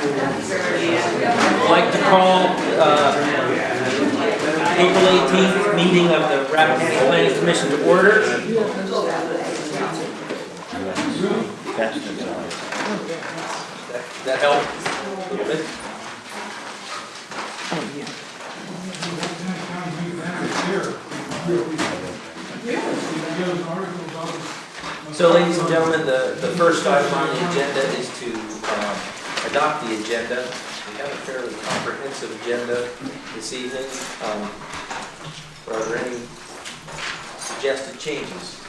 I'd like to call April 18th meeting of the Rappahannock Planning Commission to order. That help a little bit? So, ladies and gentlemen, the first item on the agenda is to adopt the agenda. We have a fairly comprehensive agenda this evening. Are there any suggested changes?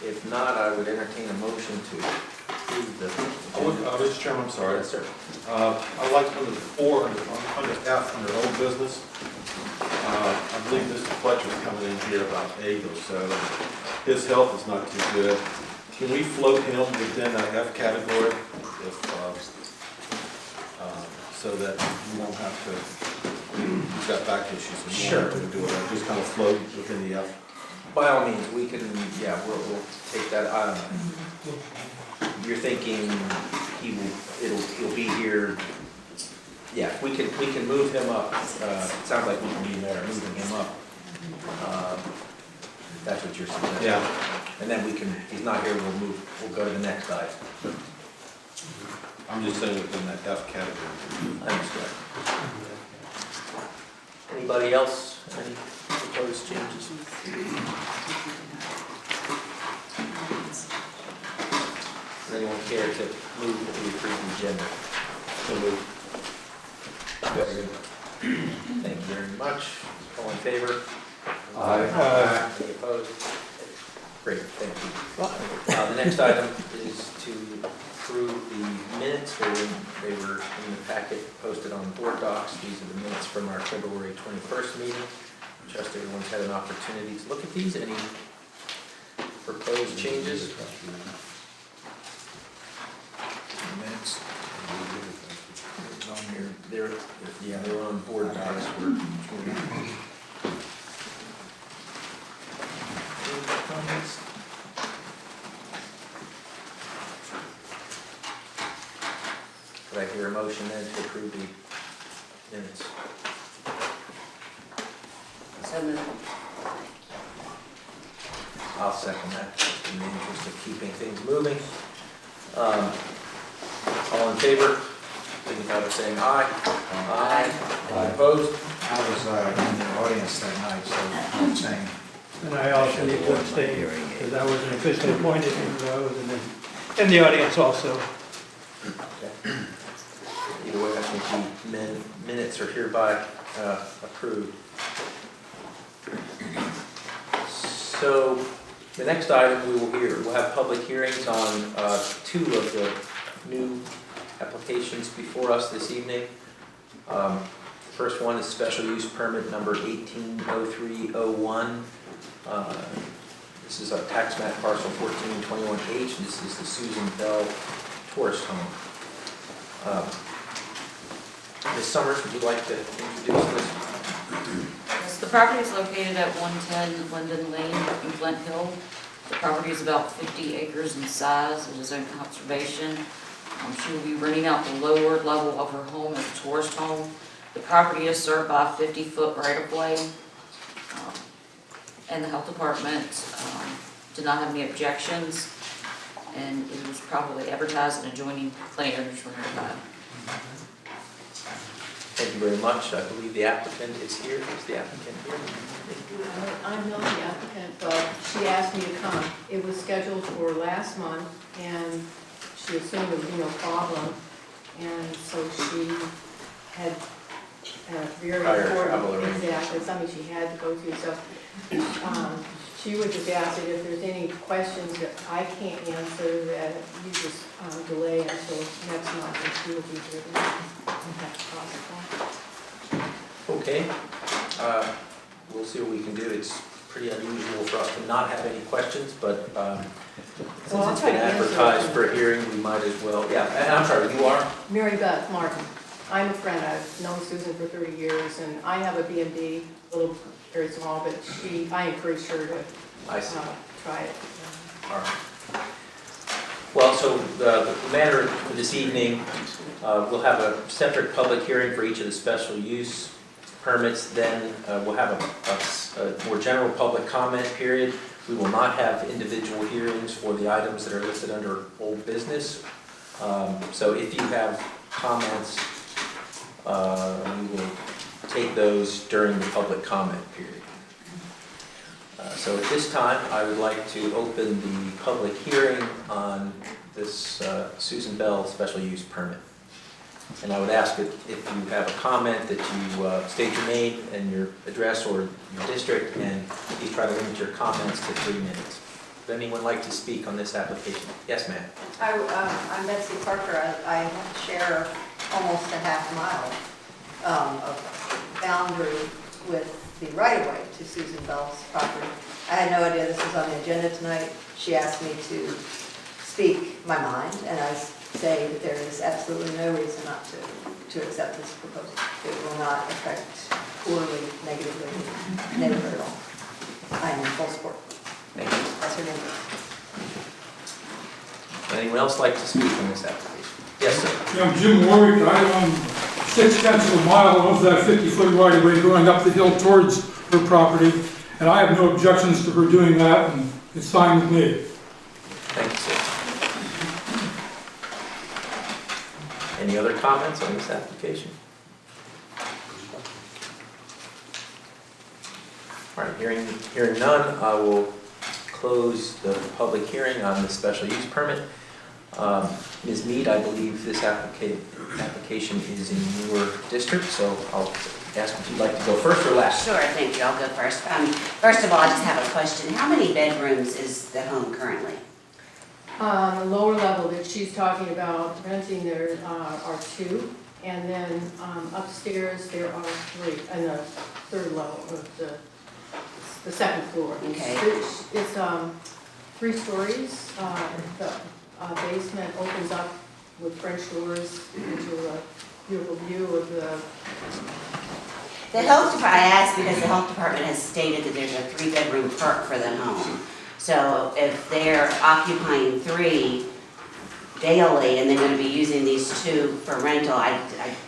If not, I would entertain a motion to approve the agenda. Mr. Chairman, I'm sorry. Yes, sir. I'd like to move forward under F, under old business. I believe Mr. Fletcher's coming in here about 8 or so. His health is not too good. Can we float him within that F category if, so that you won't have to, he's got back issues and Sure. won't have to do it. Just kind of float within the F. By all means, we can, yeah, we'll take that. You're thinking he'll be here. Yeah, we can move him up. It sounds like we can be there, moving him up. That's what you're suggesting. Yeah. And then we can, if he's not here, we'll go to the next item. I'm just saying within that F category. I understand. Anybody else? Any proposed changes? Does anyone care to move that we approve the agenda? So move. Thank you very much. All in favor? Aye. Any opposed? Great, thank you. The next item is to approve the minutes. They were in the packet posted on board docs. These are the minutes from our February 21st meeting. Trust everyone's had an opportunity to look at these. Any proposed changes? Minutes. On here, they're on board docs. Any comments? Could I hear a motion then to approve the minutes? I'll second that, in the interest of keeping things moving. All in favor, signify by saying aye. Aye. Any opposed? I was in the audience that night, so I'm saying. And I also need to abstain because I wasn't officially appointed, even though I was in the audience also. Okay. Either way, I think the minutes are hereby approved. So the next item we'll have public hearings on 2 of the new applications before us this evening. First one is special use permit number 180301. This is a tax map parcel 1421H. This is the Susan Bell tourist home. Ms. Summers, would you like to introduce this? Yes, the property is located at 110 Linden Lane in Flint Hill. The property is about 50 acres in size. It is in conservation. She will be renting out the lower level of her home as a tourist home. The property is served by a 50-foot right-of-way. And the health department did not have any objections. And it was probably advertised and adjoining plenty of owners were notified. Thank you very much. I believe the applicant is here. Is the applicant here? I'm not the applicant, but she asked me to come. It was scheduled for last month, and she assumed there would be no problem. And so she had very travel important, exactly, something she had to go to. So she would just ask that if there's any questions that I can't answer, that you just delay until next month, and she will be here if that's possible. Okay. We'll see what we can do. It's pretty unusual for us to not have any questions, but since it's been advertised for a hearing, we might as well. Yeah, and I'm sorry, you are? Mary Beth Martin. I'm a friend. I've known Susan for 30 years, and I have a B&B, a little, very small, but I encouraged her to I see. try it. All right. Well, so the matter for this evening, we'll have a separate public hearing for each of the special use permits. Then we'll have a more general public comment period. We will not have individual hearings for the items that are listed under old business. So if you have comments, we will take those during the public comment period. So at this time, I would like to open the public hearing on this Susan Bell special use permit. And I would ask that if you have a comment that you state your name and your address or your district, and please try to limit your comments to 3 minutes. Would anyone like to speak on this application? Yes, ma'am. I'm Betsy Parker. I share almost a half mile of boundary with the right-of-way to Susan Bell's property. I had no idea this was on the agenda tonight. She asked me to speak my mind, and I say that there is absolutely no reason not to accept this proposal. It will not affect poorly, negatively, neighborhood at all. I am in full support. Thank you. That's her name. Would anyone else like to speak on this application? Yes, sir. Yeah, I'm Jim Warwick. I own 0.6 miles of that 50-foot right-of-way going up the hill towards her property, and I have no objections to her doing that, and it's fine with me. Thank you, sir. Any other comments on this application? All right, hearing none, I will close the public hearing on the special use permit. Ms. Mead, I believe this application is in your district, so I'll ask if you'd like to go first or last. Sure, thank you. I'll go first. First of all, I just have a question. How many bedrooms is the home currently? The lower level that she's talking about renting there are 2, and then upstairs there are 3, and the third level of the second floor. Okay. It's 3 stories. The basement opens up with French doors into a beautiful view of the... The health department, I asked because the health department has stated that there's a 3-bedroom perk for the home. So if they're occupying 3 daily and they're going to be using these 2 for rental, I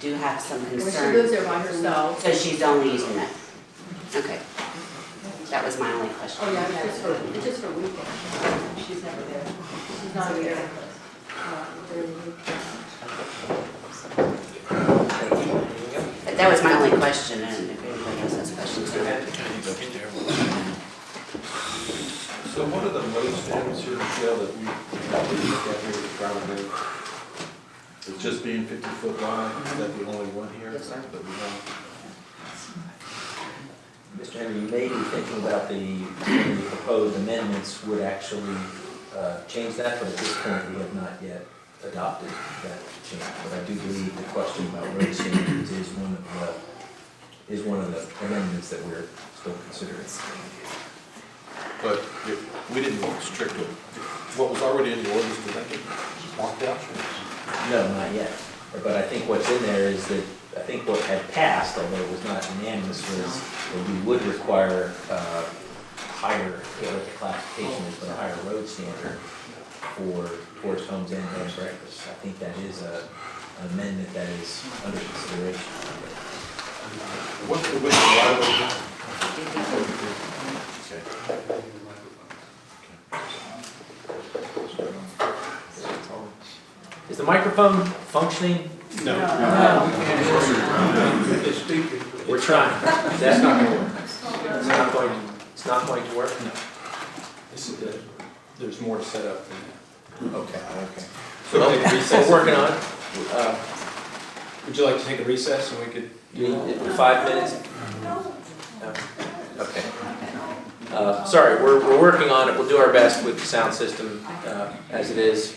do have some Well, concern. she lives there by herself. So she's only using that? Okay. That was my only question. Oh, yeah, it's just for weekends. She's never there. She's not there during the week. Thank you. Anything else? But that was my only question, and if anybody else has questions. So what are the road standards here, Michelle, that we have to look at here with the private road? It's just being 50 foot wide, is that the only one here? Yes, sir. That we have? Mr. Henry, you may be thinking about the proposed amendments would actually change that, but at this point, we have not yet adopted that change. But I do believe the question about road standards is one of the amendments that we're still considering. But we didn't want strict, what was already in the ordinance, did that get marked out? No, not yet. But I think what's in there is that, I think what had passed, although it was not unanimous, was that we would require higher, what the classification is, but a higher road standard for tourist homes and bed and breakfasts. I think that is an amendment that is under consideration. What's the width of the right of way? Okay. Is the microphone functioning? No. We're trying. That's not going to work. It's not going to work? No. There's more to set up than that. Okay. So we'll take a recess. We're working on it. Would you like to take a recess and we could? You need 5 minutes? No. Okay. Sorry, we're working on it. We'll do our best with the sound system as it is.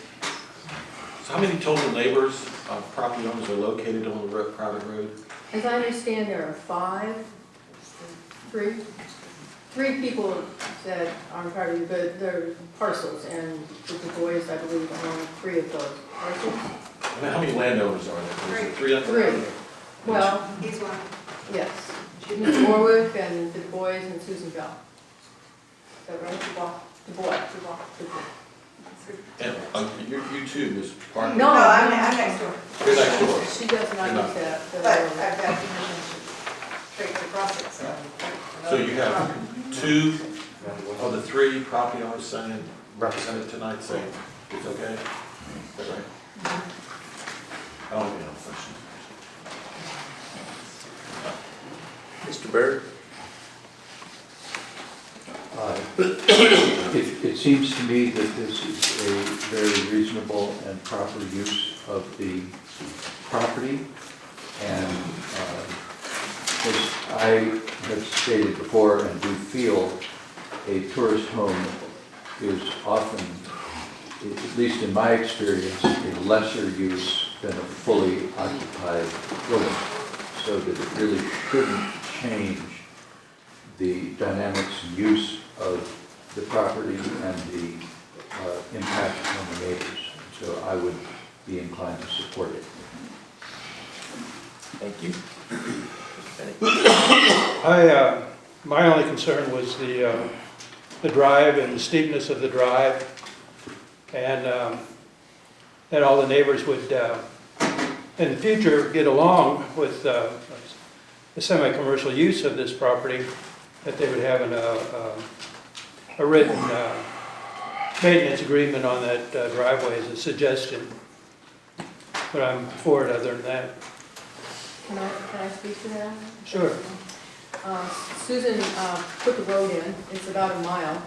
So how many total neighbors, property owners are located on the private road? As I understand, there are 3 people that are part of but they're parcels, and the boys, I believe, own 3 of those parcels. I mean, how many landowners are there? Is it 3 under? 3. Well, He's one. yes. Mr. Warwick and the boys and Susan Bell. Is that right? The boy. And You too, Ms. Parker. No, I'm next door, You're next door. She does not use that. but I've got permission to straight across it, so. So you have two of the three property owners saying, represented tonight saying it's okay? Is that right? I don't have any other questions. Mr. Byrd? It seems to me that this is a very reasonable and proper use of the property. And as I have stated before and do feel, a tourist home is often, at least in my experience, a lesser use than a fully occupied building. So that it really shouldn't change the dynamics and use of the property and the impact on the neighbors. So I would be inclined to support it. Thank you. Mr. Bennett? My only concern was the drive and the steepness of the drive, and that all the neighbors would, in the future, get along with the semi-commercial use of this property, that they would have a written maintenance agreement on that driveway as a suggestion. But I'm for it other than that. Can I speak to that? Sure. Susan put the road in, it's about a mile,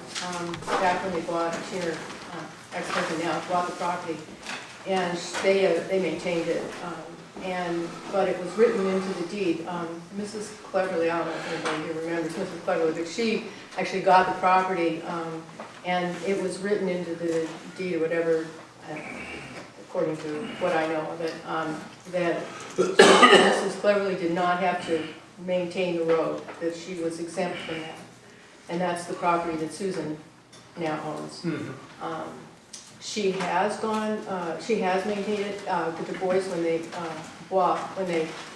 back when they bought, she and her ex-husband now bought the property, and they maintained it, but it was written into the deed. Mrs. Cleverly, I don't know if anybody here remembers Mrs. Cleverly, but she actually got the property, and it was written into the deed or whatever, according to what I know of it, that Mrs. Cleverly did not have to maintain the road, that she was exempt from that. And that's the property that Susan now owns. Mm-hmm. She has maintained it. The Du Bois, when they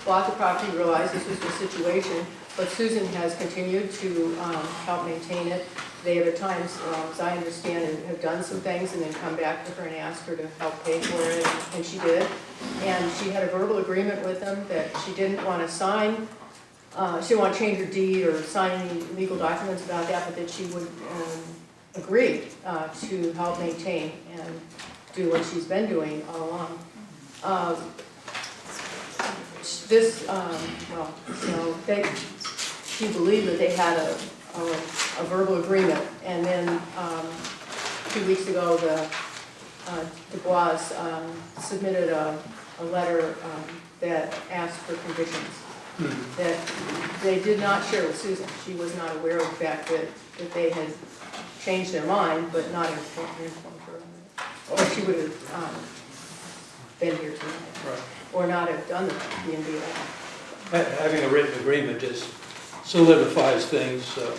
bought the property, realized this was the situation, but Susan has continued to help maintain it. They have at times, as I understand, have done some things and then come back to her and ask her to help pay for it, and she did. And she had a verbal agreement with them that she didn't want to sign, she didn't want to change her deed or sign any legal documents about that, but that she would agree to help maintain and do what she's been doing all along. She believed that they had a verbal agreement, and then 2 weeks ago, the Du Bois submitted a letter that asked for conditions that they did not share with Susan. She was not aware of the fact that they had changed their mind, but not informed her of it. Or she would have been here tonight, Right. or not have done the B&B at all. Having a written agreement just solidifies things, so.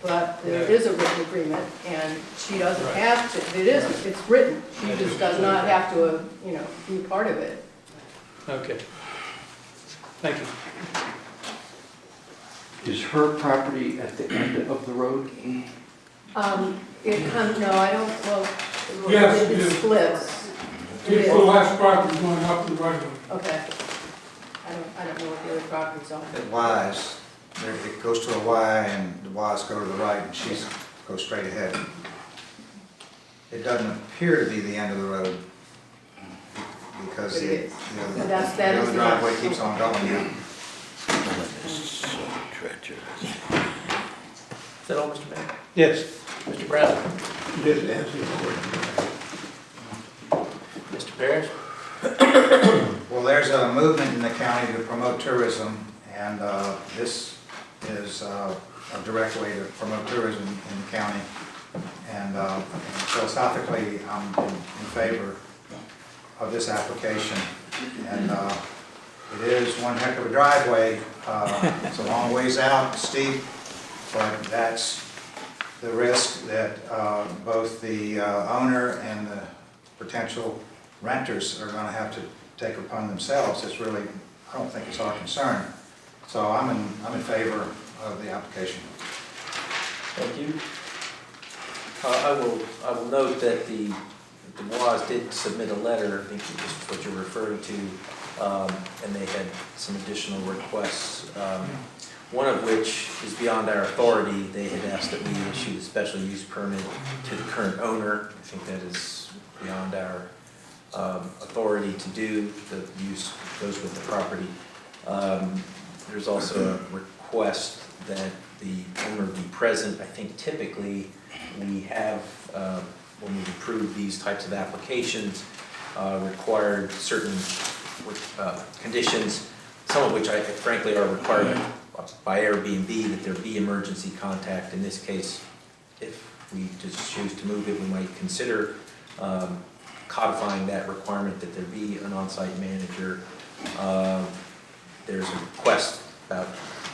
But there is a written agreement, and she doesn't have to, it's written. She just does not have to, be part of it. Okay. Thank you. Is her property at the end of the road? It comes, no, I don't, well, Yes, it it is. splits. It's the last property going up the right of way. Okay. I don't know what the other properties are. It Y's, it goes to a Y and the Y's go to the right and she's goes straight ahead. It doesn't appear to be the end of the road because But it is. the And that is other the- driveway keeps on going now. Is that all, Mr. Bennett? Yes. Mr. Brown? Yes, answer your question. Mr. Parrish? Well, there's a movement in the county to promote tourism, and this is a direct way to promote tourism in the county. And philosophically, I'm in favor of this application. And it is one heck of a driveway. It's a long ways out, steep, but that's the risk that both the owner and the potential renters are going to have to take upon themselves. It's really, I don't think it's our concern. So I'm in favor of the application. Thank you. I will note that the Dubois did submit a letter, I think this is what you're referring to, and they had some additional requests, one of which is beyond our authority. They had asked that we issue a special use permit to the current owner. I think that is beyond our authority to do. The use goes with the property. There's also a request that the owner be present. I think typically we have, when we approve these types of applications, required certain conditions, some of which I frankly are required by Airbnb, that there be emergency contact. In this case, if we just choose to move it, we might consider codifying that requirement that there be an on-site manager. There's a request about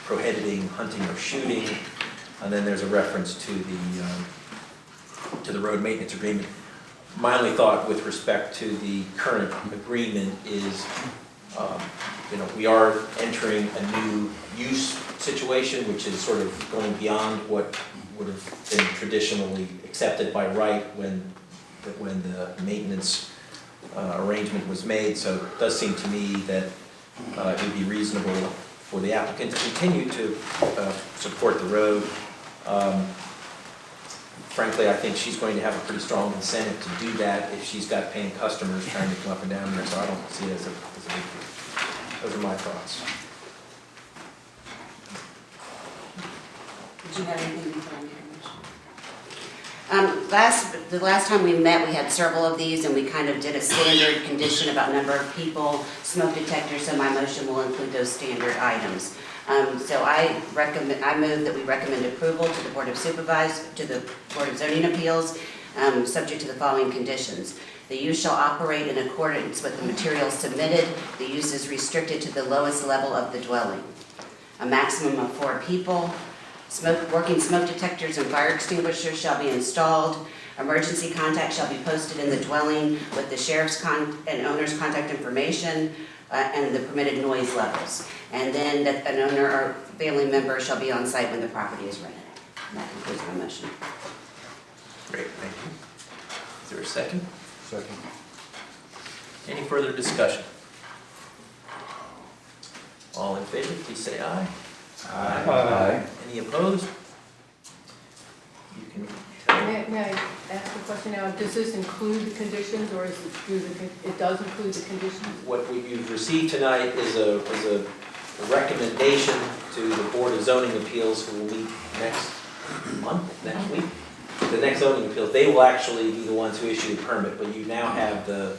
prohibiting hunting or shooting, and then there's a reference to the road maintenance agreement. My only thought with respect to the current agreement is, we are entering a new use situation, which is sort of going beyond what would have been traditionally accepted by right when the maintenance arrangement was made. So it does seem to me that it would be reasonable for the applicant to continue to support the road. Frankly, I think she's going to have a pretty strong incentive to do that if she's got paying customers trying to come up and down there, so I don't see it as a big deal. Those are my thoughts. Did you have anything before I made a motion? The last time we met, we had several of these, and we kind of did a standard condition about number of people, smoke detectors, so my motion will include those standard items. So I move that we recommend approval to the Board of Zoning Appeals, subject to the following conditions. The use shall operate in accordance with the materials submitted. The use is restricted to the lowest level of the dwelling. A maximum of 4 people. Working smoke detectors and fire extinguishers shall be installed. Emergency contact shall be posted in the dwelling with the sheriff's and owner's contact information and the permitted noise levels. And then that an owner or family member shall be on site when the property is rented. And that concludes my motion. Great, thank you. Is there a second? Second. Any further discussion? All in favor, please say aye. Aye. Any opposed? You can tell. May I ask a question now? Does this include the conditions, or is it does include the conditions? What you've received tonight is a recommendation to the Board of Zoning Appeals, who will meet next week. The next zoning appeals, they will actually be the ones who issue the permit, but you now have the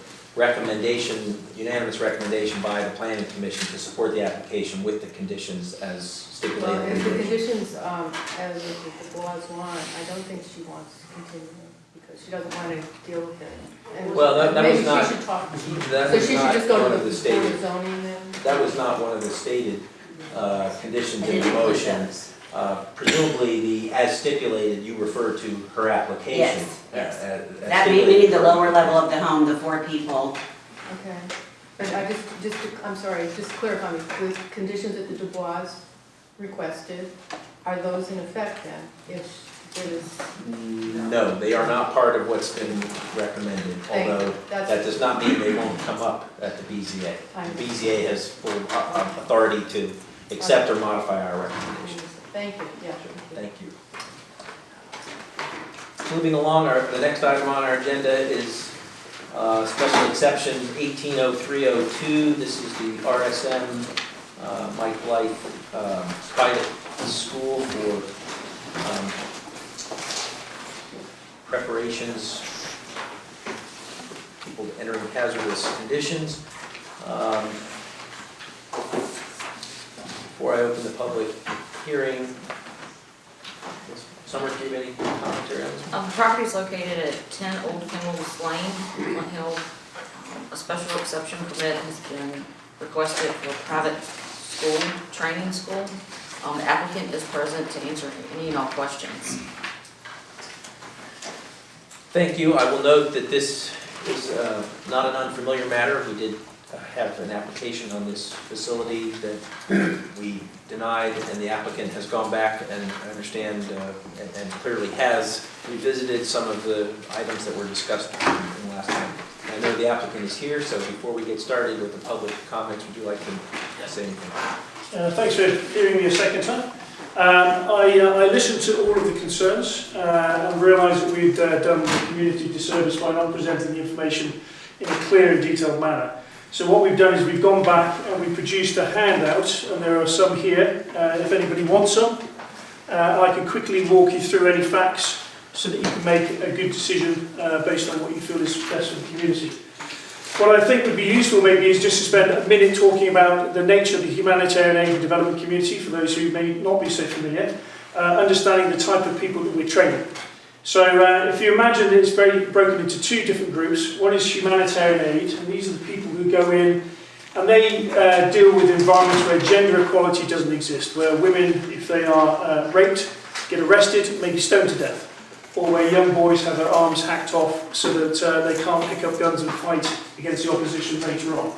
unanimous recommendation by the Planning Commission to support the application with the conditions as stipulated. Well, if the conditions, as the laws want, I don't think she wants to continue because she doesn't want to deal with it. And Well, that was maybe not- she should talk to you. that So was she should not just go one to of the the Board stated- of Zoning then? That was not one of the stated conditions I in didn't the include motion. those. Presumably, the as stipulated, you refer to her application. Yes. As That stipulated meaning the for- lower level of the home, the 4 people. Okay. But I'm sorry, just clarify me, the conditions that the Dubois requested, are those in effect then? If there's, No, they are not part of what's been recommended, Thank you. although That's- that does not mean they won't come up at the BZA. I The BZA has full authority to accept or modify our recommendation. Thank you, yeah. Thank you. Moving along, the next item on our agenda is special exception 180302. This is the RSM Mike Blythe private school for preparations for people entering hazardous conditions. Before I open the public hearing, Summer, do you have any commentary on this? The property is located at 10 Old Kennels Lane, Flint Hill. A special exception permit has been requested for private school, training school. The applicant is present to answer any and all questions. Thank you. I will note that this is not an unfamiliar matter. We did have an application on this facility that we denied, and the applicant has gone back and I understand and clearly has revisited some of the items that were discussed in the last time. I know the applicant is here, so before we get started with the public comments, would you like to say anything? Thanks for hearing me a second time. I listened to all of the concerns and realised that we'd done the community disservice by not presenting the information in a clear and detailed manner. So what we've done is we've gone back and we produced a handout, and there are some here. If anybody wants some, I can quickly walk you through any facts so that you can make a good decision based on what you feel is best for the community. What I think would be useful maybe is just to spend a minute talking about the nature of the humanitarian aid and development community for those who may not be so familiar, understanding the type of people that we're training. So if you imagine that it's very broken into two different groups. One is humanitarian aid, and these are the people who go in and they deal with environments where gender equality doesn't exist, where women, if they are raped, get arrested, maybe stoned to death, or where young boys have their arms hacked off so that they can't pick up guns and fight against the opposition later on.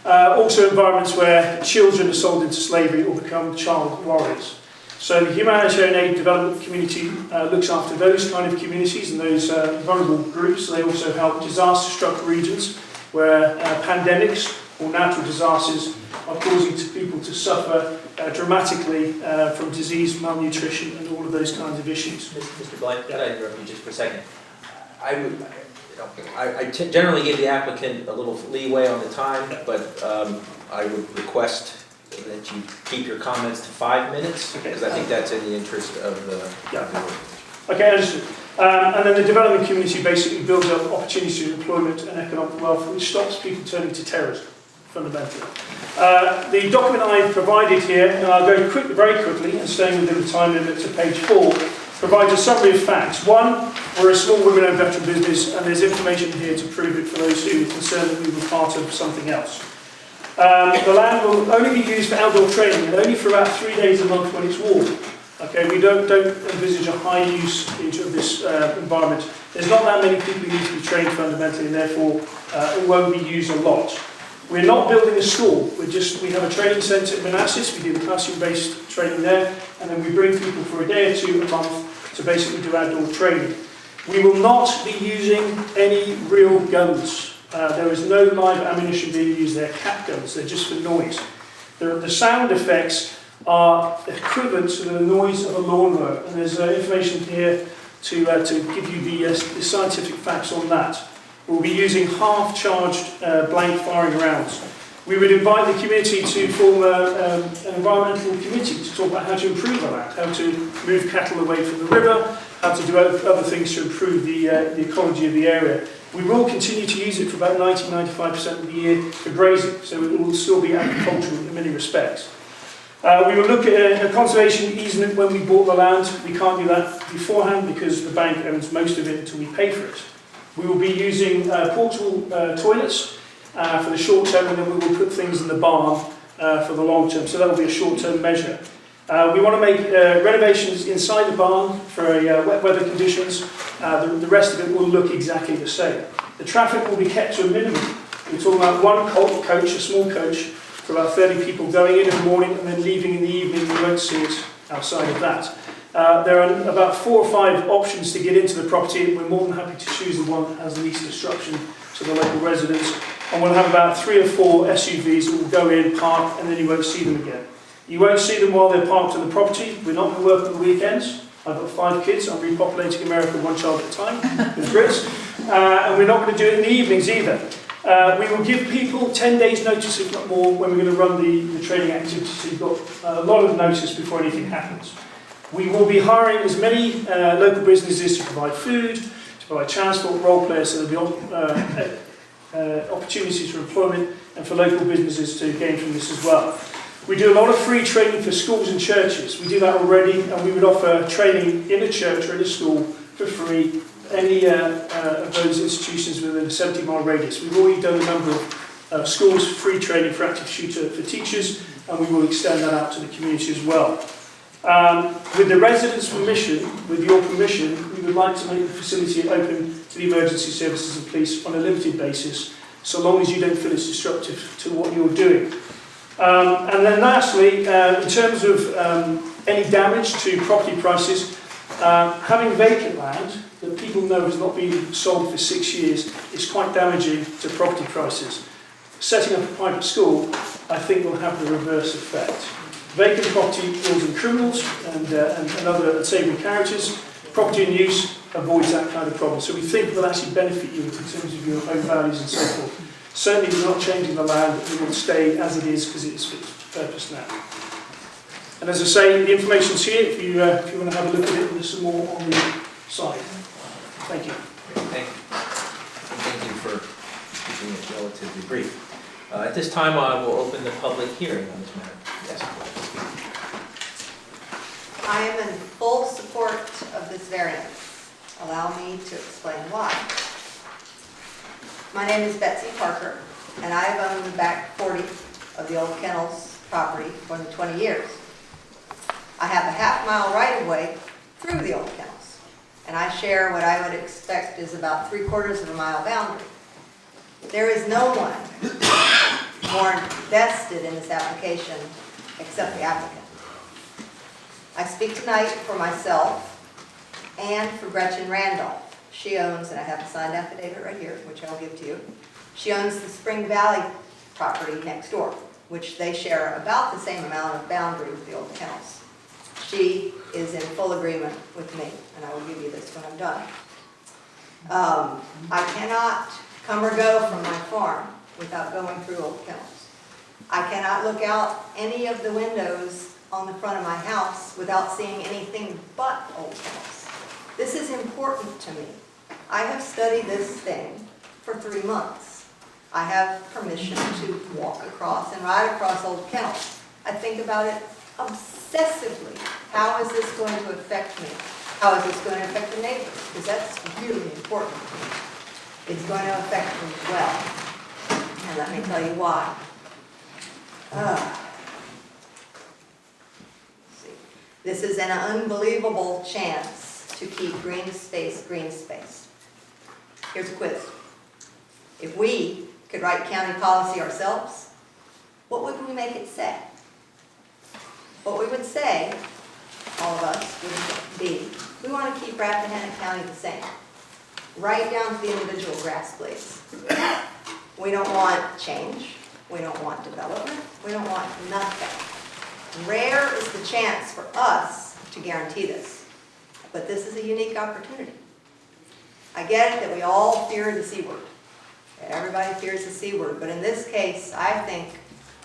Also environments where children are sold into slavery or become child warriors. So the humanitarian aid development community looks after those kind of communities and those vulnerable groups. They also help disaster-struck regions where pandemics or natural disasters are causing people to suffer dramatically from disease, malnutrition, and all of those kinds of issues. Mr. Blank, could I interrupt you just for a second? I generally give the applicant a little leeway on the time, but I would request that you keep your comments to 5 minutes, because I think that's in the interest of the board. Okay, understood. And then the development community basically builds up opportunities for employment and economic wealth, which stops people turning to terrorism, fundamentally. The document I've provided here, and I'll go very quickly, and staying within the time limit to page 4, provides a summary of facts. One, we're a small women-owned veteran business, and there's information here to prove it for those who are concerned that we were part of something else. The land will only be used for outdoor training, and only for about 3 days a month when it's warm. Okay, we don't envisage a high use of this environment. There's not that many people who need to be trained fundamentally, and therefore it won't be used a lot. We're not building a school. We have a training centre in Manassas. We do the classroom-based training there, and then we bring people for a day or two a month to basically do outdoor training. We will not be using any real guns. There is no live ammunition being used. They're cap guns. They're just for noise. The sound effects are equivalent to the noise of a lawnmower, and there's information here to give you the scientific facts on that. We'll be using half-charged blank firing rounds. We would invite the community to form an environmental committee to talk about how to improve our land, how to move cattle away from the river, how to do other things to improve the ecology of the area. We will continue to use it for about 90-95% of the year for grazing, so it will still be agricultural in many respects. We will look at a conservation easement when we bought the land. We can't do that beforehand because the bank owns most of it until we pay for it. We will be using portable toilets for the short term, and then we will put things in the barn for the long term, so that will be a short-term measure. We want to make renovations inside the barn for wet weather conditions. The rest of it will look exactly the same. The traffic will be kept to a minimum. We're talking about one coach, a small coach, for about 30 people going in the morning and then leaving in the evening. You won't see it outside of that. There are about 4 or 5 options to get into the property, and we're more than happy to choose the one that has least disruption to the local residents. And we'll have about 3 or 4 SUVs that will go in, park, and then you won't see them again. You won't see them while they're parked on the property. We're not going to work on the weekends. I've got 5 kids. I'm repopulating America 1 child at a time with Brits. And we're not going to do it in the evenings either. We will give people 10 days notice, if not more, when we're going to run the training activity, so you've got a lot of notice before anything happens. We will be hiring as many local businesses to provide food, to provide transport, role players, so there'll be opportunities for employment and for local businesses to gain from this as well. We do a lot of free training for schools and churches. We do that already, and we would offer training in a church or in a school for free, any of those institutions within a 70-mile radius. We've already done a number of schools free training for active shooter for teachers, and we will extend that out to the community as well. With the residents' permission, with your permission, we would like to make the facility open to the emergency services and police on a limited basis, so long as you don't feel it's disruptive to what you're doing. And then lastly, in terms of any damage to property prices, having vacant land that people know has not been sold for 6 years is quite damaging to property prices. Setting up a private school, I think, will have the reverse effect. Vacant property rules in criminals and other unsavoury characters. Property in use avoids that kind of problem. So we think it will actually benefit you in terms of your home values and so forth. Certainly we're not changing the land, it will stay as it is because it is fit for purpose now. And as I say, the information's here if you want to have a look at it, there's some more on the side. Thank you. Thank you. And thank you for keeping it relatively brief. At this time, I will open the public hearing on this matter. Yes. I am in full support of this variance. Allow me to explain why. My name is Betsy Parker, and I have owned the back 40 of the old kennels property for more than 20 years. I have a half-mile right-of-way through the old kennels, and I share what I would expect is about 3/4 of a mile boundary. There is no one more vested in this application except the applicant. I speak tonight for myself and for Gretchen Randolph. She owns, and I have a signed affidavit right here, which I'll give to you. She owns the Spring Valley property next door, which they share about the same amount of boundary with the old kennels. She is in full agreement with me, and I will give you this when I'm done. I cannot come or go from my farm without going through old kennels. I cannot look out any of the windows on the front of my house without seeing anything but old kennels. This is important to me. I have studied this thing for 3 months. I have permission to walk across and ride across old kennels. I think about it obsessively. How is this going to affect me? How is this going to affect the neighbors? Because that's really important to me. It's going to affect me well. And let me tell you why. This is an unbelievable chance to keep green space green space. Here's a quiz. If we could write county policy ourselves, what would we make it say? What we would say, all of us, would be, we want to keep Rappahannock County the same. Right down to the individual grass blades. We don't want change. We don't want development. We don't want nothing. Rare is the chance for us to guarantee this. But this is a unique opportunity. I get it that we all fear the C word. That everybody fears the C word. But in this case, I think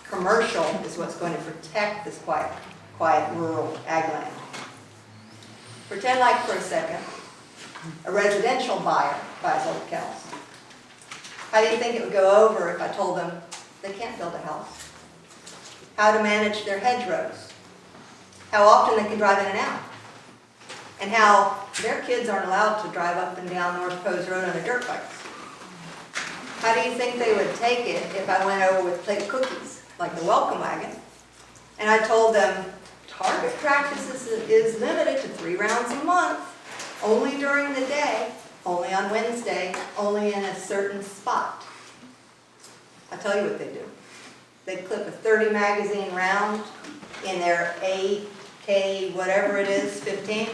commercial is what's going to protect this quiet rural ag land. Pretend like for a second a residential buyer buys old kennels. How do you think it would go over if I told them they can't build a house? How to manage their hedgerows? How often they can drive in and out? And how their kids aren't allowed to drive up and down North Pose Road on their dirt bikes? How do you think they would take it if I went over with a plate of cookies, like the welcome wagon, and I told them target practice is limited to 3 rounds a month, only during the day, only on Wednesday, only in a certain spot? I'll tell you what they do. They clip a 30 magazine round in their AK, whatever it is, 15.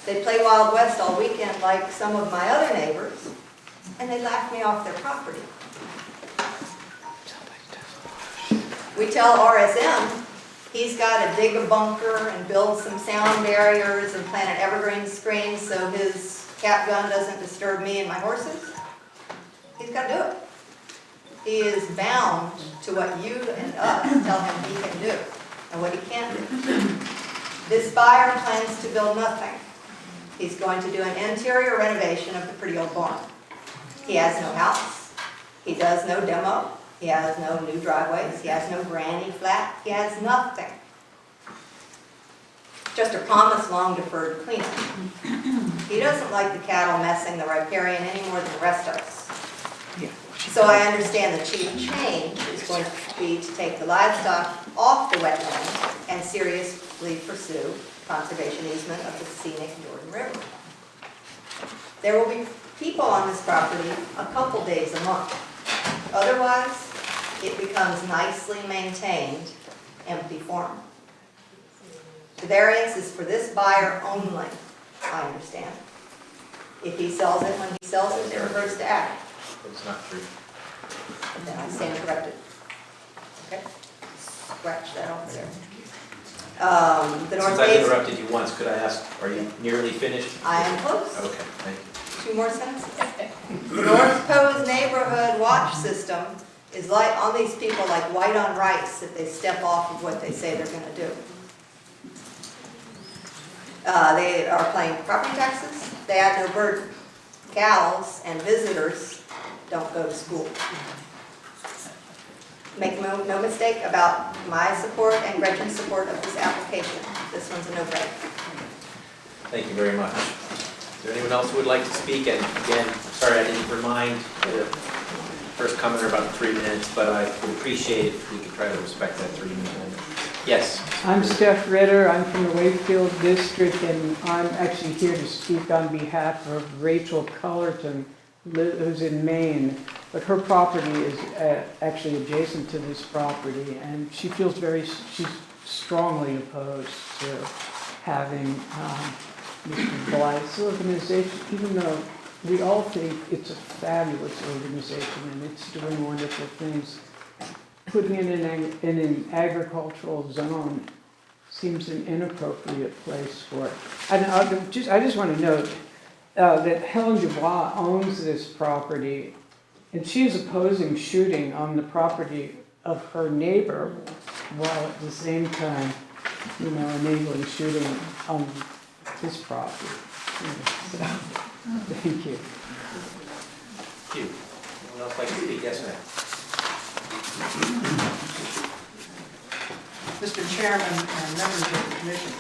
They play Wild West all weekend like some of my other neighbors, and they laugh me off their property. We tell RSM he's got to dig a bunker and build some sound barriers and plant an evergreen screen so his cat gun doesn't disturb me and my horses. He's got to do it. He is bound to what you and us tell him he can do and what he can't do. This buyer plans to build nothing. He's going to do an interior renovation of the pretty old barn. He has no house. He does no demo. He has no new driveways. He has no granny flat. He has nothing. Just a promise long deferred cleanup. He doesn't like the cattle messing the riparian any more than the rest of us. So I understand the chief change is going to be to take the livestock off the wetland and seriously pursue conservation easement of the scenic Jordan River. There will be people on this property a couple days a month. Otherwise, it becomes nicely maintained, empty form. The variance is for this buyer only, I understand. If he sells it, when he sells it, it reverts to ag. It's not true. Then I stand corrected. Okay? Scratch that off there. The north Since I've gate, interrupted you once, could I ask, are you nearly finished? I am close. Okay, thank you. 2 more sentences. The North Coast neighborhood watch system is like on these people like white on rice if they step off of what they say they're going to do. They are paying property taxes. They add no burden. Cows and visitors don't go to school. Make no mistake about my support and Gretchen's support of this application. This one's a no-brainer. Thank you very much. Is there anyone else who would like to speak? And again, sorry I didn't remind the first commenter about the 3 minutes, but I would appreciate it if we could try to respect that 3-minute limit. Yes? I'm Steph Ritter. I'm from the Wakefield District, and I'm actually here to speak on behalf of Rachel Cullerton, who's in Maine. But her property is actually adjacent to this property, and she feels she's strongly opposed to having Mr. Blythe's organization, even though we all think it's a fabulous organization and it's doing wonderful things. Putting it in an agricultural zone seems an inappropriate place for it. And I just want to note that Helen Dubois owns this property, and she is opposing shooting on the property of her neighbor, while at the same time, enabling shooting on this property. So, thank you. Thank you. Anyone else like to speak? Yes, ma'am. Mr. Chairman and members of the commission,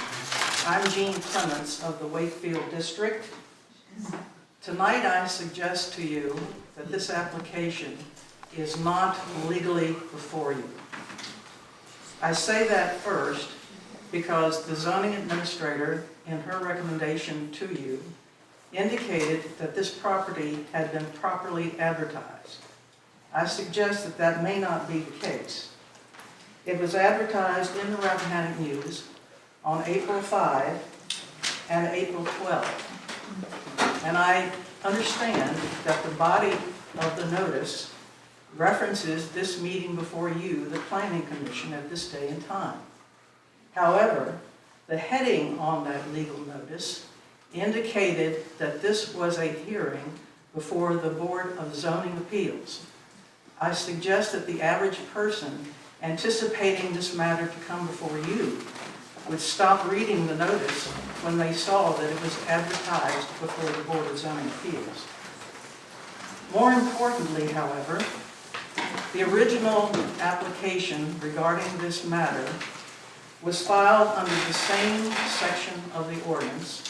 I'm Jean Clements of the Wakefield District. Tonight I suggest to you that this application is not legally before you. I say that first because the zoning administrator, in her recommendation to you, indicated that this property had been properly advertised. I suggest that that may not be the case. It was advertised in the Rappahannock News on April 5 and April 12. And I understand that the body of the notice references this meeting before you, the Planning Commission, at this day and time. However, the heading on that legal notice indicated that this was a hearing before the Board of Zoning Appeals. I suggest that the average person anticipating this matter to come before you would stop reading the notice when they saw that it was advertised before the Board of Zoning Appeals. More importantly, however, the original application regarding this matter was filed under the same section of the ordinance,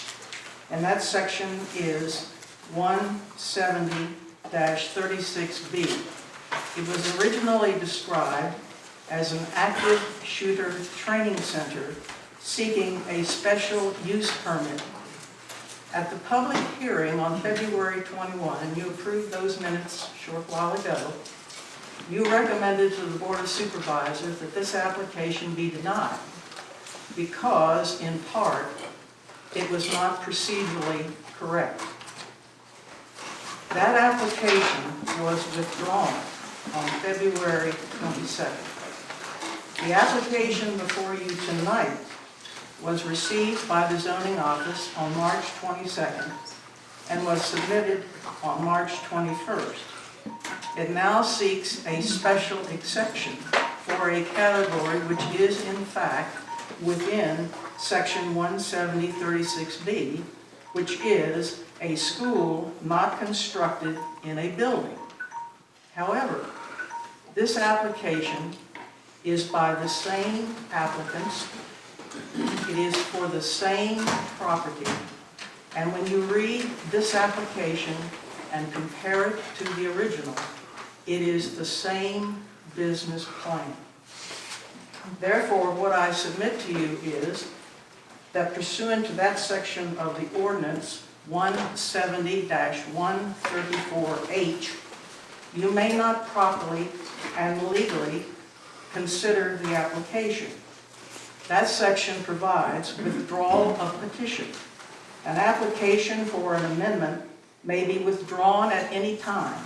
and that section is 170-36B. It was originally described as an active shooter training center seeking a special use permit. At the public hearing on February 21, and you approved those minutes a short while ago, you recommended to the Board of Supervisors that this application be denied because, in part, it was not procedurally correct. That application was withdrawn on February 22nd. The application before you tonight was received by the zoning office on March 22nd and was submitted on March 21st. It now seeks a special exception for a category which is in fact within section 170-36B, which is a school not constructed in a building. However, this application is by the same applicants. It is for the same property. And when you read this application and compare it to the original, it is the same business plan. Therefore, what I submit to you is that pursuant to that section of the ordinance 170-134H, you may not properly and legally consider the application. That section provides withdrawal of petition. An application for an amendment may be withdrawn at any time,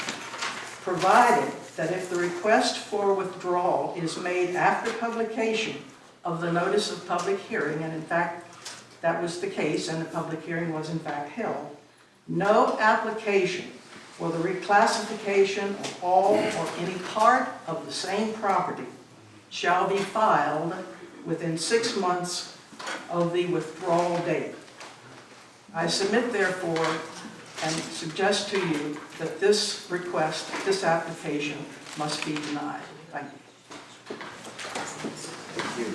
provided that if the request for withdrawal is made after publication of the notice of public hearing, and in fact, that was the case, and the public hearing was in fact held, no application for the reclassification of all or any part of the same property shall be filed within 6 months of the withdrawal date. I submit therefore and suggest to you that this request, this application must be denied. Thank you. Thank you.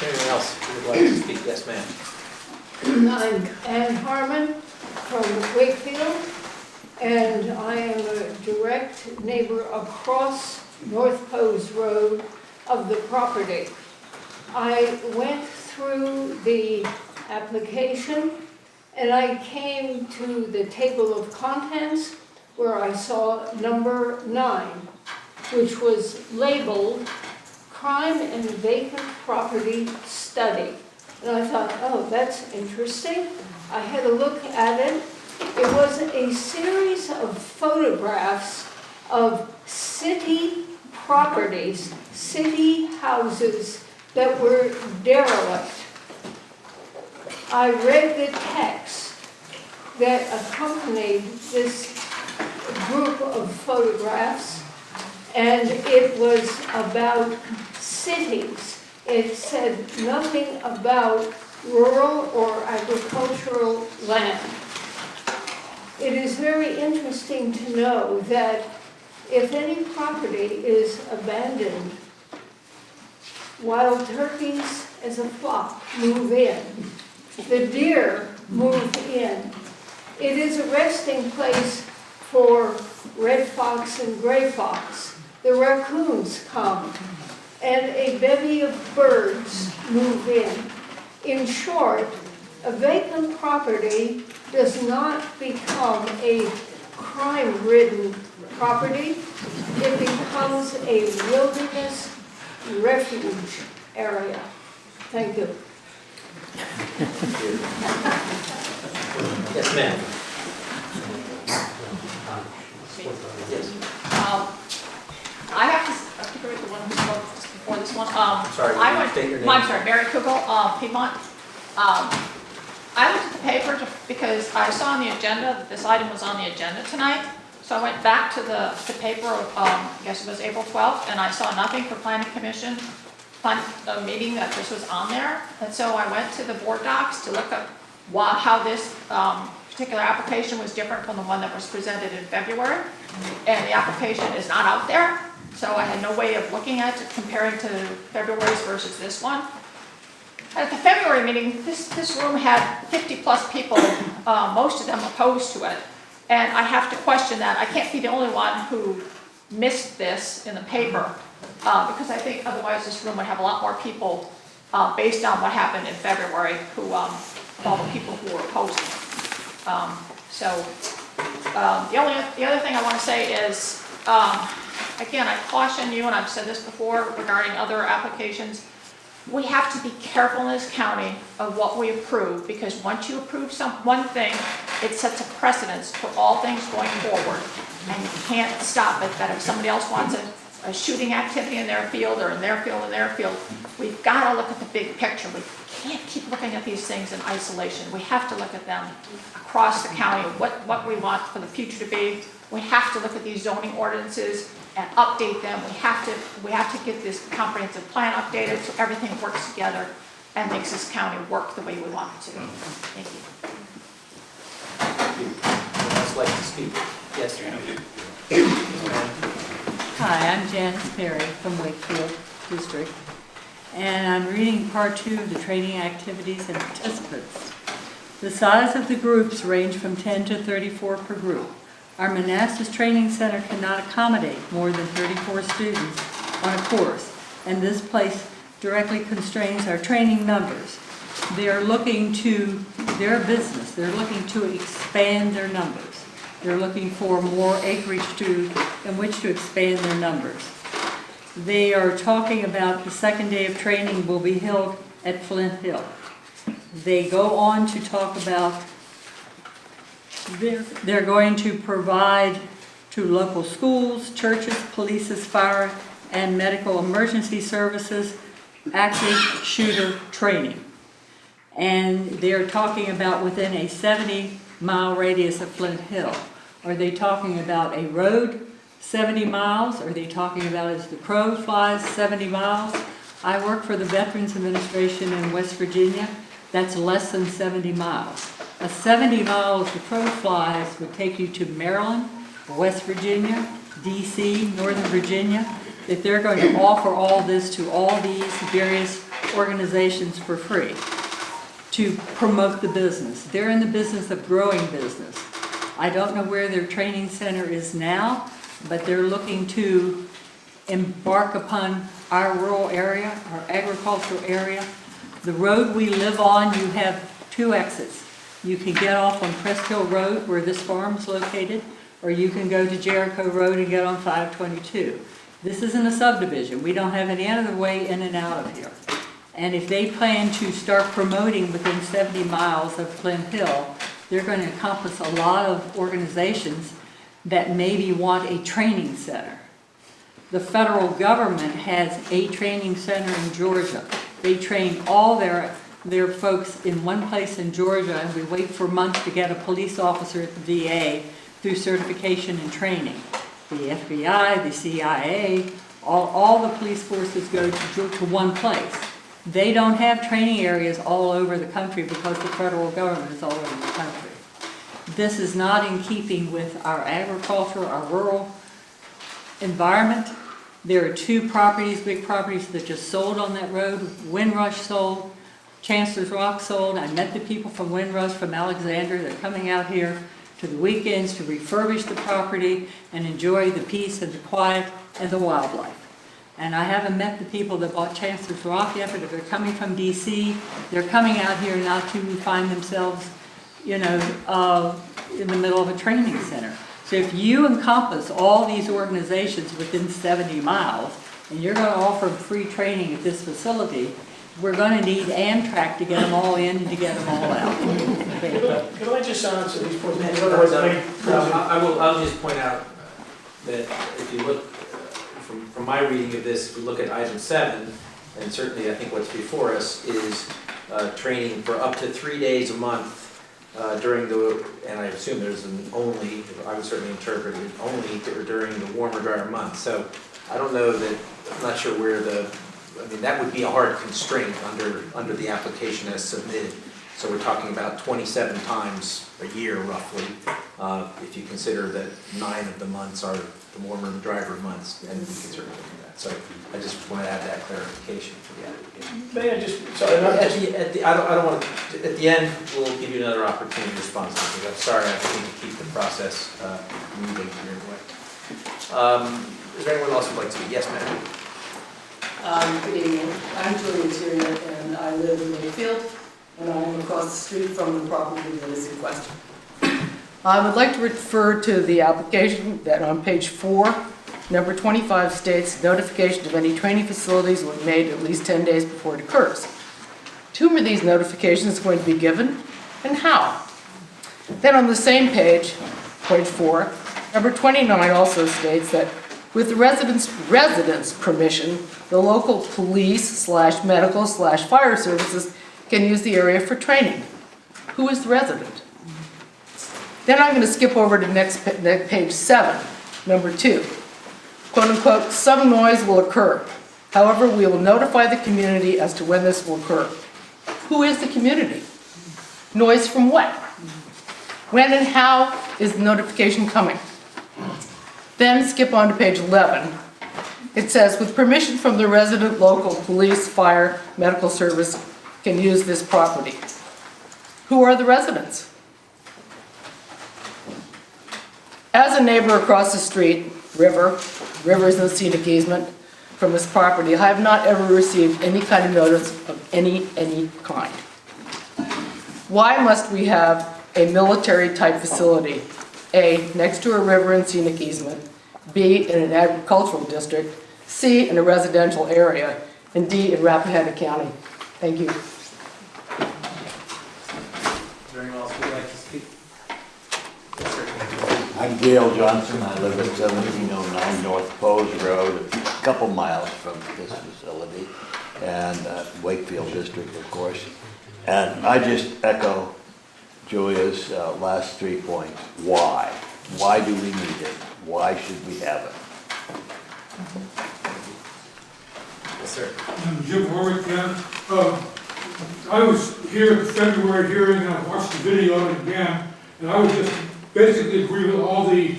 Anyone else who would like to speak? Yes, ma'am. I'm Ann Harmon from Wakefield, and I am a direct neighbor across North Pose Road of the property. I went through the application and I came to the table of contents where I saw number 9, which was labeled Crime and Vacant Property Study. And I thought, oh, that's interesting. I had a look at it. It was a series of photographs of city properties, city houses that were derelict. I read the text that accompanied this group of photographs, and it was about cities. It said nothing about rural or agricultural land. It is very interesting to know that if any property is abandoned, wild turkeys as a flock move in. The deer move in. It is a resting place for red fox and gray fox. The raccoons come, and a bevy of birds move in. In short, a vacant property does not become a crime-ridden property. It becomes a wilderness refuge area. Thank you. Yes, ma'am. Yes. I have to agree with the one who spoke just before this one. Sorry, I can you went, state your name? I'm sorry, Mary Kugel, Piedmont. I looked at the paper because I saw on the agenda that this item was on the agenda tonight. So I went back to the paper, I guess it was April 12th, and I saw nothing for Planning Commission, meeting that this was on there. And so I went to the board docs to look up how this particular application was different from the one that was presented in February. And the application is not out there. So I had no way of looking at it, comparing to February's versus this one. At the February meeting, this room had 50 plus people, most of them opposed to it. And I have to question that. I can't be the only one who missed this in the paper, because I think otherwise this room would have a lot more people based on what happened in February, all the people who were opposing it. The other thing I want to say is, again, I caution you, and I've said this before regarding other applications, we have to be careful in this county of what we approve, because once you approve one thing, it sets a precedence for all things going forward, and you can't stop it. That if somebody else wants a shooting activity in their field or in their field, we've got to look at the big picture. We can't keep looking at these things in isolation. We have to look at them across the county, what we want for the future to be. We have to look at these zoning ordinances and update them. We have to get this comprehensive plan updated so everything works together and makes this county work the way we want it to. Thank you. Anyone else like to speak? Yes, ma'am. Hi, I'm Janice Perry from Wakefield District, and I'm reading Part 2 of the training activities and participants. The size of the groups range from 10 to 34 per group. Our Manassas Training Center cannot accommodate more than 34 students on a course, and this place directly constrains our training numbers. They are looking to They're a business. They're looking to expand their numbers. They're looking for more acreage in which to expand their numbers. They are talking about the second day of training will be held at Flint Hill. They go on to talk about they're going to provide to local schools, churches, police, fire, and medical emergency services active shooter training. And they're talking about within a 70-mile radius of Flint Hill. Are they talking about a road 70 miles? Are they talking about as the crow flies 70 miles? I work for the Veterans Administration in West Virginia. That's less than 70 miles. A 70 miles the crow flies would take you to Maryland, West Virginia, DC, Northern Virginia. If they're going to offer all this to all these various organizations for free to promote the business. They're in the business of growing business. I don't know where their training center is now, but they're looking to embark upon our rural area, our agricultural area. The road we live on, you have two exits. You can get off on Crest Hill Road where this farm is located, or you can go to Jericho Road and get on 522. This isn't a subdivision. We don't have any other way in and out of here. And if they plan to start promoting within 70 miles of Flint Hill, they're going to encompass a lot of organizations that maybe want a training center. The federal government has a training center in Georgia. They train all their folks in one place in Georgia, and we wait for months to get a police officer at the VA through certification and training. The FBI, the CIA, all the police forces go to one place. They don't have training areas all over the country because the federal government is all over the country. This is not in keeping with our agriculture, our rural environment. There are two properties, big properties that just sold on that road. Windrush sold, Chancellor's Rock sold. I met the people from Windrush, from Alexander. They're coming out here to the weekends to refurbish the property and enjoy the peace and the quiet and the wildlife. And I haven't met the people that bought Chancellor's Rock yet, but if they're coming from DC, they're coming out here not to find themselves, in the middle of a training center. So if you encompass all these organizations within 70 miles, and you're going to offer free training at this facility, we're going to need Amtrak to get them all in and to get them all out. Can I just answer these points? Otherwise, I'll just point out that if you look, from my reading of this, if we look at item 7, and certainly I think what's before us is training for up to 3 days a month during the, and I assume there's an only, I would certainly interpret it only during the warmer, drier months. So I don't know that, I'm not sure where that would be a hard constraint under the application as submitted. So we're talking about 27 times a year roughly, if you consider that 9 of the months are the warmer and drier months, and we can certainly look at that. So I just want to add that clarification for the application. May I just, sorry, I don't want to, at the end, we'll give you another opportunity to respond to this. I'm sorry, I need to keep the process moving here. Is there anyone else who'd like to speak? Yes, ma'am. Good evening. I'm Julia Interior, and I live in Mayfield, and I'm across the street from the property that is in question. I would like to refer to the application that on page 4, number 25 states, notification of any training facilities will be made at least 10 days before it occurs. 2 of these notifications are going to be given, and how? Then on the same page 4, number 29 also states that with the residents' permission, the local police / medical / fire services can use the area for training. Who is the resident? Then I'm going to skip over to next page 7, number 2. Quote unquote, some noise will occur. However, we will notify the community as to when this will occur. Who is the community? Noise from what? When and how is the notification coming? Then skip on to page 11. It says, with permission from the resident, local police, fire, medical service can use this property. Who are the residents? As a neighbor across the street, River is in scenic easement from this property, I have not ever received any kind of notice of any kind. Why must we have a military-type facility? A, next to a river and scenic easement. B, in an agricultural district. C, in a residential area. And D, in Rappahannock County. Thank you. Is there anyone else who would like to speak? Yes, sir. I'm Gail Johnson. I live at 1709 North Pose Road, a couple miles from this facility, and Wakefield District, of course. And I just echo Julia's last 3 points. Why? Why do we need it? Why should we have it? Yes, sir. I'm Jim Warwick again. I was here at the February hearing and I watched the video of it again, and I would just basically agree with all the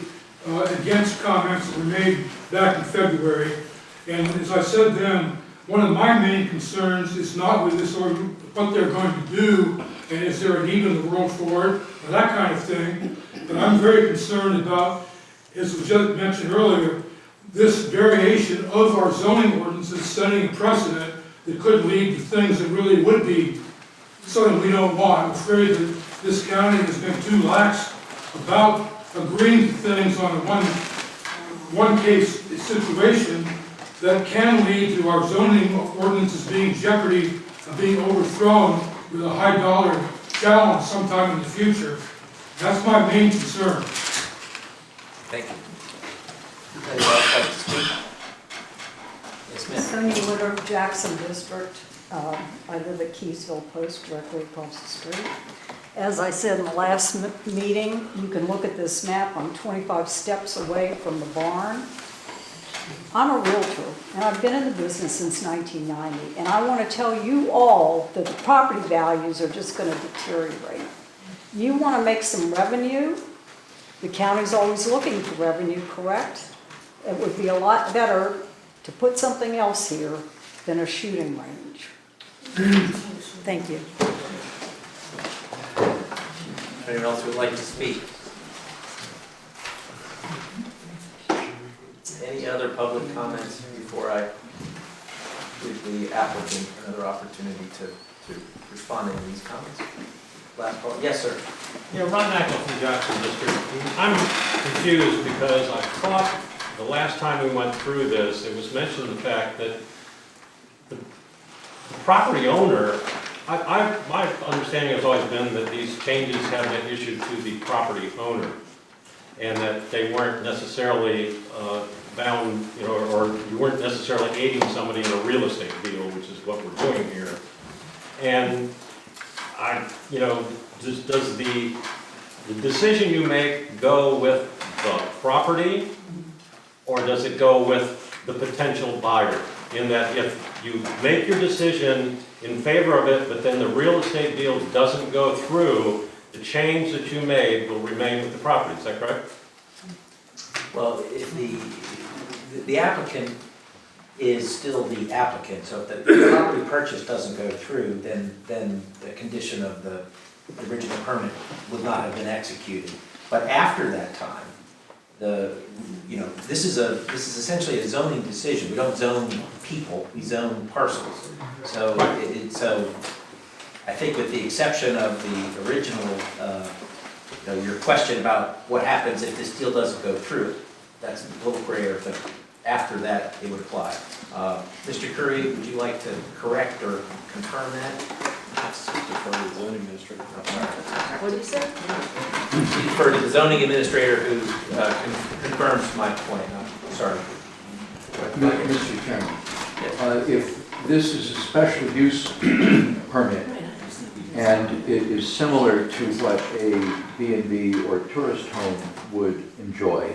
against comments that were made back in February. And as I said then, one of my main concerns is not with this or what they're going to do, and is there a need in the world for it, or that kind of thing. But I'm very concerned about, as was just mentioned earlier, this variation of our zoning ordinances setting a precedent that could lead to things that really would be something we don't want. I'm afraid that this county has been too lax about agreeing to things on a one case situation that can lead to our zoning ordinances being in jeopardy of being overthrown with a high dollar challenge sometime in the future. That's my main concern. Thank you. Anyone else like to speak? Yes, ma'am. Sonia Woodard, Jackson District. I live at Keysville Post, directly across the street. As I said in the last meeting, you can look at this map. I'm 25 steps away from the barn. I'm a realtor, and I've been in the business since 1990, and I want to tell you all that the property values are just going to deteriorate. You want to make some revenue? The county's always looking for revenue, correct? It would be a lot better to put something else here than a shooting range. Thank you. Anyone else who would like to speak? Any other public comments before I give the applicant another opportunity to respond to these comments? Last call. Yes, sir. Yeah, Ron Mackle from Jackson District. I'm confused because I thought the last time we went through this, it was mentioned the fact that the property owner, my understanding has always been that these changes have been issued to the property owner, and that they weren't necessarily bound, or you weren't necessarily aiding somebody in a real estate deal, which is what we're doing here. And does the decision you make go with the property, or does it go with the potential buyer? In that if you make your decision in favor of it, but then the real estate deal doesn't go through, the change that you made will remain with the property, is that correct? Well, if the applicant is still the applicant, so if the property purchase doesn't go through, then the condition of the original permit would not have been executed. But after that time, this is essentially a zoning decision. We don't zone people, we zone parcels. So so I think with the exception of the original, your question about what happens if this deal doesn't go through, that's a little grayer, but after that it would apply. Mr. Curry, would you like to correct or confirm that? Defer to the zoning administrator. What did you say? Defer to the zoning administrator who confirms my point. I'm sorry. Mr. Chairman, if this is a special use permit and it is similar to what a B&B or tourist home would enjoy,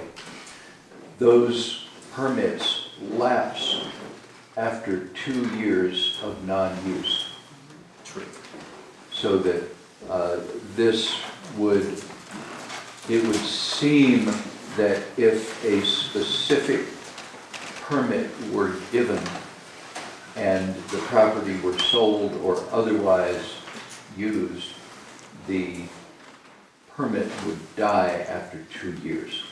those permits lapse after 2 years of non-use. So that it would seem that if a specific permit were given and the property were sold or otherwise used, the permit would die after 2 years.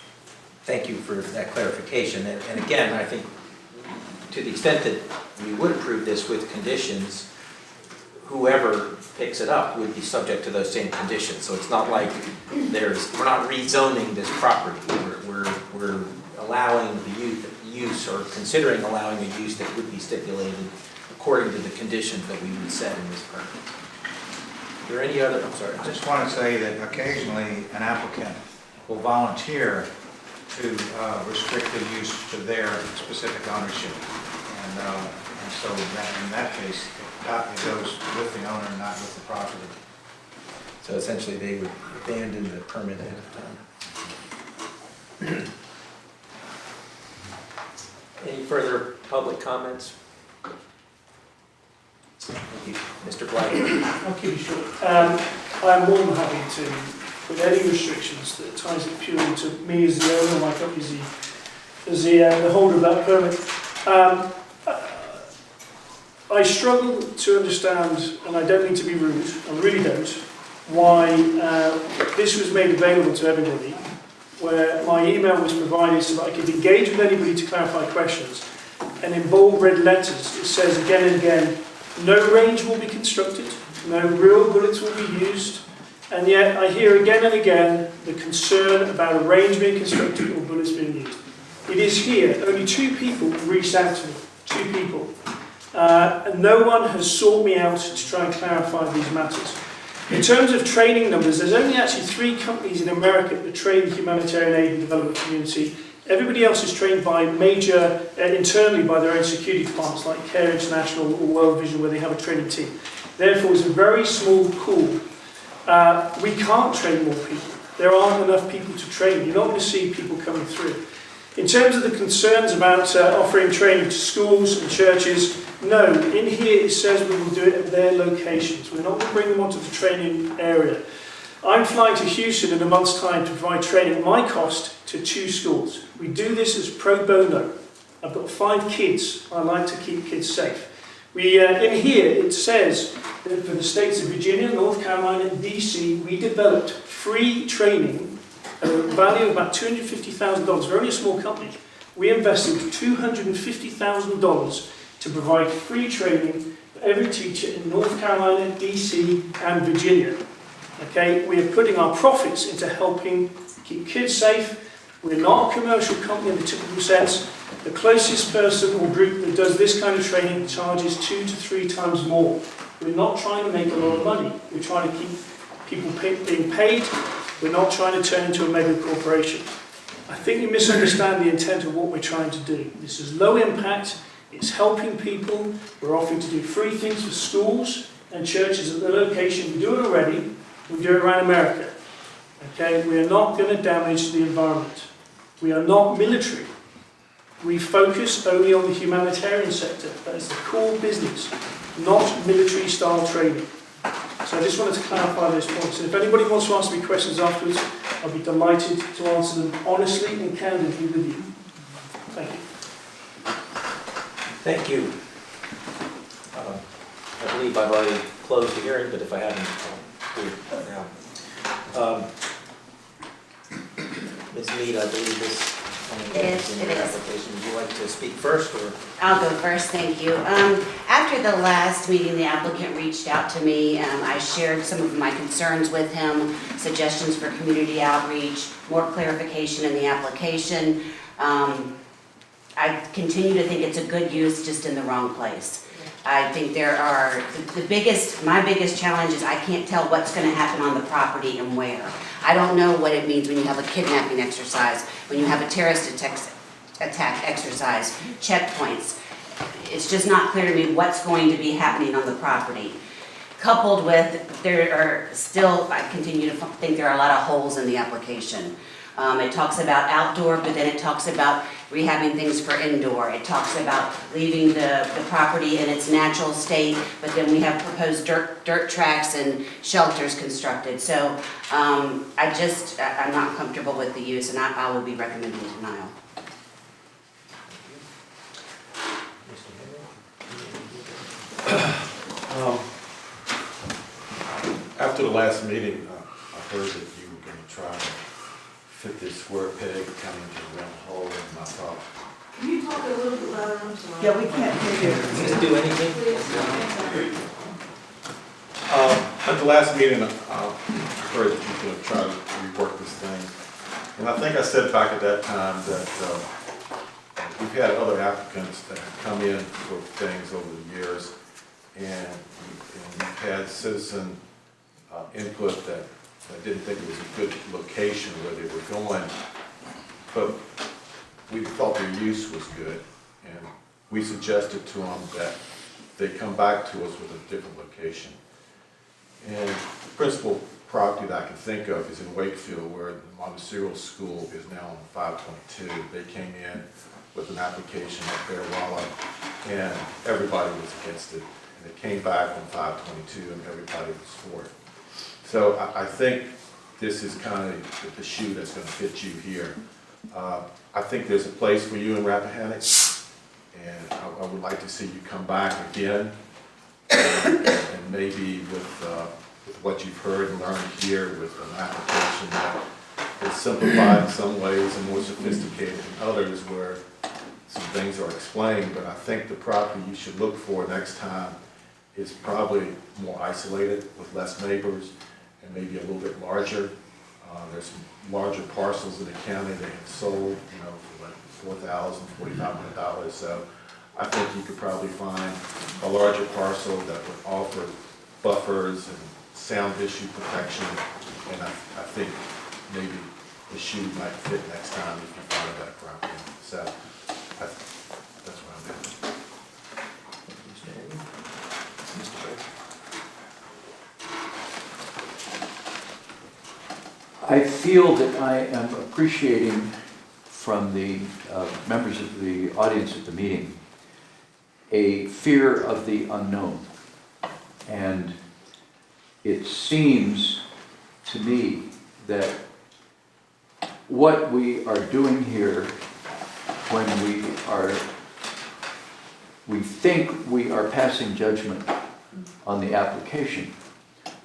Thank you for that clarification. And again, I think to the extent that we would approve this with conditions, whoever picks it up would be subject to those same conditions. So it's not like we're not rezoning this property. We're allowing the use or considering allowing a use that would be stipulated according to the conditions that we would set in this permit. Are there any other, I'm sorry. I just want to say that occasionally an applicant will volunteer to restrict the use to their specific ownership. And so in that case, it goes with the owner, not with the property. So essentially they would abandon the permit ahead of time. Any further public comments? Thank you. Mr. Blythe. I'll keep it short. I'm more than happy to put any restrictions that ties it purely to me as the owner, my company as the holder of that permit. I struggle to understand, and I don't mean to be rude, I really don't, why this was made available to everybody, where my email was provided so that I could engage with anybody to clarify questions. And in bold red letters, it says again and again, no range will be constructed, no real bullets will be used, and yet I hear again and again the concern about a range being constructed or bullets being used. It is here, only 2 people reached out to me, 2 people. And no one has sought me out to try and clarify these matters. In terms of training numbers, there's only actually 3 companies in America that train the humanitarian aid and development community. Everybody else is trained by internally by their own security departments like Care International or World Vision, where they have a training team. Therefore, it's a very small pool. We can't train more people. There aren't enough people to train. You're not going to see people coming through. In terms of the concerns about offering training to schools and churches, no, in here it says we will do it at their locations. We're not going to bring them onto the training area. I'm flying to Houston in a month's time to provide training at my cost to 2 schools. We do this as pro bono. I've got 5 kids. I like to keep kids safe. In here it says that for the states of Virginia, North Carolina and DC, we developed free training at a value of about $250,000. We're only a small company. We invested $250,000 to provide free training for every teacher in North Carolina, DC and Virginia. Okay, we are putting our profits into helping keep kids safe. We're not a commercial company in the typical sense. The closest person or group that does this kind of training charges 2 to 3 times more. We're not trying to make a lot of money. We're trying to keep people being paid. We're not trying to turn into a mega corporation. I think you misunderstand the intent of what we're trying to do. This is low impact. It's helping people. We're offering to do free things for schools and churches at the location. We do it already. We do it around America. Okay, we are not going to damage the environment. We are not military. We focus only on the humanitarian sector. That is the core business, not military-style training. So I just wanted to clarify those points. And if anybody wants to ask me questions afterwards, I'll be delighted to answer them honestly and candidly with you. Thank you. Thank you. I believe I've already closed the hearing, but if I haven't, I'll do it now. Ms. Mead, I believe this is in your application. Would you like to speak first, or? I'll go first, thank you. After the last meeting, the applicant reached out to me. I shared some of my concerns with him, suggestions for community outreach, more clarification in the application. I continue to think it's a good use, just in the wrong place. I think there are, my biggest challenge is I can't tell what's going to happen on the property and where. I don't know what it means when you have a kidnapping exercise, when you have a terrorist attack exercise, checkpoints. It's just not clear to me what's going to be happening on the property. Coupled with, there are still, I continue to think there are a lot of holes in the application. It talks about outdoor, but then it talks about rehabbing things for indoor. It talks about leaving the property in its natural state, but then we have proposed dirt tracks and shelters constructed. So I'm not comfortable with the use, and I will be recommending denial. After the last meeting, I heard that you were going to try to fit this square peg kind of into the round hole in my thought. Can you talk a little bit louder? I'm sorry. Yeah, we can't hear you. Just do anything. At the last meeting, I heard that you could try to rework this thing. And I think I said back at that time that we've had other applicants that have come in for things over the years, and we've had citizen input that didn't think it was a good location where they were going, but we thought their use was good, and we suggested to them that they come back to us with a different location. And the principal property that I can think of is in Wakefield, where the Montessori School is now on 522. They came in with an application up there and everybody was against it. And it came back on 522 and everybody was for it. So I think this is kind of the shoe that's going to fit you here. I think there's a place for you in Rappahannock, and I would like to see you come back again, and maybe with what you've heard and learned here, with an application that is simplified in some ways and more sophisticated in others, where some things are explained. But I think the property you should look for next time is probably more isolated with less neighbors and maybe a little bit larger. There's some larger parcels in the county they have sold, for like $4,000, $4,500. So I think you could probably find a larger parcel that would offer buffers and sound issue protection. And I think maybe the shoe might fit next time if you find that property. So that's what I'm doing. I feel that I am appreciating from the members of the audience at the meeting a fear of the unknown. And it seems to me that what we are doing here when we think we are passing judgment on the application,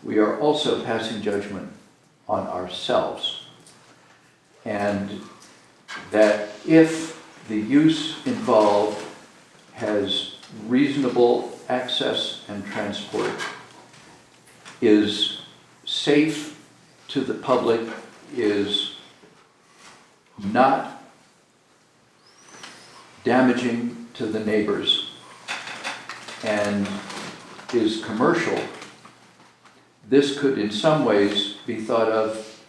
we are also passing judgment on ourselves. And that if the use involved has reasonable access and transport, is safe to the public, is not damaging to the neighbors, and is commercial, this could in some ways be thought of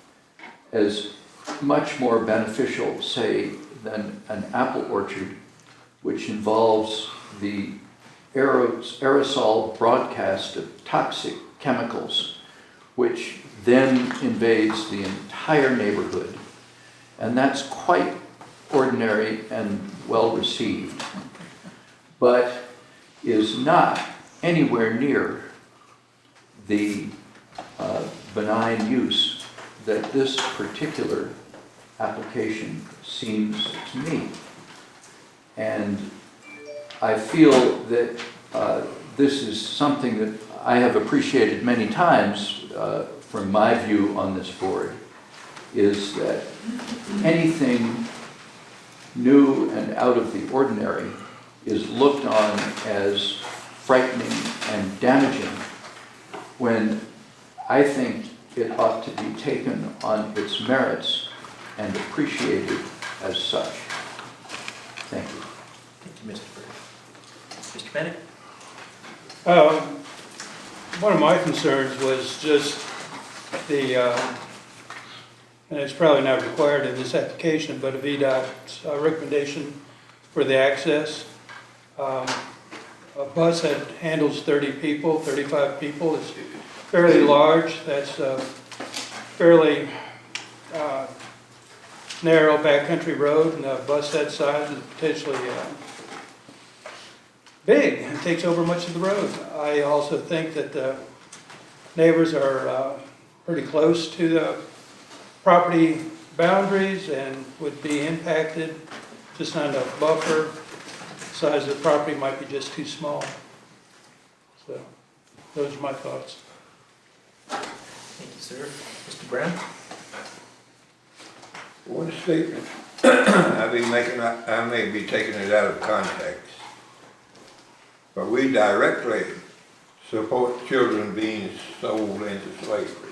as much more beneficial, say, than an apple orchard, which involves the aerosol broadcast of toxic chemicals, which then invades the entire neighborhood. And that's quite ordinary and well received, but is not anywhere near the benign use that this particular application seems to me. And I feel that this is something that I have appreciated many times from my view on this board, is that anything new and out of the ordinary is looked on as frightening and damaging, when I think it ought to be taken on its merits and appreciated as such. Thank you. Thank you, Mr. Bird. Mr. Bennett? One of my concerns was just the, and it's probably not required in this application, but a VDOT's recommendation for the access. A bus that handles 30 people, 35 people is fairly large. That's a fairly narrow backcountry road, and a bus that size is potentially big and takes over much of the road. I also think that the neighbors are pretty close to the property boundaries and would be impacted, just not enough buffer. Size of the property might be just too small. So those are my thoughts. Thank you, sir. Mr. Brown? One statement I may be taking it out of context, but we directly support children being sold into slavery.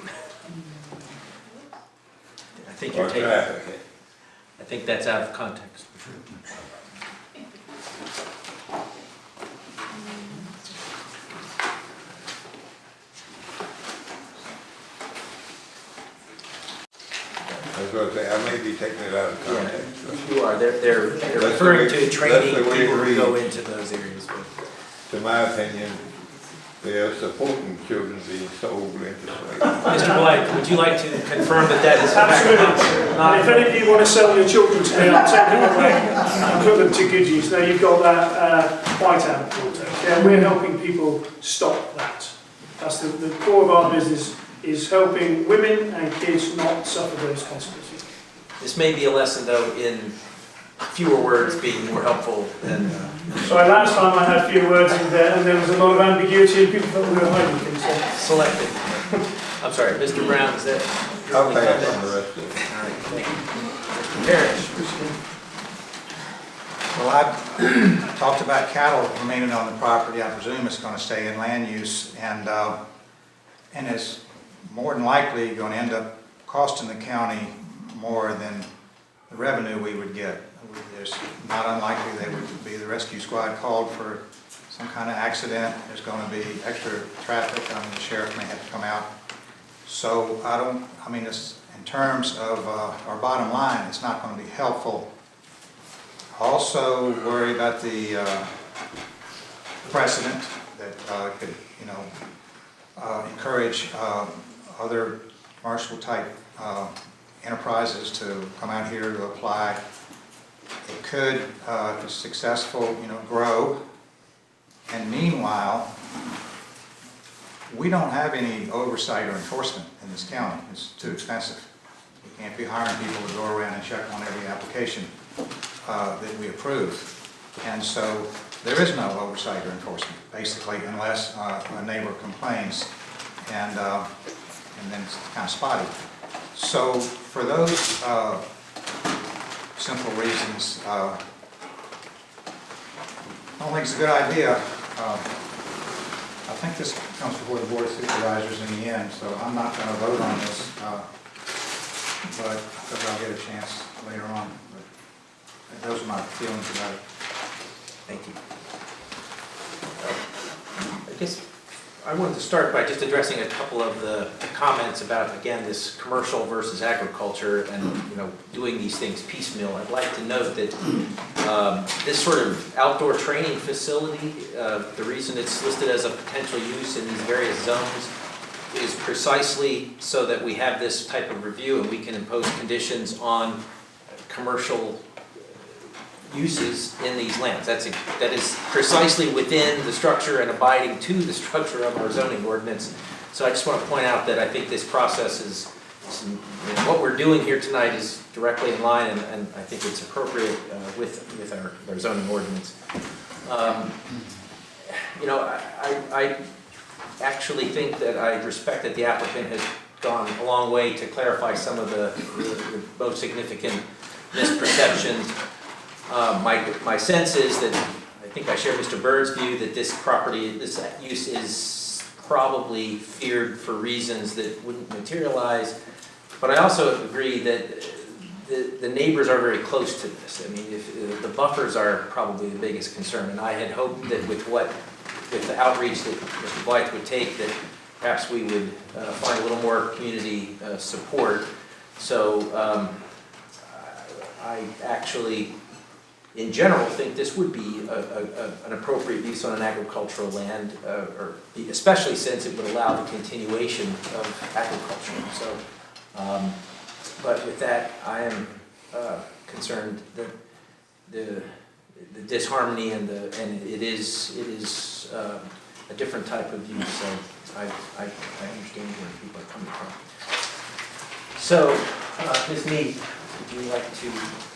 I think you're Or taking, trafficking. I think that's out of context. That's what I say, I may be taking it out of context. You are, they're That's the referring way- to that's training the way people it who go reads. into those areas. To my opinion, they are supporting children being sold into slavery. Mr. Blight, would you like to confirm that that is in fact Absolutely. not? And if any of you want to sell your children to me, I'll take them away and put them to good use. Now you've got that Whiteout courthouse. Yeah, we're helping people stop that. That's the core of our business, is helping women and kids not suffer those consequences. This may be a lesson, though, in fewer words being more helpful than... Sorry, last time I had few words in there and there was a lot of ambiguity and people thought we were hiding things. So. Selective. I'm sorry, Mr. Brown, is that your I'll only pass comment? on the rest of it. All right, thank you. Mr. Parrish. Well, I talked about cattle remaining on the property. I presume it's going to stay in land use, and it's more than likely going to end up costing the county more than the revenue we would get. There's not unlikely there would be the rescue squad called for some kind of accident. There's going to be extra traffic. I mean, the sheriff may have to come out. So I mean, it's, in terms of our bottom line, it's not going to be helpful. Also worry about the precedent that could, you know, encourage other commercial type enterprises to come out here to apply. It could, if it's successful, you know, grow. And meanwhile, we don't have any oversight or enforcement in this county. It's too expensive. We can't be hiring people to go around and check on every application that we approve. And so there is no oversight or enforcement, basically, unless a neighbor complains, and then it's kind of spotty. So for those simple reasons, I don't think it's a good idea. I think this comes before the Board of Supervisors in the end, so I'm not going to vote on this, but because I'll get a chance later on. But those are my feelings about it. Thank you. I guess I wanted to start by just addressing a couple of the comments about, again, this commercial versus agriculture and, you know, doing these things piecemeal. I'd like to note that this sort of outdoor training facility, the reason it's listed as a potential use in these various zones is precisely so that we have this type of review and we can impose conditions on commercial uses in these lands. That is precisely within the structure and abiding to the structure of our zoning ordinance. So I just want to point out that I think this process is, you know, what we're doing here tonight is directly in line, and I think it's appropriate with our zoning ordinance. You know, I actually think that I respect that the applicant has gone a long way to clarify some of the most significant misperceptions. My sense is that, I think I share Mr. Bird's view that this property, this use is probably feared for reasons that wouldn't materialize. But I also agree that the neighbors are very close to this. I mean, if the buffers are probably the biggest concern, and I had hoped that with the outreach that Mr. Blythe would take, that perhaps we would find a little more community support. So I actually, in general, think this would be an appropriate use on an agricultural land, or especially since it would allow the continuation of agriculture. So, but with that, I am concerned that the disharmony and it is a different type of use. So I understand where people are coming from. So, Ms. Mead, would you like to?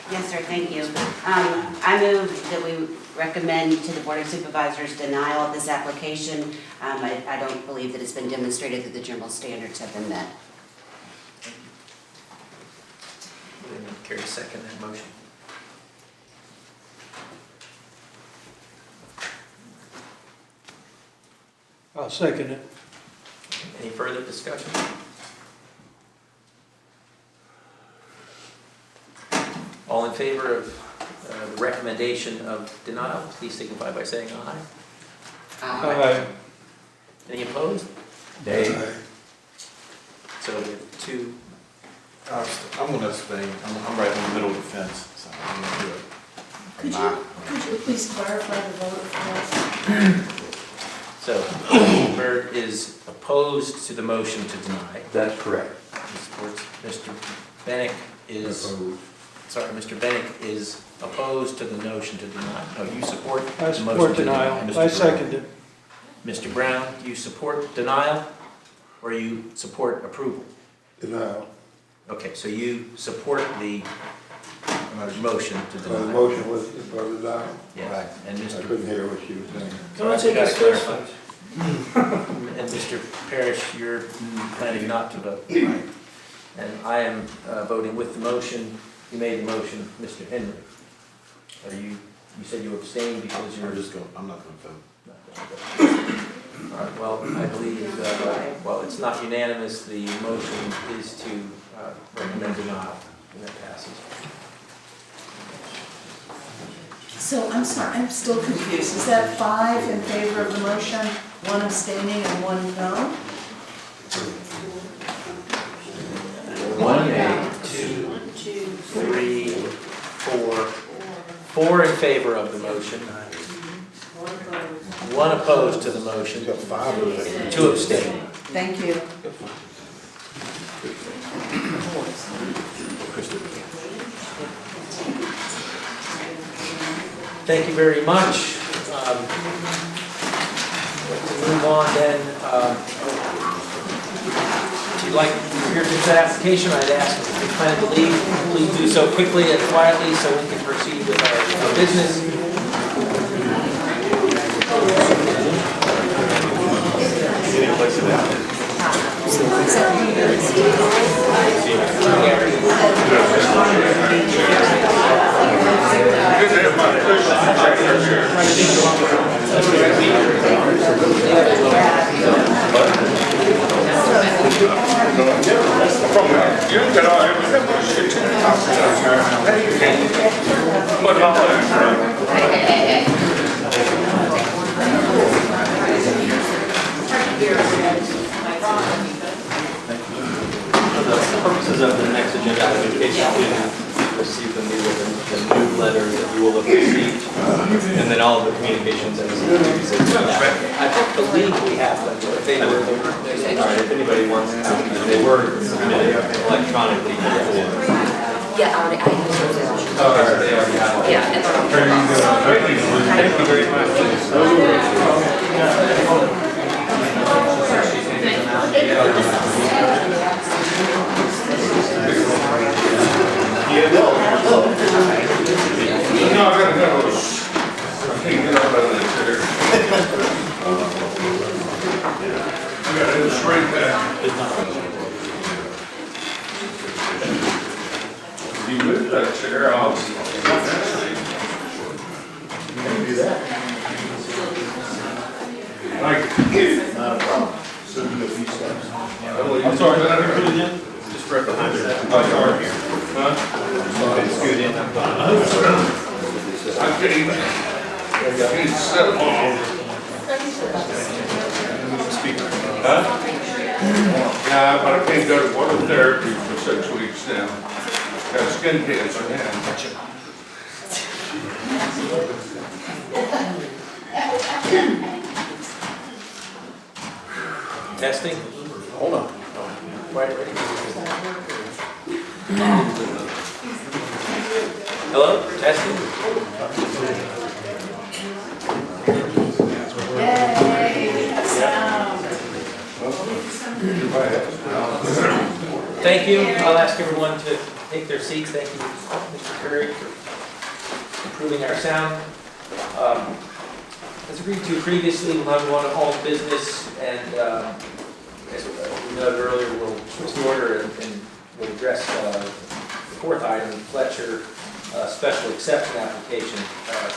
Yes, sir, thank you. I move that we recommend to the Board of Supervisors denial of this application. I don't believe that it's been demonstrated that the general standards have been met. Would anyone care to second that motion? I'll second it. Any further discussion? All in favor of the recommendation of denial, please signify by saying aye. Aye. Any opposed? Nay. So we have two. I'm gonna abstain. I'm right in the middle of the fence, so I'm gonna do it. Could you please clarify the vote for us? So, Bird is opposed to the motion to deny. That's correct. Mr. Bennett is, sorry, Mr. Bennett is opposed to the motion to deny. No, you support the I motion to support deny. denial. Mr. I Brown. second it. Mr. Brown, do you support denial or you support approval? Denial. Okay, so you support the motion to The deny. motion was for denial. Yes, and I Mr. couldn't hear what she was saying. Can I take this first? And Mr. Parrish, you're planning not to vote. Right. And I am voting with the motion. You made the motion, Mr. Henry. Are you said you abstained because you're... I'm not gonna vote. All right, well, I believe, well, it's not unanimous. The motion is to recommend denial, and that passes. So, I'm sorry, I'm still confused. Is that 5 in favor of the motion, 1 abstaining and 1 no? 1, 2, 3, 4. 4 in favor of the motion. 1 opposed to the motion. 2 abstaining. Thank you. Thank you very much. Let's move on then. If you'd like to hear this application, I'd ask if you plan to leave, please do so quickly and quietly so we can proceed with our business. For the purposes of the next agenda application, we receive the newsletter that you will have received, and then all of the communications and I believe we have them, but if they were... all right, if anybody wants copies, they were submitted electronically before. Yeah, I already have those. Okay, they already have it. Yeah, and they're on. Thank you very You moved that chair off. You can do that. Not a problem. So do a few steps. I'm sorry, did I put it in? Just right behind it. Oh, sorry. Huh? Scoot in, I'm fine. I can't sit long. Speaker. Huh? Yeah, but I can't go to water therapy for 6 weeks now. Got skin cancer now. Testing? Hold on. Quite ready. Hello, testing? Thank you. I'll ask everyone to take their seats. Thank you, Mr. Curry, for improving our sound. As agreed to previously, we'll have one on all business, and as we noted earlier, we'll switch the order and we'll address the fourth item, Fletcher special exception application.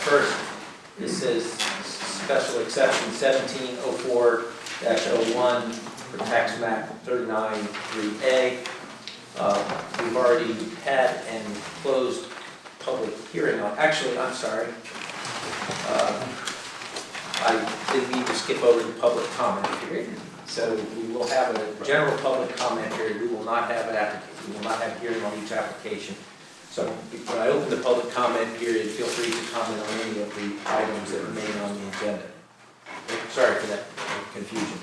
First, this is special exception 1704 2022-01 for tax map 393A. We've already had and closed public hearing on, actually, I'm sorry. I did need to skip over the public comment period. So we will have a general public comment period. We will not have we will not have hearing on each application. So when I open the public comment period, feel free to comment on any of the items that remain on the agenda. Sorry for that confusion.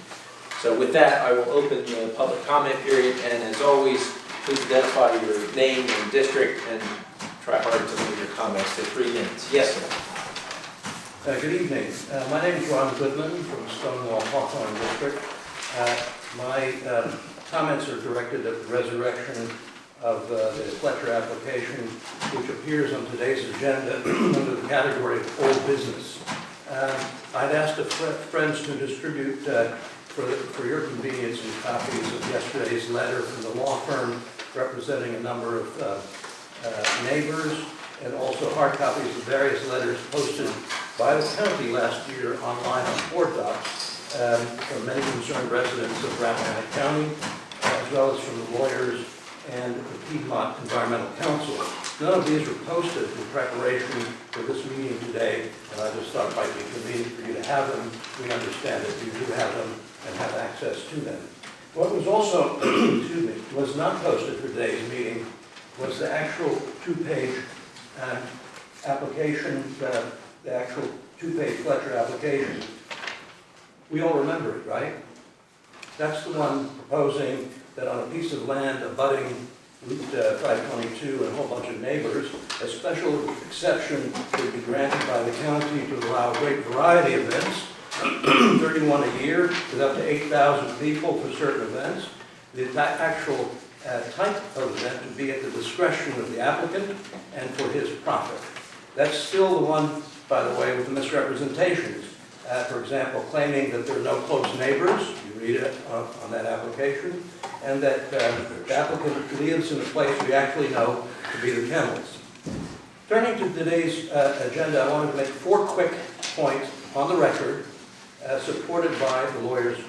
So with that, I will open the public comment period, and as always, please identify your name and district and try hard to limit your comments to 3 minutes. Yes, sir. Good evening. My name is Ron Goodman from Stonewall Hawthorne District. My comments are directed at the resurrection of the Fletcher application, which appears on today's agenda under the category of old business. I'd asked friends to distribute for your convenience some copies of yesterday's letter from the law firm representing a number of neighbors, and also hard copies of various letters posted by the county last year online on board docs from many concerned residents of Rappahannock County, as well as from the lawyers and the Piedmont Environmental Council. None of these were posted in preparation for this meeting today, and I just thought it might be convenient for you to have them. We understand that you do have them and have access to them. What was also, excuse me, was not posted for today's meeting was the actual two-page application, the actual two-page Fletcher application. We all remember it, right? That's the one proposing that on a piece of land abutting Route 522 and a whole bunch of neighbors, a special exception would be granted by the county to allow a great variety of events, 31 a year, with up to 8,000 people for certain events. The actual type of event to be at the discretion of the applicant and for his profit. That's still the one, by the way, with the misrepresentations. For example, claiming that there are no close neighbors, you read it on that application, and that the applicant lives in a place we actually know to be the kennels. Turning to today's agenda, I wanted to make 4 quick points on the record, supported by the lawyers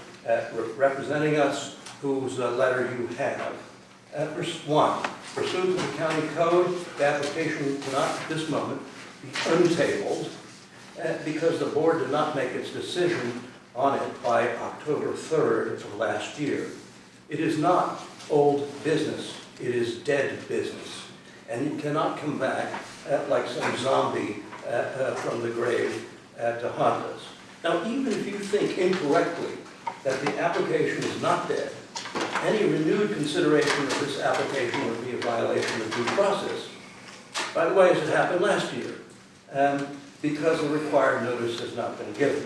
representing us, whose letter you have. 1, pursuant to the county code, the application cannot at this moment be untabled because the board did not make its decision on it by October 3rd of last year. It is not old business, it is dead business. And it cannot come back like some zombie from the grave to haunt us. Now, even if you think incorrectly that the application is not dead, any renewed consideration of this application would be a violation of due process. By the way, as it happened last year, because the required notice has not been given.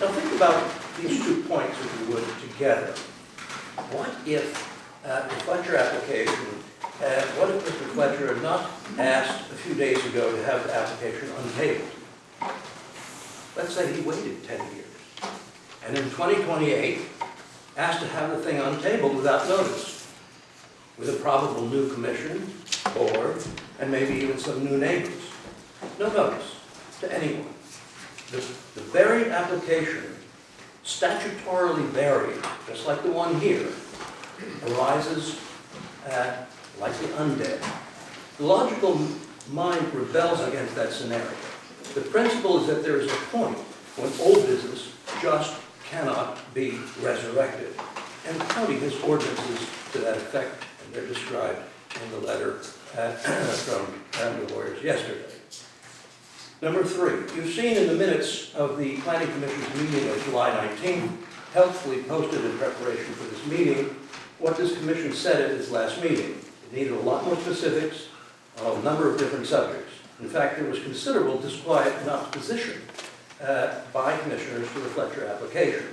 Now think about these 2 points, if you would, together. What if the Fletcher application, what if Mr. Fletcher had not asked a few days ago to have the application untabled? Let's say he waited 10 years, and in 2028, asked to have the thing untabled without notice, with a probable new commission, board, and maybe even some new neighbors. No notice to anyone. The buried application, statutorily buried, just like the one here, arises like the undead. The logical mind rebels against that scenario. The principle is that there is a point when old business just cannot be resurrected. And the county has ordinances to that effect, and they're described in the letter from the lawyers yesterday. Number 3, you've seen in the minutes of the Planning Commission's meeting of July 19th, helpfully posted in preparation for this meeting, what this commission said at its last meeting. It needed a lot more specifics on a number of different subjects. In fact, there was considerable disquiet and opposition by commissioners to the Fletcher application.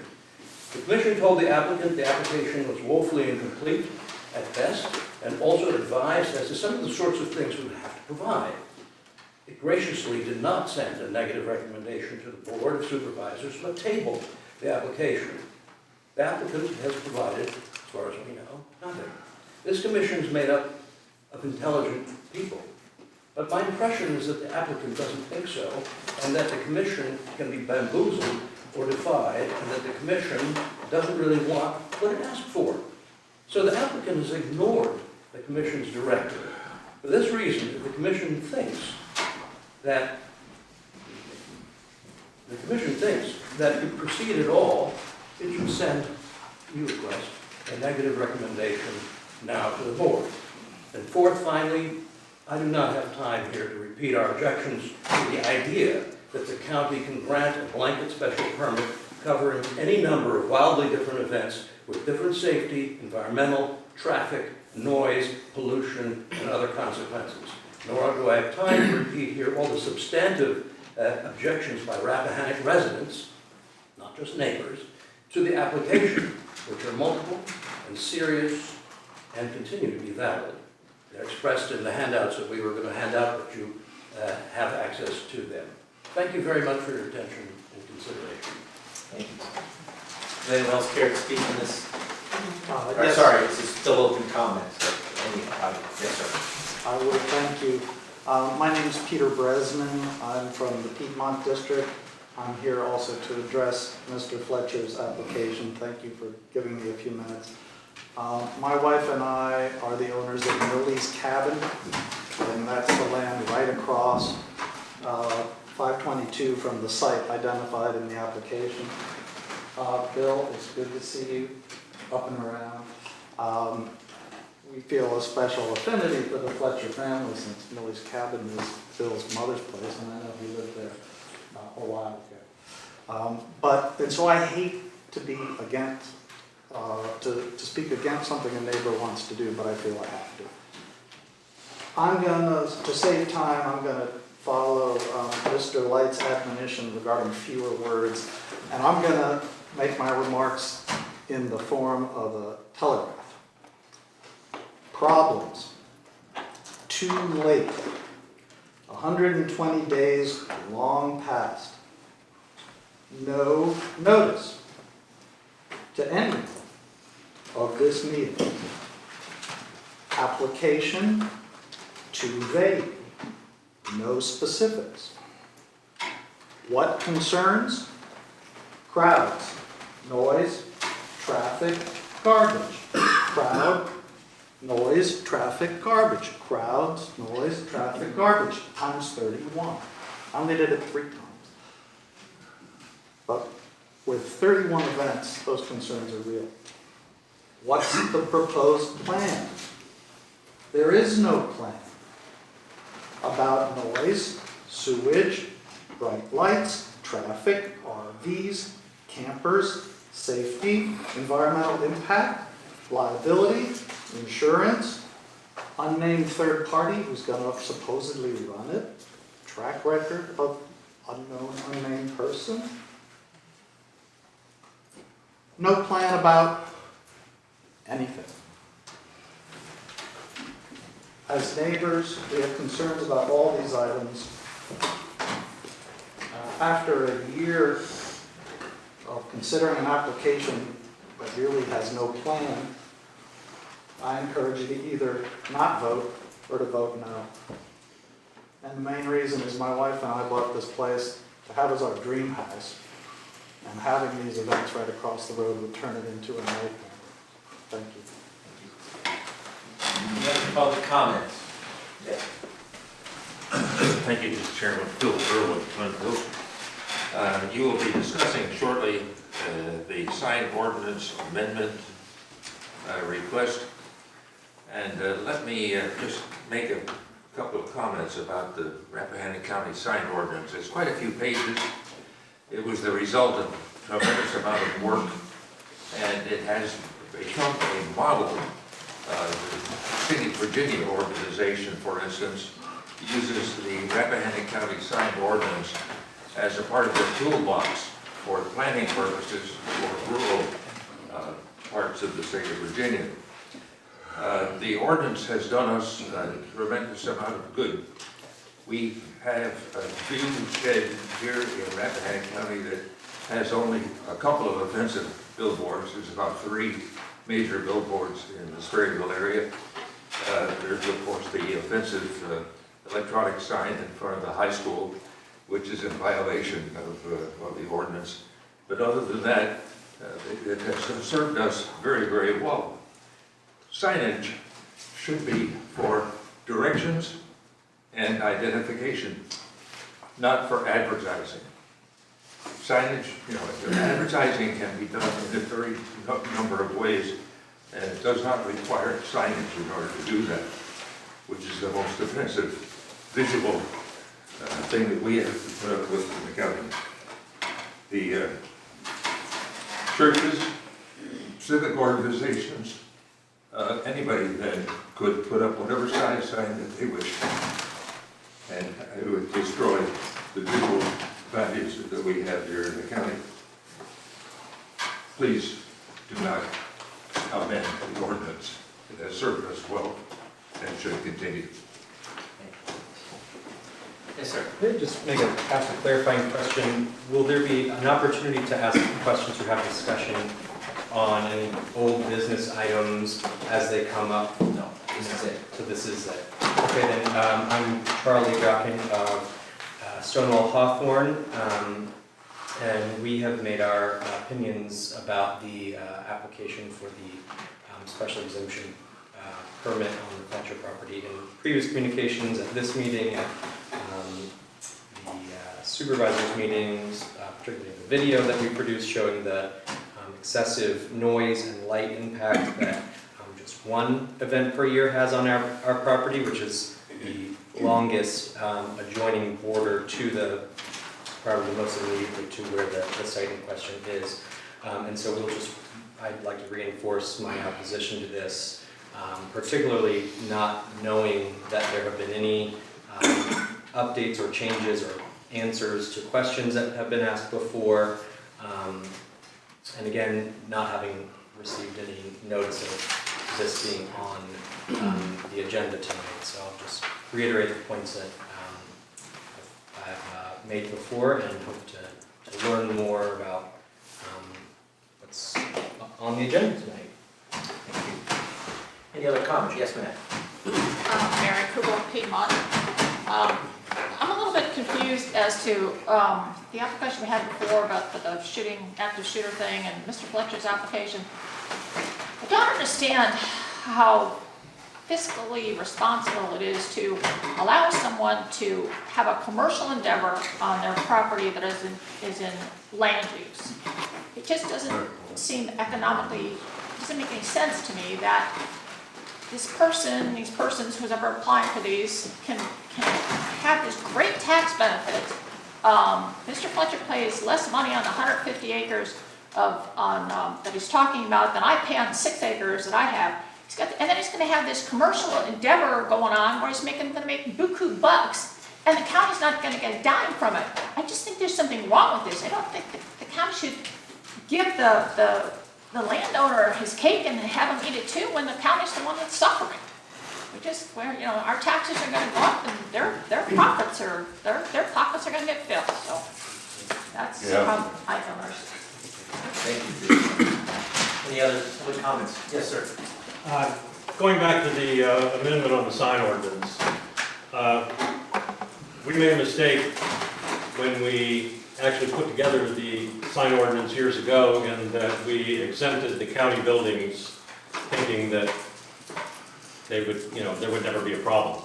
The commission told the applicant the application was woefully incomplete at best, and also advised as to some of the sorts of things we would have to provide. It graciously did not send a negative recommendation to the Board of Supervisors, but tabled the application. The applicant has provided, as far as we know, nothing. This commission is made up of intelligent people. But my impression is that the applicant doesn't think so, and that the commission can be bamboozled or defied, and that the commission doesn't really want what it asked for. So the applicant has ignored the commission's directive. For this reason, if the commission thinks that to proceed at all, it should send, you request, a negative recommendation now to the board. And fourth, finally, I do not have time here to repeat our objections to the idea that the county can grant a blanket special permit covering any number of wildly different events with different safety, environmental, traffic, noise, pollution, and other consequences. Nor do I have time to repeat here all the substantive objections by Rappahannock residents, not just neighbors, to the application, which are multiple and serious and continue to be valid. They're expressed in the handouts that we were going to hand out, but you have access to them. Thank you very much for your attention and consideration. Thank you. Does anyone else care to speak on this? Yes. Sorry, this is still open comments. Yes, sir. I would, thank you. My name is Peter Bresman. I'm from the Piedmont District. I'm here also to address Mr. Fletcher's application. Thank you for giving me a few minutes. My wife and I are the owners of Millie's Cabin, and that's the land right across 522 from the site identified in the application. Bill, it's good to see you up and around. We feel a special affinity for the Fletcher family since Millie's Cabin is Bill's mother's place, and I know he lived there a while ago. And so I hate to be against, to speak against something a neighbor wants to do, but I feel I have to. I'm gonna, to save time, I'm gonna follow Mr. Light's admonition regarding fewer words, and I'm gonna make my remarks in the form of a telegraph. Problems. Too late. 120 days long past. No notice to anyone of this meeting. Application too vague. No specifics. What concerns? Crowds, noise, traffic, garbage. Crowd, noise, traffic, garbage. Crowds, noise, traffic, garbage. Times 31. I only did it 3 times. But with 31 events, those concerns are real. What's the proposed plan? There is no plan about noise, sewage, bright lights, traffic, RVs, campers, safety, environmental impact, liability, insurance, unnamed third party who's going to supposedly run it, track record of unknown unnamed person. No plan about anything. As neighbors, we have concerns about all these items. After a year of considering an application that really has no plan, I encourage you to either not vote or to vote no. And the main reason is my wife and I bought this place to have as our dream house, and having these events right across the road would turn it into a nightmare. Thank you. Any other public comments? Yes. Thank you, Mr. Chairman. Phil Irwin, Glenville. You will be discussing shortly the sign ordinance amendment request. And let me just make a couple of comments about the Rappahannock County sign ordinance. There's quite a few pages. It was the result of a tremendous amount of work, and it has become a model. The City of Virginia organization, for instance, uses the Rappahannock County sign ordinance as a part of their toolbox for planning purposes for rural parts of the state of Virginia. The ordinance has done us a tremendous amount of good. We have a few shed here in Rappahannock County that has only a couple of offensive billboards. There's about 3 major billboards in the Sprayville area. There's, of course, the offensive electronic sign in front of the high school, which is in violation of the ordinance. But other than that, It has served us very, very well. Signage should be for directions and identification, not for advertising. Signage, advertising can be done in a very number of ways, and it does not require signage in order to do that, which is the most offensive visual thing that we have to put up with in the county. The churches, civic organizations, anybody then could put up whatever size sign that they wish, and it would destroy the visual values that we have here in the county. Please do not amend the ordinance. It has served us well and should continue. Yes, sir. May I just ask a clarifying question? Will there be an opportunity to ask questions or have discussion on any old business items as they come up? No, this is it. So this is it. Okay, then I'm Charlie Gockin of Stonewall Hawthorne, and we have made our opinions about the application for the special exemption permit on the Fletcher property in previous communications at this meeting, at the supervisors meetings, particularly the video that we produced showing the excessive noise and light impact that just one event per year has on our property, which is the longest adjoining border to the property, most immediately to where the site in question is. And so I'd like to reinforce my opposition to this, particularly not knowing that there have been any updates or changes or answers to questions that have been asked before. And again, not having received any notice of this being on the agenda tonight. So I'll just reiterate the points that I've made before and hope to learn more about what's on the agenda tonight. Thank you. Any other comments? Yes, ma'am. Mary Kugel, Piedmont. I'm a little bit confused as to the application we had before about the shooting, active shooter thing and Mr. Fletcher's application. I don't understand how fiscally responsible it is to allow someone to have a commercial endeavor on their property that is in land use. It just doesn't seem economically, doesn't make any sense to me that these persons who's ever applying for these can have this great tax benefit. Mr. Fletcher pays less money on the 150 acres that he's talking about than I pay on the 6 acres that I have. And then he's going to have this commercial endeavor going on where he's going to make buku bucks, and the county's not going to get a dime from it. I just think there's something wrong with this. I don't think the county should give the landowner his cake and have him eat it too when the county's the one that's suffering. Our taxes are going to go up and their pockets are going to get filled. So that's how I feel. Thank you. Any other comments? Yes, sir. Going back to the amendment on the sign ordinance, we made a mistake when we actually put together the sign ordinance years ago, in that we exempted the county buildings thinking that they would, there would never be a problem.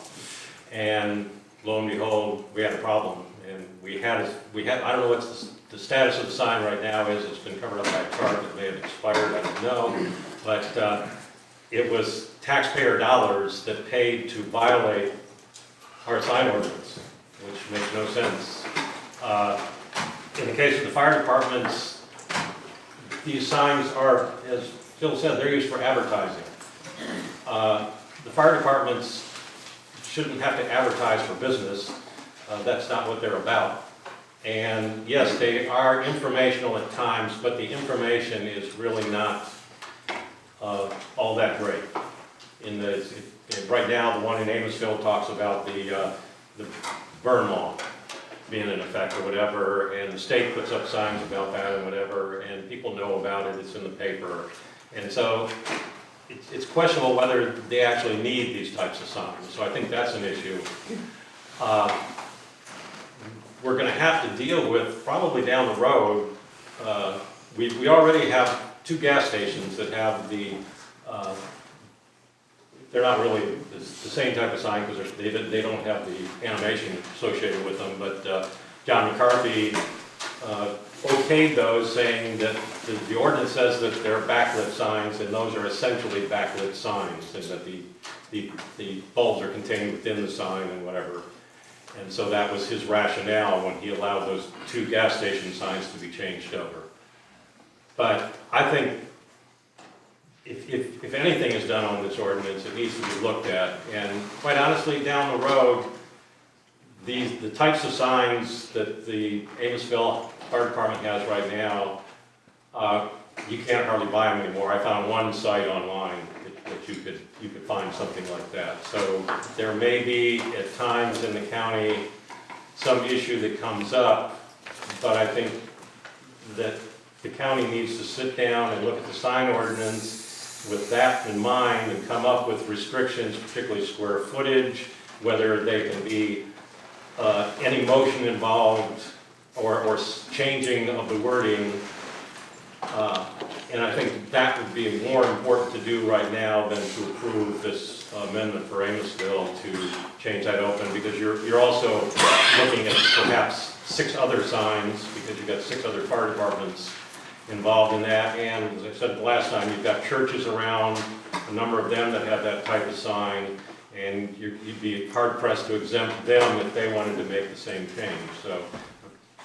And lo and behold, we had a problem. And we had, I don't know what the status of the sign right now is. It's been covered up by a tarp. It may have expired, I don't know. But it was taxpayer dollars that paid to violate our sign ordinance, which makes no sense. In the case of the fire departments, these signs are, as Phil said, they're used for advertising. The fire departments shouldn't have to advertise for business. That's not what they're about. And yes, they are informational at times, but the information is really not all that great. Right now, the one in Amosville talks about the burn law being in effect or whatever, and the state puts up signs about that and whatever, and people know about it, it's in the paper. And so it's questionable whether they actually need these types of signs. So I think that's an issue. We're going to have to deal with, probably down the road, we already have 2 gas stations that have the, they're not really the same type of sign because they don't have the animation associated with them, but John McCarthy okayed those, saying that the ordinance says that they're backlit signs, and those are essentially backlit signs, and that the bulbs are contained within the sign and whatever. And so that was his rationale when he allowed those 2 gas station signs to be changed over. But I think if anything is done on this ordinance, it needs to be looked at. And quite honestly, down the road, the types of signs that the Amosville Fire Department has right now, you can't hardly buy them anymore. I found one site online that you could find something like that. So there may be at times in the county some issue that comes up, but I think that the county needs to sit down and look at the sign ordinance with that in mind and come up with restrictions, particularly square footage, whether they can be any motion involved or changing of the wording. And I think that would be more important to do right now than to approve this amendment for Amosville to change that open, because you're also looking at perhaps 6 other signs, because you've got 6 other fire departments involved in that. And as I said the last time, you've got churches around, a number of them that have that type of sign, and you'd be hard pressed to exempt them if they wanted to make the same change. So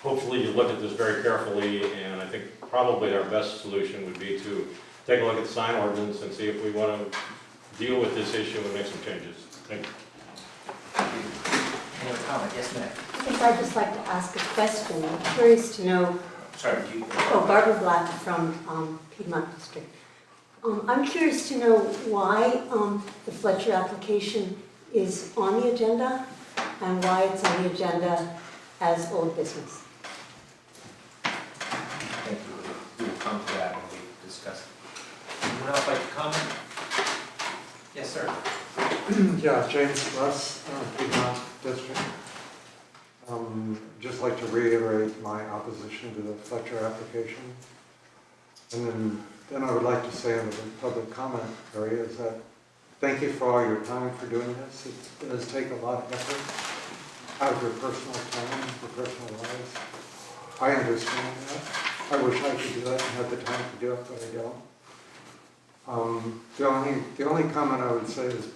hopefully you look at this very carefully, and I think probably our best solution would be to take a look at the sign ordinance and see if we want to deal with this issue and make some changes. Thank you. Any other comment? Yes, ma'am. I think I'd just like to ask a question. I'm curious to know. Sorry, do you? Oh, Barbara Black from Piedmont District. I'm curious to know why the Fletcher application is on the agenda and why it's on the agenda as old business. Thank you. We will come to that when we discuss it. Anyone else like to comment? Yes, sir. Yeah, James Russ, Piedmont District. Just like to reiterate my opposition to the Fletcher application. And then I would like to say in the public comment area is that thank you for all your time for doing this. It does take a lot of effort out of your personal time, your personal lives. I understand that. I wish I could do that and have the time to do it, but I don't. The only comment I would say is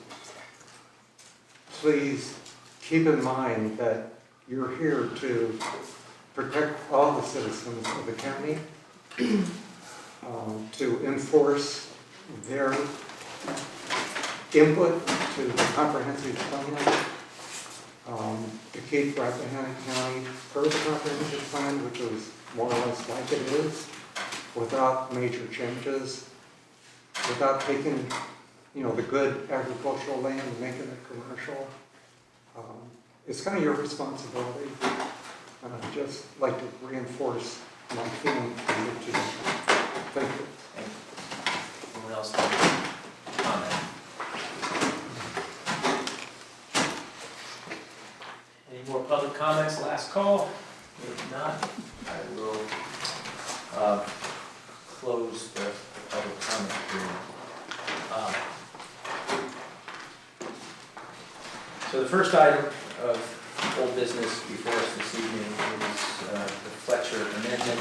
please keep in mind that you're here to protect all the citizens of the county, to enforce their input to the comprehensive plan, to keep Rappahannock County per the comprehensive plan, which is more or less like it is, without major changes, without taking, the good agricultural land and making it commercial. It's kind of your responsibility, and I'd just like to reinforce my feeling for you today. Thank you. Thank you. Anyone else like to comment? Any more public comments? Last call? If not, I will close the public comment period. So the first item of old business before us this evening is the Fletcher amendment.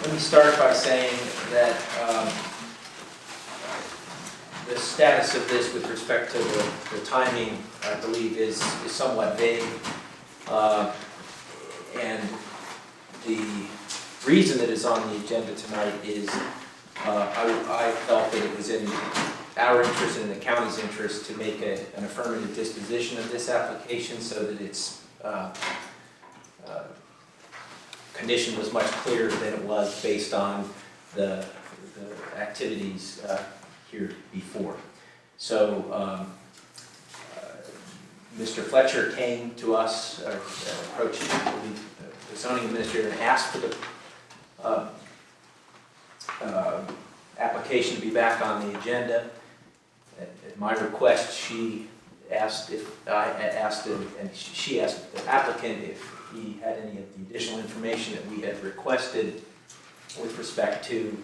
Let me start by saying that the status of this with respect to the timing, I believe, is somewhat vague. And the reason that it's on the agenda tonight is I felt that it was in our interest and in the county's interest to make an affirmative disposition of this application so that its condition was much clearer than it was based on the activities here before. So Mr. Fletcher came to us, approached the zoning administrator and asked for the application to be back on the agenda. At my request, she asked she asked the applicant if he had any of the additional information that we had requested with respect to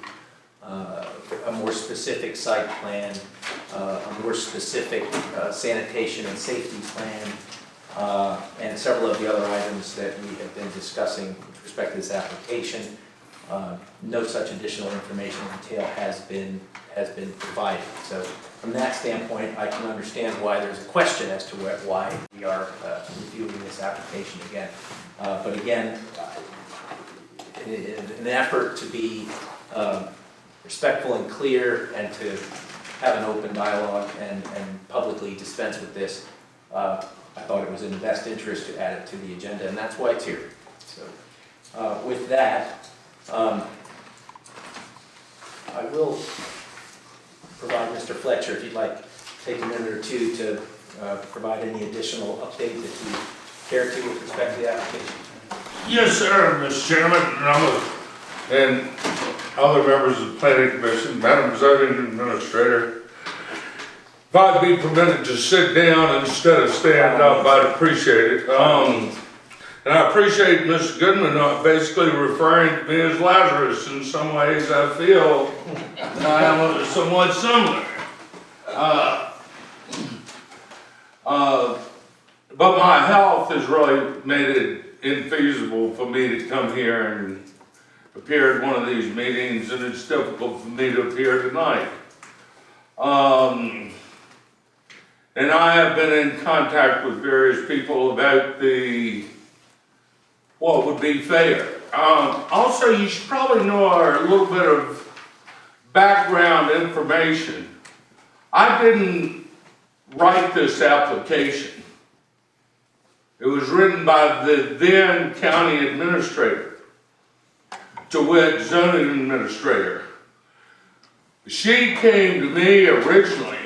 a more specific site plan, a more specific sanitation and safety plan, and several of the other items that we have been discussing with respect to this application. No such additional information or detail has been provided. So from that standpoint, I can understand why there's a question as to why we are reviewing this application again. But again, in an effort to be respectful and clear and to have an open dialogue and publicly dispense with this, I thought it was in the best interest to add it to the agenda, and that's why it's here. So with that, I will provide Mr. Fletcher, if you'd like, take a minute or two to provide any additional update that you care to with respect to the application. Yes, sir, Mr. Chairman, and other members of the Planning Commission, Madam Presiding Administrator. If I'd be permitted to sit down instead of stand up, I'd appreciate it. And I appreciate Mr. Goodman basically referring to me as Lazarus. In some ways, I feel that I am somewhat similar. But my health has really made it infeasible for me to come here and appear at one of these meetings, and it's difficult for me to appear tonight. And I have been in contact with various people about what would be fair. Also, you should probably know a little bit of background information. I didn't write this application. It was written by the then county administrator, to wit, zoning administrator. She came to me originally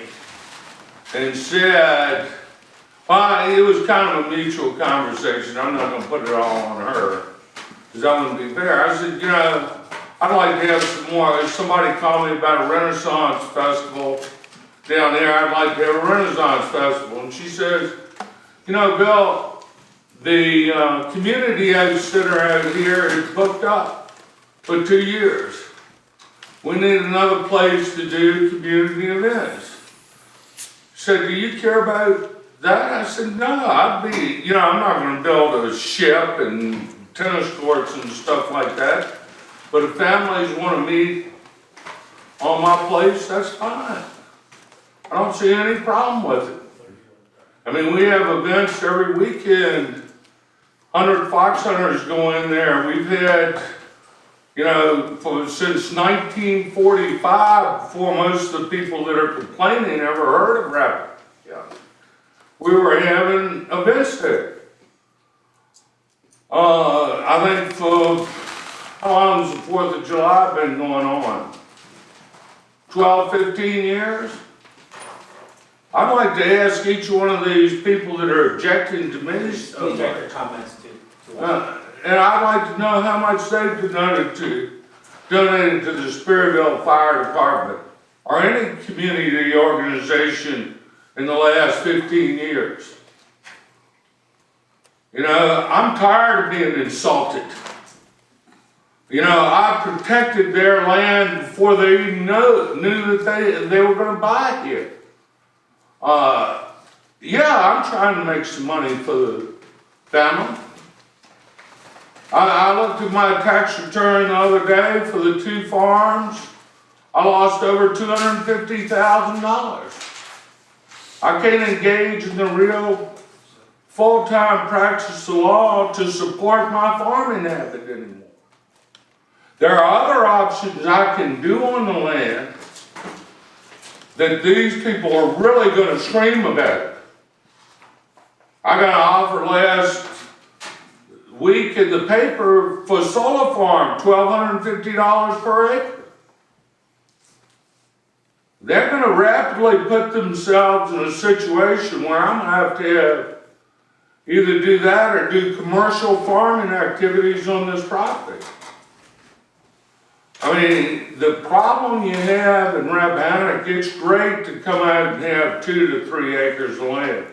and said, well, it was kind of a mutual conversation. I'm not going to put it all on her, because I want to be fair. I said, you know, I'd like to have some more. Somebody called me about a Renaissance festival down there. I'd like to have a Renaissance festival. And she says, you know, Bill, the community center out here is booked up for 2 years. We need another place to do community events. She said, do you care about that? I said, no, I'm not going to build a ship and tennis courts and stuff like that. But if families want to meet on my place, that's fine. I don't see any problem with it. I mean, we have events every weekend. 100 fox hunters go in there. We've had, since 1945, before most of the people that are complaining ever heard of Rappahannock County, we were having events there. I think for, how long has the 4th of July been going on? 12, 15 years? I'd like to ask each one of these people that are objecting to me, Object your comments to and I'd like to know how much they've donated to the Spearville Fire Department or any community organization in the last 15 years. I'm tired of being insulted. I protected their land before they even knew that they were going to buy it here. I'm trying to make some money for the family. I looked at my tax return the other day for the 2 farms. I lost over $250,000. I can't engage in the real full-time practice of law to support my farming habit anymore. There are other options I can do on the land that these people are really going to scream about. I got an offer last week in the paper for solar farm, $1,250 per acre. They're going to rapidly put themselves in a situation where I'm going to have either do that or do commercial farming activities on this property. I mean, the problem you have in Rappahannock, it's great to come out and have 2 to 3 acres of land,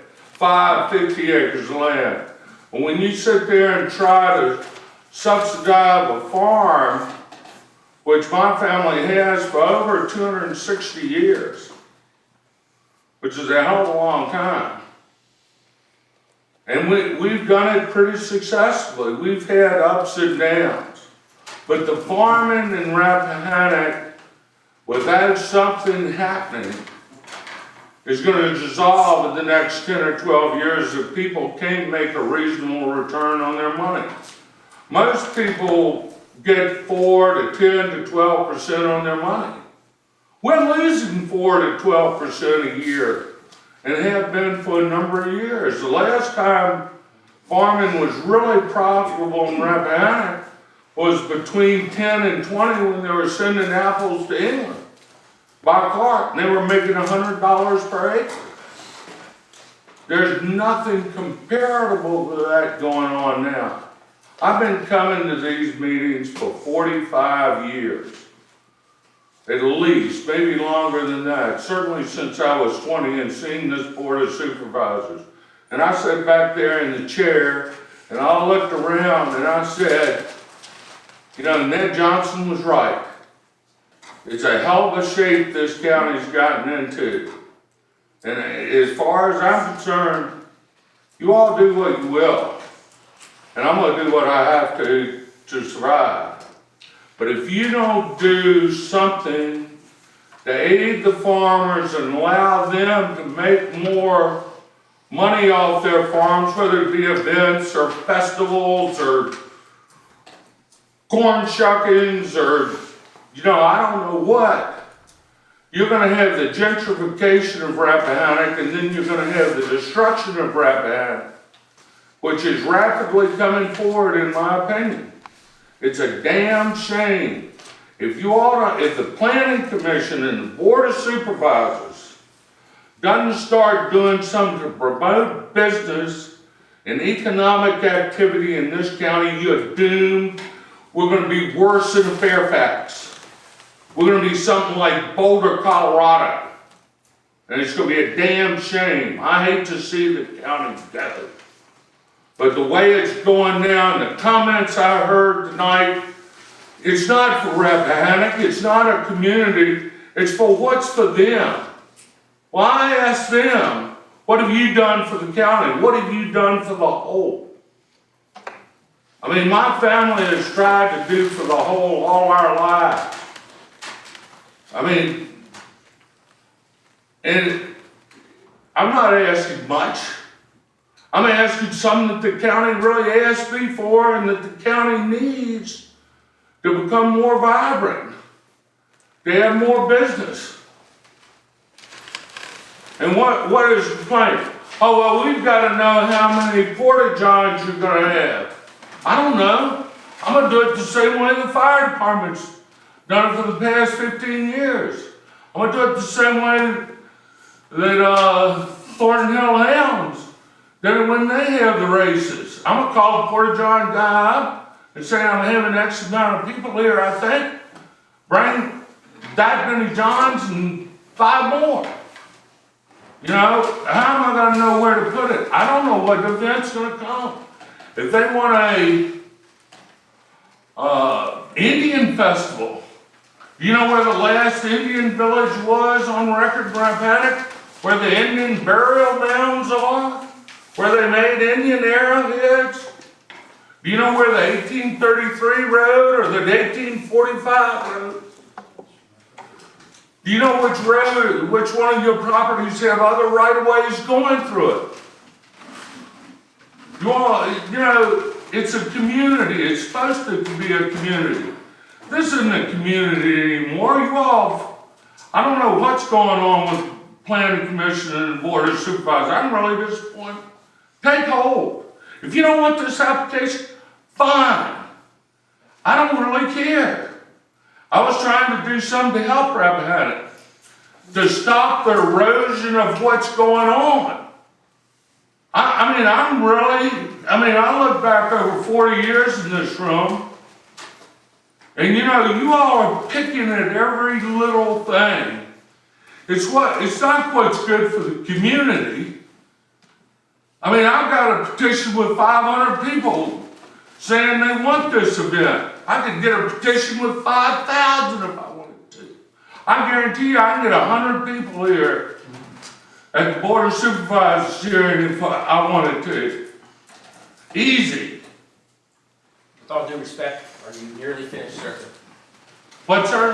50 acres of land. But when you sit there and try to subsidize a farm which my family has for over 260 years, which is a hell of a long time. And we've done it pretty successfully. We've had ups and downs. But the farming in Rappahannock, without something happening, is going to dissolve in the next 10 or 12 years if people can't make a reasonable return on their money. Most people get 4 to 10 to 12% on their money. We're losing 4 to 12% a year and have been for a number of years. The last time farming was really profitable in Rappahannock was between 10 and 20 when they were sending apples to England by cart, and they were making $100 per acre. There's nothing comparable to that going on now. I've been coming to these meetings for 45 years, at least, maybe longer than that, certainly since I was 20 and seeing this Board of Supervisors. And I sat back there in the chair, and I looked around and I said, you know, Ned Johnson was right. It's a hell of a shape this county's gotten into. And as far as I'm concerned, you all do what you will. And I'm going to do what I have to survive. But if you don't do something to aid the farmers and allow them to make more money off their farms, whether it be events or festivals or corn shuckings or, you know, I don't know what, you're going to have the gentrification of Rappahannock, and then you're going to have the destruction of Rappahannock, which is rapidly coming forward in my opinion. It's a damn shame. If the Planning Commission and the Board of Supervisors doesn't start doing something to promote business and economic activity in this county, you're doomed. We're going to be worse than Fairfax. We're going to be something like Boulder, Colorado. And it's going to be a damn shame. I hate to see the county go. But the way it's going now, and the comments I heard tonight, it's not for Rappahannock, it's not a community, it's for what's for them. Well, I ask them, what have you done for the county? What have you done for the whole? I mean, my family has tried to do for the whole all our lives. I mean, and I'm not asking much. I'm asking something that the county really asked me for and that the county needs to become more vibrant, to have more business. And what is the complaint? Oh, well, we've got to know how many porta-johns you're going to have. I don't know. I'm going to do it the same way the fire department's done it for the past 15 years. I'm going to do it the same way that Thornton Hill Hounds did it when they have the races. I'm going to call the porta-john guy up and say, I'm having X amount of people here, I think. Bring that many Johns and 5 more. You know, how am I going to know where to put it? I don't know what event's going to come. If they want a Indian festival, do you know where the last Indian village was on record in Rappahannock? Where the Indian burial mounds are? Where they made Indian arrowheads? Do you know where the 1833 road or the 1845 road? Do you know which road, which one of your properties have other right-of-ways going through it? You know, it's a community. It's supposed to be a community. This isn't a community anymore. You all, I don't know what's going on with Planning Commission and Board of Supervisors. I'm really disappointed. Take hold. If you don't want this application, fine. I don't really care. I was trying to do something to help Rappahannock, to stop the erosion of what's going on. I look back over 40 years in this room, and you know, you all are picking at every little thing. It's not what's good for the community. I mean, I've got a petition with 500 people saying they want this event. I could get a petition with 5,000 if I wanted to. I guarantee you I can get 100 people here at the Board of Supervisors hearing if I wanted to. Easy. With all due respect, are you nearly finished, sir? What, sir?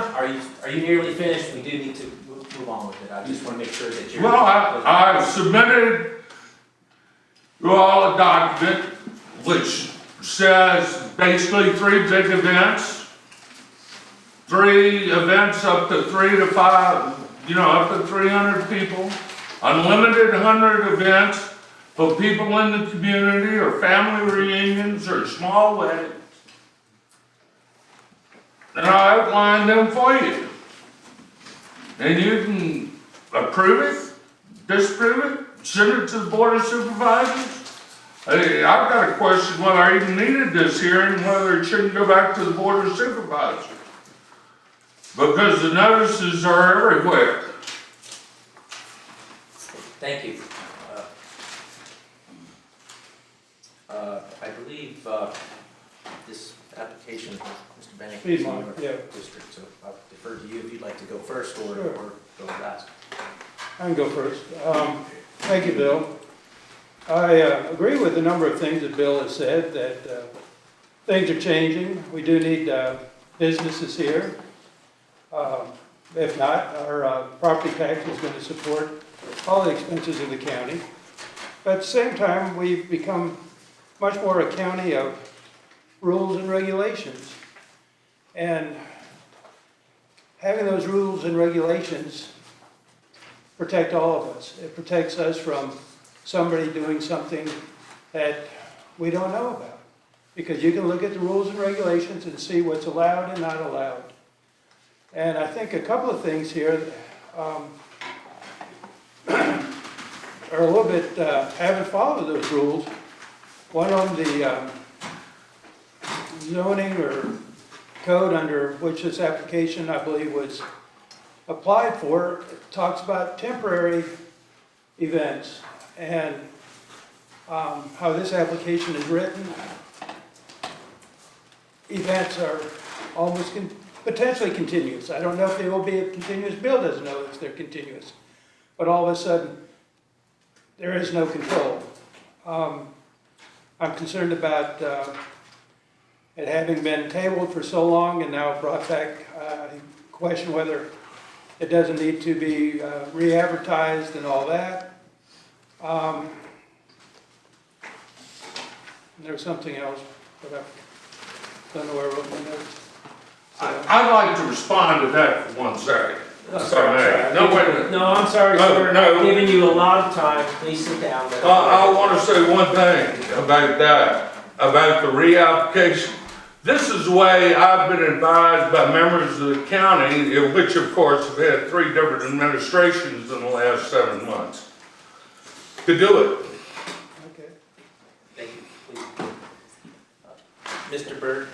Are you nearly finished? We do need to move on with it. I just want to make sure that you're... Well, I've submitted you all a document which says basically 3 big events, 3 events up to 3 to 5, up to 300 people, unlimited 100 events for people in the community or family reunions or small weddings. And I outlined them for you. And you can approve it, disapprove it, send it to the Board of Supervisors. Hey, I've got a question whether I even needed this hearing, whether it shouldn't go back to the Board of Supervisors. Because the notices are everywhere. Thank you. I believe this application, Mr. Bennett, is in Piedmont, your yeah. district, so I'll defer to you if you'd like to go first or go last. I can go first. Thank you, Bill. I agree with a number of things that Bill has said, that things are changing. We do need businesses here. If not, our property tax is going to support all the expenses of the county. But at the same time, we've become much more a county of rules and regulations. And having those rules and regulations protect all of us. It protects us from somebody doing something that we don't know about. Because you can look at the rules and regulations and see what's allowed and not allowed. And I think a couple of things here are a little bit, haven't followed those rules. One on the zoning or code under which this application, I believe, was applied for, talks about temporary events and how this application is written. Events are almost potentially continuous. I don't know if they will be a continuous. Bill doesn't know if they're continuous. But all of a sudden, there is no control. I'm concerned about it having been tabled for so long and now brought back. Question whether it doesn't need to be re-advertised and all that. There's something else, but I don't know where I wrote my notes. I'd like to respond to that for 1 second. No, wait a minute. No, I'm sorry, sir. No. I'm giving you a lot of time. Please sit down. I want to say one thing about that, about the reapplication. This is the way I've been advised by members of the county, which of course have had 3 different administrations in the last 7 months, to do it. Okay. Thank you. Please. Mr. Byrd,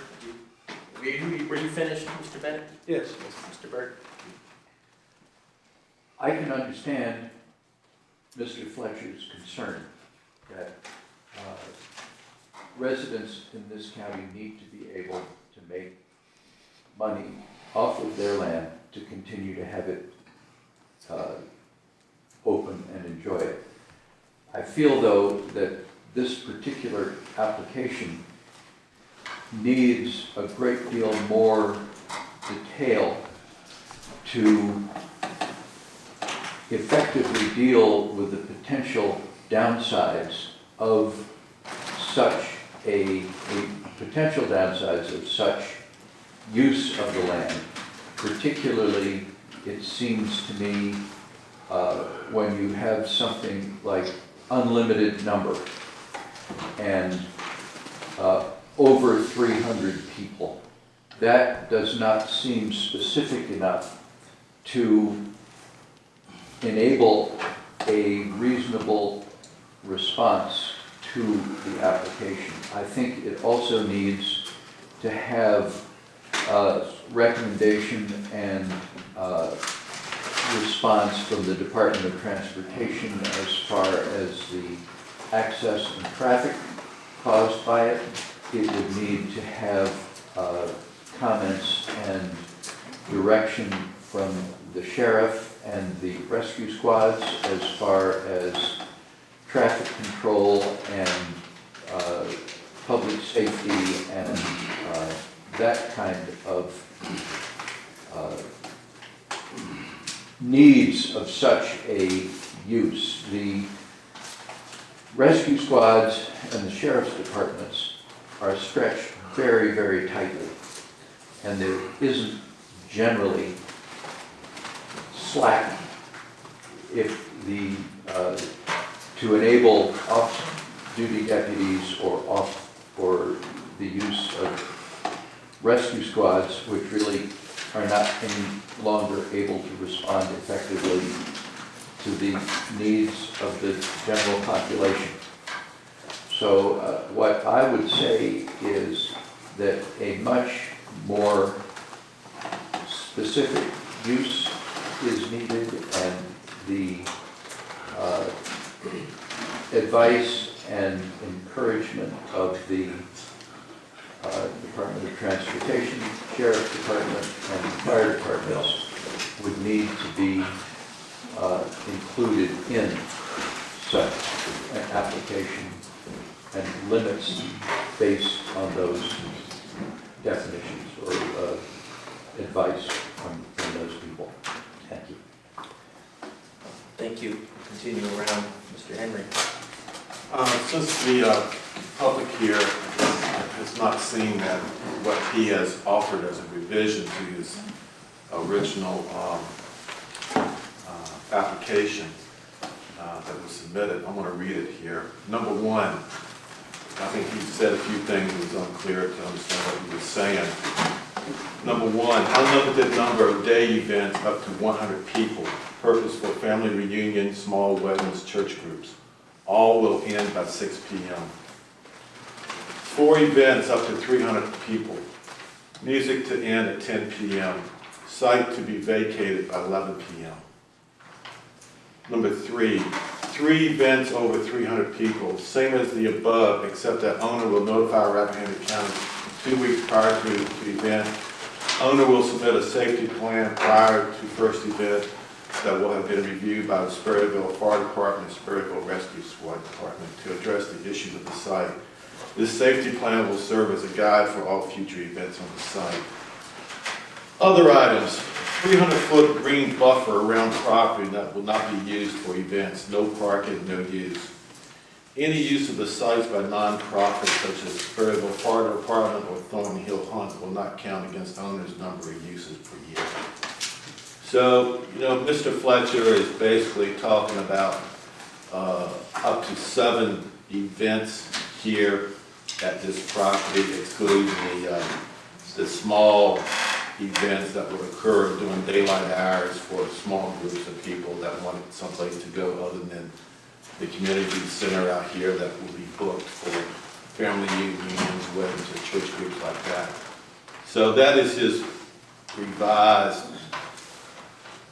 were you finished, Mr. Bennett? Yes. Mr. Byrd? I can understand Mr. Fletcher's concern that residents in this county need to be able to make money off of their land to continue to have it open and enjoy it. I feel, though, that this particular application needs a great deal more detail to effectively deal with the potential downsides of such such use of the land. Particularly, it seems to me, when you have something like unlimited number and over 300 people, that does not seem specific enough to enable a reasonable response to the application. I think it also needs to have recommendation and response from the Department of Transportation as far as the access and traffic caused by it. It would need to have comments and direction from the sheriff and the rescue squads as far as traffic control and public safety and that kind of needs of such a use. The rescue squads and the sheriff's departments are stretched very, very tightly, and there isn't generally slack if the to enable off-duty deputies or the use of rescue squads, which really are not any longer able to respond effectively to the needs of the general population. So what I would say is that a much more specific use is needed, and the advice and encouragement of the Department of Transportation, Sheriff's Department, and Fire Departments would need to be included in such an application and limits based on those definitions or advice from those people. Thank you. Thank you. Continue around, Mr. Henry. Since the public here has not seen that what he has offered as a revision to his original application that was submitted, I'm going to read it here. Number one, I think he said a few things that was unclear to understand what he was saying. Number one, unlimited number of day events up to 100 people, purpose for family reunions, small weddings, church groups. All will end by 6 p.m. 4 events up to 300 people. Music to end at 10 p.m. Site to be vacated by 11 p.m. Number 3, 3 events over 300 people, same as the above, except that owner will notify Rappahannock County 2 weeks prior to the event. Owner will submit a safety plan prior to first event that will have been reviewed by the Sperryville Fire Department and Sperryville Rescue Squad Department to address the issues of the site. This safety plan will serve as a guide for all future events on the site. Other items, 300-foot green buffer around property that will not be used for events, no parking, no use. Any use of the sites by nonprofits such as Sperryville Fire Department or Thornton Hill Hunt will not count against owner's number of uses per year. So, Mr. Fletcher is basically talking about up to 7 events here at this property, excluding the small events that would occur during daylight hours for small groups of people that wanted someplace to go other than the community center out here that will be booked for family reunions, weddings, or church groups like that. So that is his revised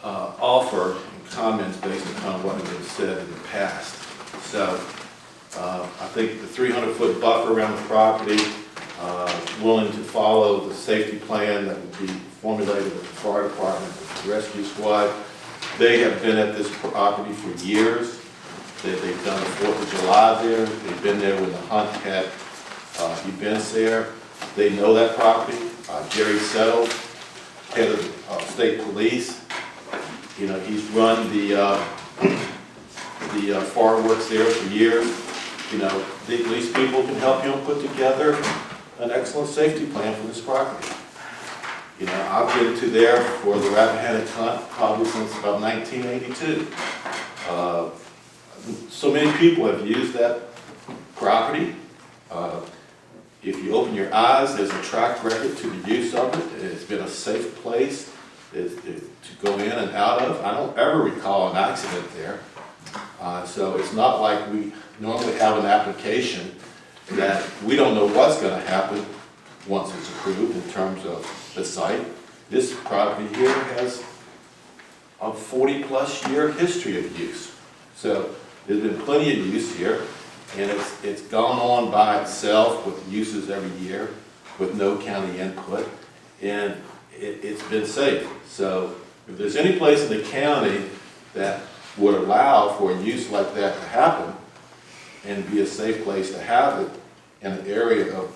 offer and comments based upon what has been said in the past. So I think the 300-foot buffer around the property, willing to follow the safety plan that would be formulated with the fire department, with the rescue squad. They have been at this property for years. They've done the 4th of July there. They've been there when the hunt had events there. They know that property. Jerry Settle, head of state police, he's run the fireworks there for years. These people can help him put together an excellent safety plan for this property. I've been to there for the Rappahannock Hunt probably since about 1982. So many people have used that property. If you open your eyes, there's a track record to the use of it. It's been a safe place to go in and out of. I don't ever recall an accident there. So it's not like we normally have an application that we don't know what's going to happen once it's approved in terms of the site. This property here has a 40-plus year history of use. So there's been plenty of use here, and it's gone on by itself with uses every year. with no county input, and it's been safe. So if there's any place in the county that would allow for a use like that to happen and be a safe place to have it in an area of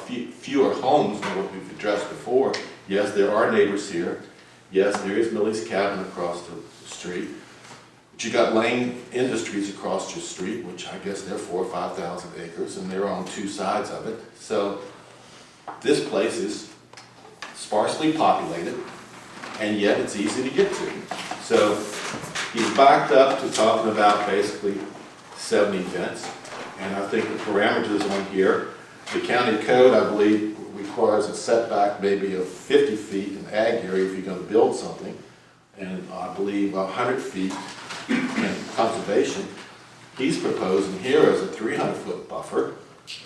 fewer homes than what we've addressed before. Yes, there are neighbors here. Yes, there is Millie's cabin across the street. But you got Lane Industries across your street, which I guess they're 4,000 or 5,000 acres, and they're on two sides of it. So this place is sparsely populated, and yet it's easy to get to. So he's backed up to talking about basically 7 events, and I think the parameters on here, the county code, I believe, requires a setback maybe of 50 feet in ag area if you're going to build something, and I believe 100 feet in conservation. He's proposing here as a 300-foot buffer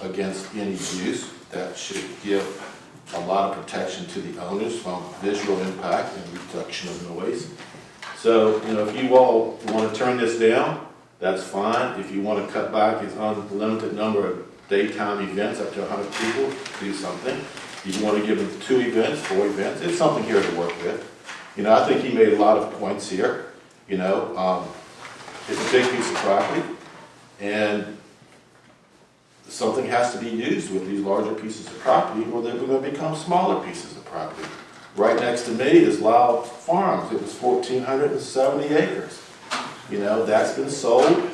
against any use that should give a lot of protection to the owners from visual impact and reduction of noise. So, you know, if you all want to turn this down, that's fine. If you want to cut back his unlimited number of daytime events up to 100 people, do something. If you want to give them 2 events, 4 events, it's something here to work with. You know, I think he made a lot of points here. You know, it's a big piece of property, and something has to be used with these larger pieces of property, or they're going to become smaller pieces of property. Right next to me is Lyle Farms. It was 1,470 acres. You know, that's been sold,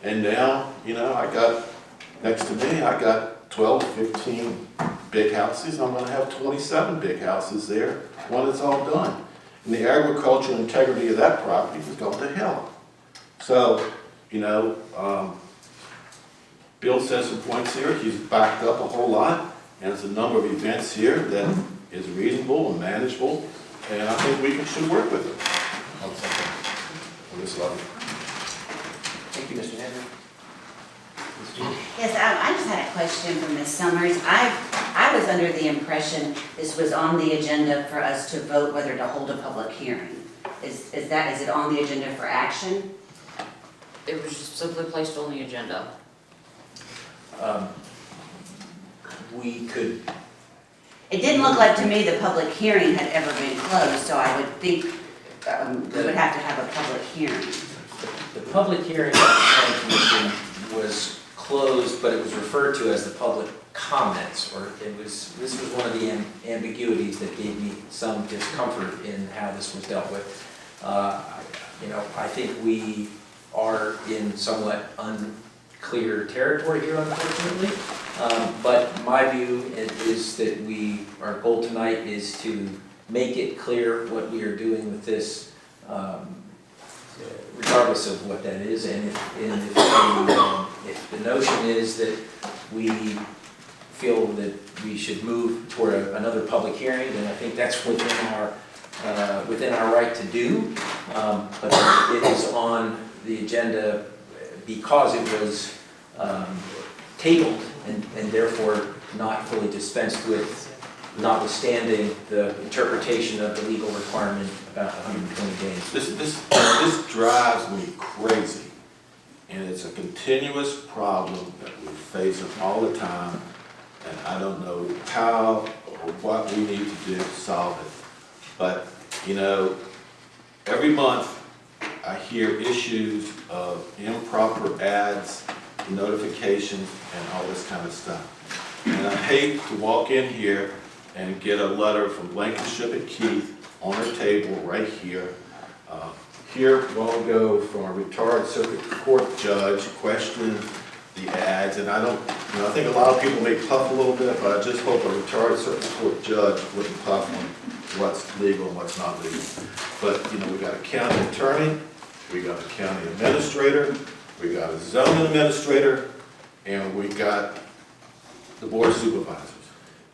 and now, you know, I got, next to me, I got 12, 15 big houses. I'm going to have 27 big houses there when it's all done. And the agricultural integrity of that property is going to hell. So, you know, Bill says some points here. He's backed up a whole lot, and there's a number of events here that is reasonable and manageable, and I think we should work with it. On this level. Thank you, Mr. Henry. Yes, I just had a question for Ms. Summers. I was under the impression this was on the agenda for us to vote whether to hold a public hearing. Is it on the agenda for action? It was just simply placed on the agenda. We could. It didn't look like to me the public hearing had ever been closed, so I would think we would have to have a public hearing. The public hearing of the Planning Commission was closed, but it was referred to as the public comments, or this was one of the ambiguities that gave me some discomfort in how this was dealt with. You know, I think we are in somewhat unclear territory here, unfortunately. But my view is that our goal tonight is to make it clear what we are doing with this, regardless of what that is. And if the notion is that we feel that we should move toward another public hearing, then I think that's within our right to do. But it is on the agenda because it was tabled and therefore not fully dispensed with, notwithstanding the interpretation of the legal requirement about 120 days. This drives me crazy, and it's a continuous problem that we face all the time, and I don't know how or what we need to do to solve it. But, you know, every month I hear issues of improper ads, notifications, and all this kind of stuff. And I hate to walk in here and get a letter from Blankenship and Keith on her table right here. Here a while ago from a retired circuit court judge questioning the ads, and I think a lot of people may puff a little bit, but I just hope a retired circuit court judge wouldn't puff on what's legal and what's not legal. But, you know, we got a county attorney, we got a county administrator, we got a zoning administrator, and we got the board of supervisors.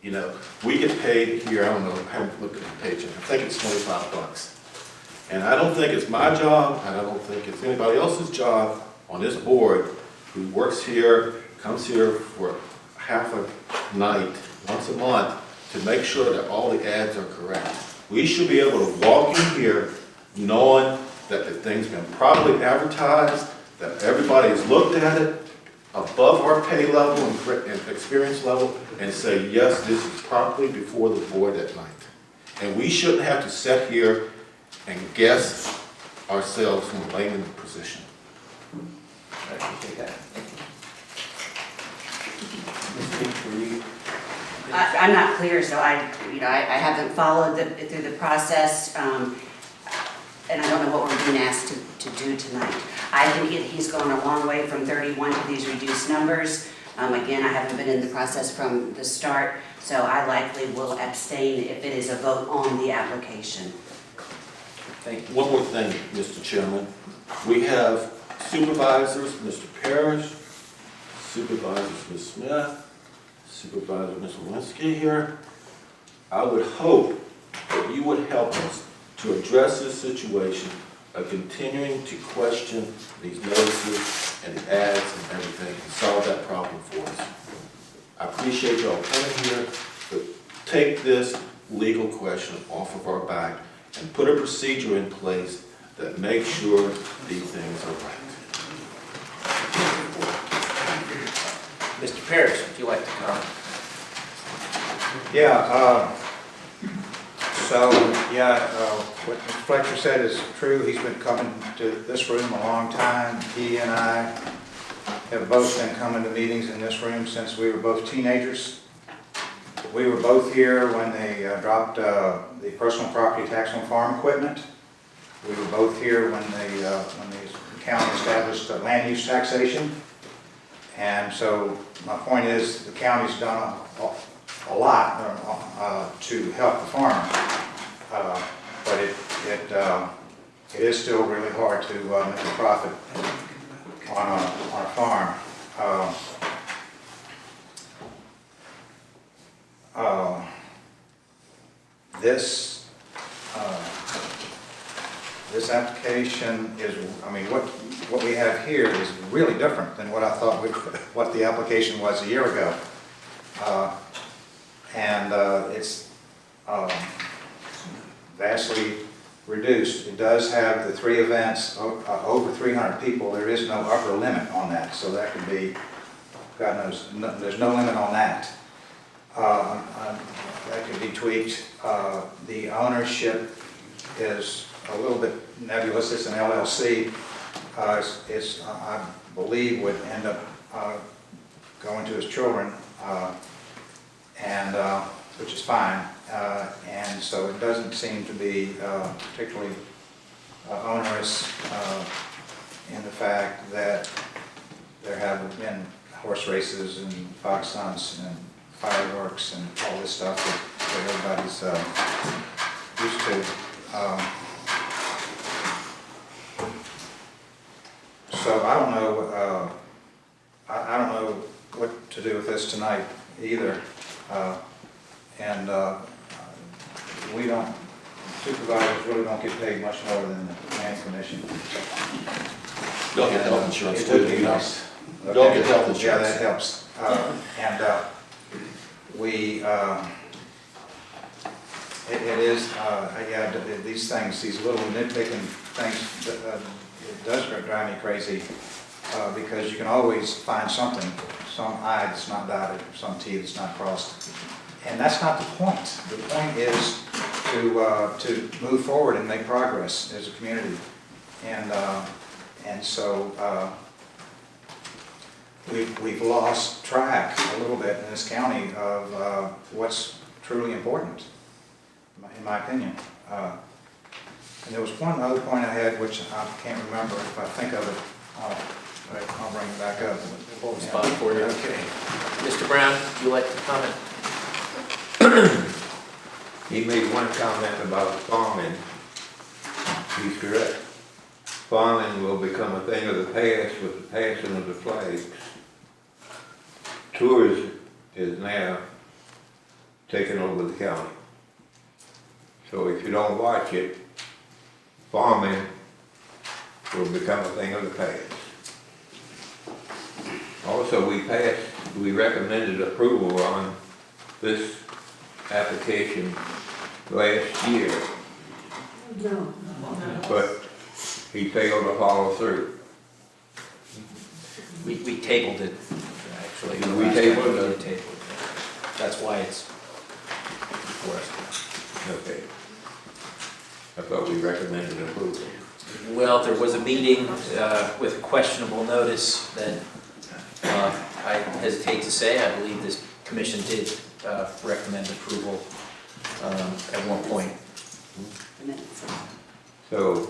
You know, we get paid here, I don't know, I haven't looked at the paycheck, I think it's $25. And I don't think it's my job, and I don't think it's anybody else's job on this board who works here, comes here for half a night, once a month, to make sure that all the ads are correct. We should be able to walk in here knowing that the thing's been properly advertised, that everybody's looked at it, above our pay level and experience level and say, yes, this is properly before the board at night. And we shouldn't have to sit here and guess ourselves from a layman position. I appreciate that. Thank you. I'm not clear, so I haven't followed through the process, and I don't know what we're being asked to do tonight. I think he's gone a long way from 31 to these reduced numbers. Again, I haven't been in the process from the start, so I likely will abstain if it is a vote on the application. Thank you. One more thing, Mr. Chairman. We have supervisors, Mr. Parrish, supervisors, Ms. Smith, Supervisor Ms. Lewinsky here. I would hope that you would help us to address this situation of continuing to question these notices and the ads and everything and solve that problem for us. I appreciate y'all coming here, but take this legal question off of our back and put a procedure in place that makes sure these things are right. Mr. Parrish, would you like to comment? Yeah, what Mr. Fletcher said is true. He's been coming to this room a long time. He and I have both been coming to meetings in this room since we were both teenagers. We were both here when they dropped the personal property tax on farm equipment. We were both here when the county established land use taxation. And so my point is the county's done a lot to help the farmers, but it is still really hard to make a profit on a farm. This application is, I mean, what we have here is really different than what I thought what the application was a year ago. It's vastly reduced. It does have the 3 events, over 300 people. There is no upper limit on that, so that could be, God knows, there's no limit on that. That could be tweaked. The ownership is a little bit nebulous. It's an LLC. I believe would end up going to his children, which is fine. And so it doesn't seem to be particularly onerous in the fact that there have been horse races and fox hunts and fireworks and all this stuff that everybody's used to. So I don't know. I don't know what to do with this tonight either. We don't. Supervisors really don't get paid much more than the planning commission. They'll get health insurance It too. would be nice. They'll get health insurance. Yeah, that helps. It is, these things, these little nitpicking things, it does drive me crazy because you can always find something, some I that's not dotted, some T that's not crossed. And that's not the point. The point is to move forward and make progress as a community. And so we've lost track a little bit in this county of what's truly important, in my opinion. And there was one other point I had, which I can't remember. If I think of it, I'll bring it back up. Hold the spot for you. Okay. Mr. Brown, would you like to comment? He made one comment about farming. He's correct. Farming will become a thing of the past with the passing of the flags. Tourism is now taking over the county. So if you don't watch it, farming will become a thing of the past. Also, we recommended approval on this application last year, but he failed to follow through. We tabled it, actually. We tabled it? We tabled it. That's why it's before us. Okay. I thought we recommended approval. Well, there was a meeting with questionable notice that I hesitate to say, I believe this commission did recommend approval at one point. So,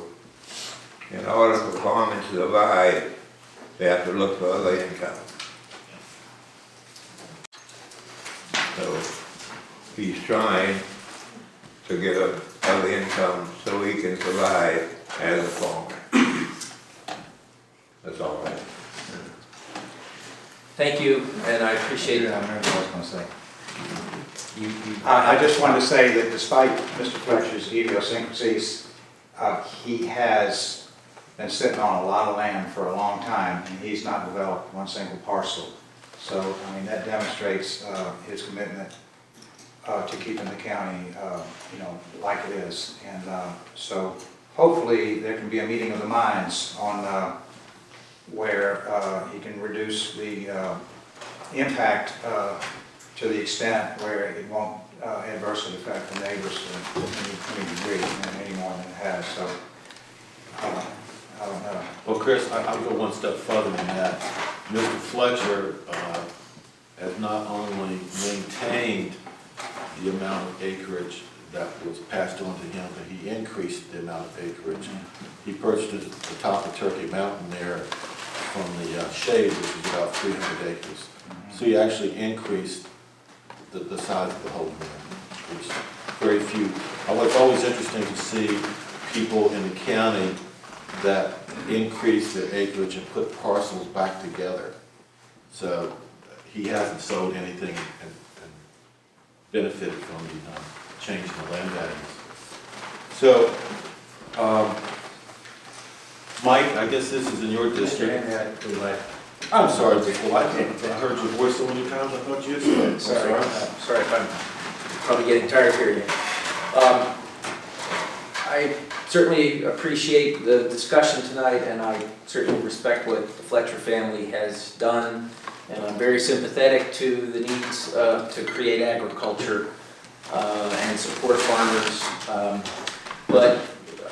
in order for farming to survive, they have to look for other income. So, he's trying to get other income so he can survive as a farmer. That's all right. Thank you, and I appreciate it. I remember what I was going to say. You I just wanted to say that despite Mr. Fletcher's idiosyncrasies, he has been sitting on a lot of land for a long time, and he's not developed one single parcel. So, I mean, that demonstrates his commitment to keeping the county, like it is. And so, hopefully, there can be a meeting of the minds on where he can reduce the impact to the extent where it won't adversely affect the neighbors to any degree, any more than it has. So, I don't know. Well, Chris, I'll go one step further than that. Mr. Fletcher has not only maintained the amount of acreage that was passed on to him, but he increased the amount of acreage. He purchased the top of Turkey Mountain there from the shade, which is about 300 acres. So he actually increased the size of the whole land, which very few. It's always interesting to see people in the county that increase their acreage and put parcels back together. So he hasn't sold anything and benefited from the change in the land values. So, Mike, I guess this is in your district. I'm sorry, Mr. White, I heard your voice so many times, I thought you had spoken. Sorry if I'm probably getting tired of hearing it. I certainly appreciate the discussion tonight, and I certainly respect what the Fletcher family has done, and I'm very sympathetic to the needs to create agriculture and support farmers. But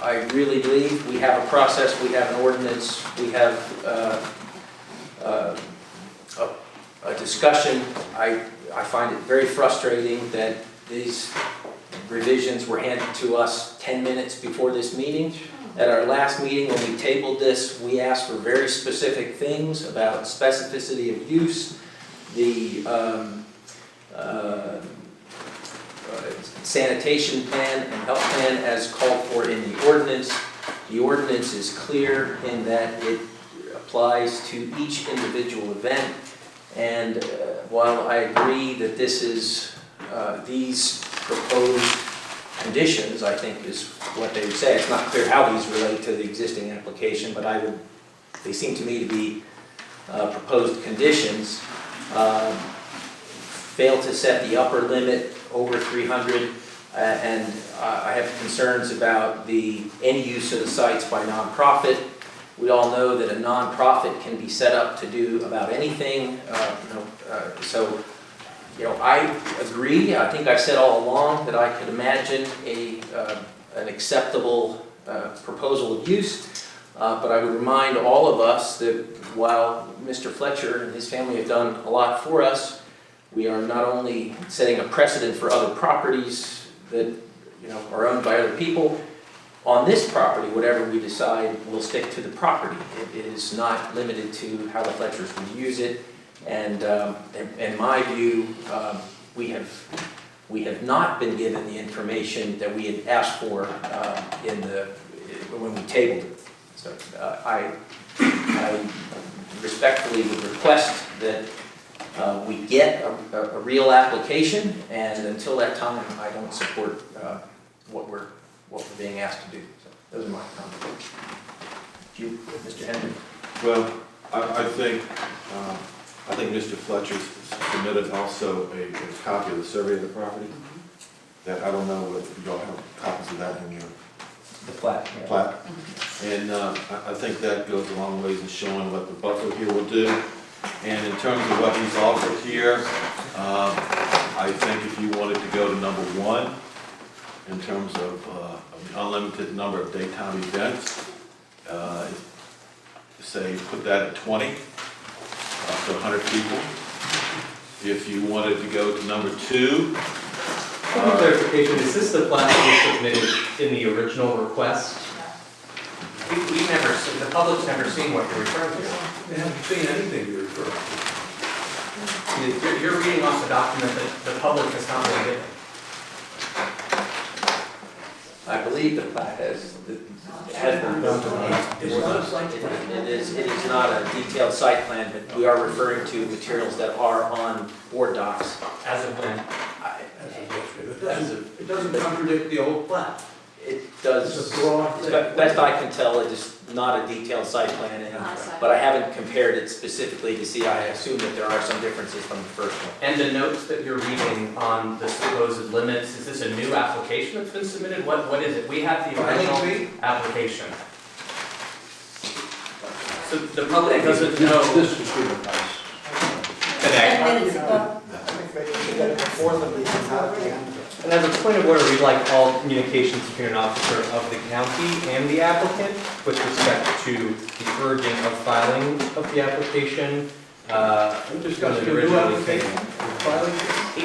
I really believe we have a process, we have an ordinance, we have a discussion. I find it very frustrating that these revisions were handed to us 10 minutes before this meeting. At our last meeting, when we tabled this, we asked for very specific things about specificity of use, the sanitation plan and health plan as called for in the ordinance. The ordinance is clear in that it applies to each individual event. And while I agree that this is these proposed conditions, I think is what they would say. It's not clear how these relate to the existing application, but they seem to me to be proposed conditions. Fail to set the upper limit over 300, and I have concerns about any use of the sites by nonprofit. We all know that a nonprofit can be set up to do about anything. So I agree. I think I've said all along that I could imagine an acceptable proposal of use. But I would remind all of us that while Mr. Fletcher and his family have done a lot for us, we are not only setting a precedent for other properties that are owned by other people. On this property, whatever we decide, we'll stick to the property. It is not limited to how the Fletchers would use it. And in my view, we have not been given the information that we had asked for when we tabled it. So I respectfully would request that we get a real application, and until that time, I don't support what we're being asked to do. So those are my comments. You, Mr. Henry? Well, I think Mr. Fletcher submitted also a copy of the survey of the property. That I don't know if you all have copies of that in your The plat. yeah. plat. And I think that goes a long ways in showing what the butler here will do. And in terms of what he's offered here, I think if you wanted to go to number 1, in terms of unlimited number of daytime events, say put that at 20, up to 100 people. If you wanted to go to number 2, Clarification, is this the plat that was submitted in the original request? We've never, the public's never seen what you're referring to. They haven't seen anything you're referring to. You're reading off a document that the public has not been given. I believe the plat has been built on. It is not a detailed site plan, but we are referring to materials that are on board docs. As of when? It doesn't contradict the old plat. It does, as best I can tell, it is not a detailed site plan, but I haven't compared it specifically to see. I assume that there are some differences from the first one. And the notes that you're reading on the supposed limits, is this a new application that's been submitted? What is it? We have the original application. So the public doesn't know. This was given us. Today. 10 minutes ago. And as a point of order, we'd like all communications between an officer of the county and the applicant with respect to the urging of filing of the application. Just got to do a new application.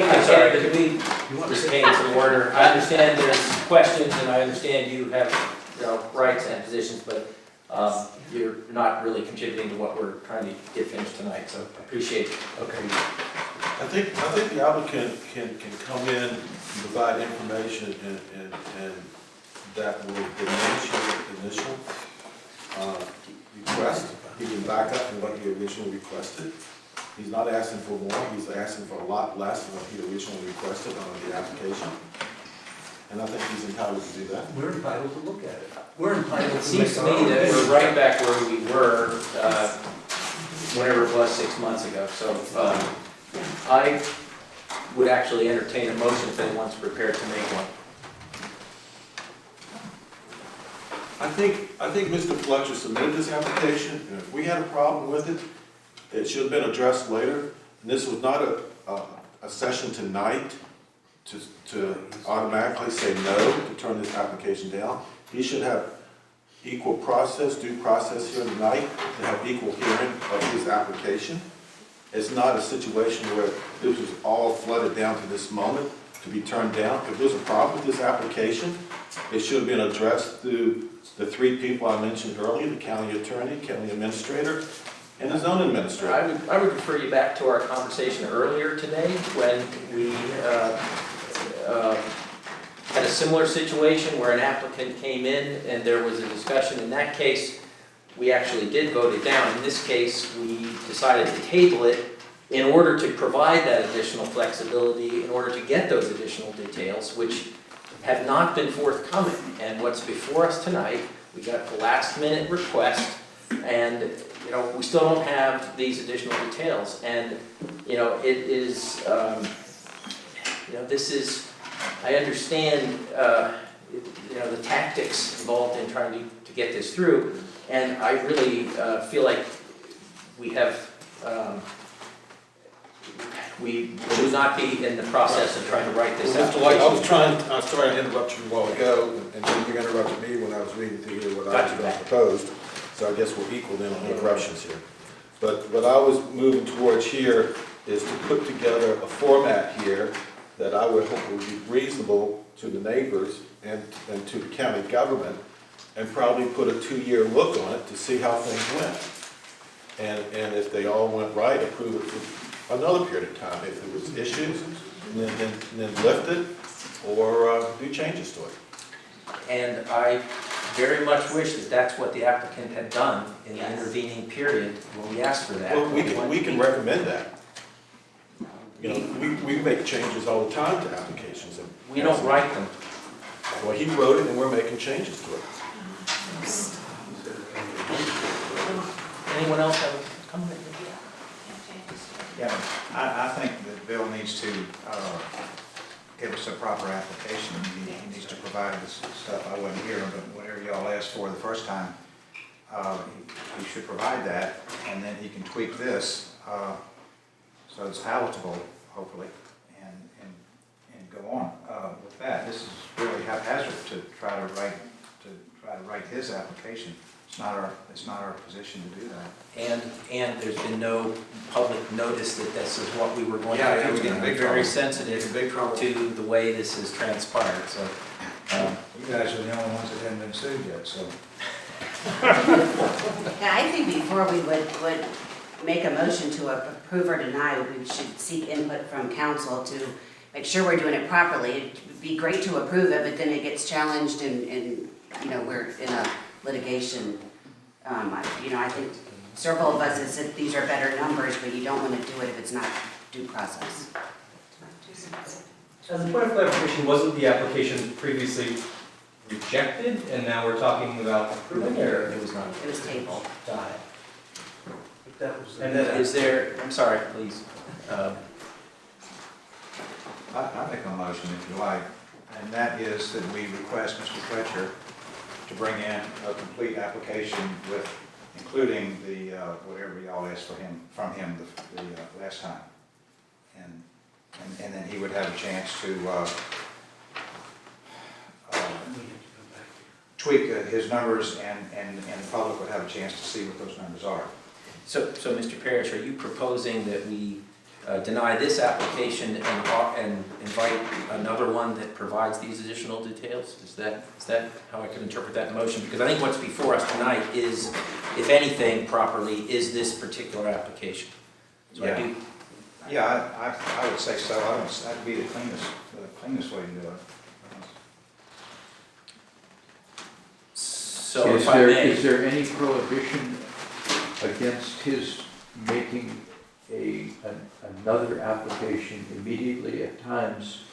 I'm sorry, could we retain some order? I understand there's questions, and I understand you have, rights and positions, but you're not really contributing to what we're trying to get finished tonight, so appreciate it. okay. I think the applicant can come in and provide information and that will diminish your initial request. He can back up from what he originally requested. He's not asking for more, he's asking for a lot less than what he originally requested on the application. And I think he's entitled to do that. We're entitled to look at it. We're entitled to It seems to me that we're right back where we were, whenever it was 6 months ago. So I would actually entertain a motion if anyone's prepared to make one. I think Mr. Fletcher submitted this application, and if we had a problem with it, it should have been addressed later. And this was not a session tonight to automatically say no, to turn this application down. He should have equal process, due process here tonight, to have equal hearing of his application. It's not a situation where this was all flooded down to this moment to be turned down. If there's a problem with this application, it should have been addressed through the 3 people I mentioned earlier, the county attorney, county administrator, and the zoning administrator. I would refer you back to our conversation earlier today when we had a similar situation where an applicant came in and there was a discussion. In that case, we actually did vote it down. In this case, we decided to table it in order to provide that additional flexibility, in order to get those additional details, which have not been forthcoming. And what's before us tonight, we got the last minute request, and we still don't have these additional details. And it is, this is, I understand, the tactics involved in trying to get this through, and I really feel like we have, we should not be in the process of trying to write this out. Mr. Light, I was trying to interrupt you a while ago, and then you interrupted me when I was reading to you what I was going to propose. So I guess we're equal then on interruptions here. But what I was moving towards here is to put together a format here that I would hope would be reasonable to the neighbors and to the county government, and probably put a 2-year look on it to see how things went. And if they all went right, approve it for another period of time. If there was issues, then lift it or do changes to it. And I very much wish that that's what the applicant had done in the intervening period when we asked for that. Well, we can recommend that. We make changes all the time to applications. And we don't write them. Well, he wrote it and we're making changes to it. Anyone else have a comment? Yeah, I think that Bill needs to give us a proper application. He needs to provide this stuff. I wasn't here, but whatever y'all asked for the first time, he should provide that, and then he can tweak this, so it's palatable, hopefully, and go on with that. This is really haphazard to try to write his application. It's not our position to do that. And there's been no public notice that this is what we were going Yeah, to yeah, do. we get in big We're very trouble. sensitive Big trouble. to the way this has transpired, so. You guys are the only ones that haven't been sued yet, so. Yeah, I think before we would make a motion to approve or deny, we should seek input from council to make sure we're doing it properly. It would be great to approve it, but then it gets challenged and we're in a litigation. I think several of us have said these are better numbers, but you don't want to do it if it's not due process. As a point of clarification, wasn't the application previously rejected, and now we're talking about approving, or? It was not. It was tabled. Got it. But that was. And then, Is there, I'm sorry, please. I make a motion if you like, and that is that we request Mr. Fletcher to bring in a complete application with, including the, whatever y'all asked from him the last time. And then he would have a chance to tweak his numbers, and the public would have a chance to see what those numbers are. So Mr. Parrish, are you proposing that we deny this application and invite another one that provides these additional details? Is that how I could interpret that motion? Because I think what's before us tonight is, if anything properly, is this particular application. So I do. Yeah, I would say so. That'd be the cleanest way to do it. So if I may. Is there any prohibition against his making another application immediately? At times,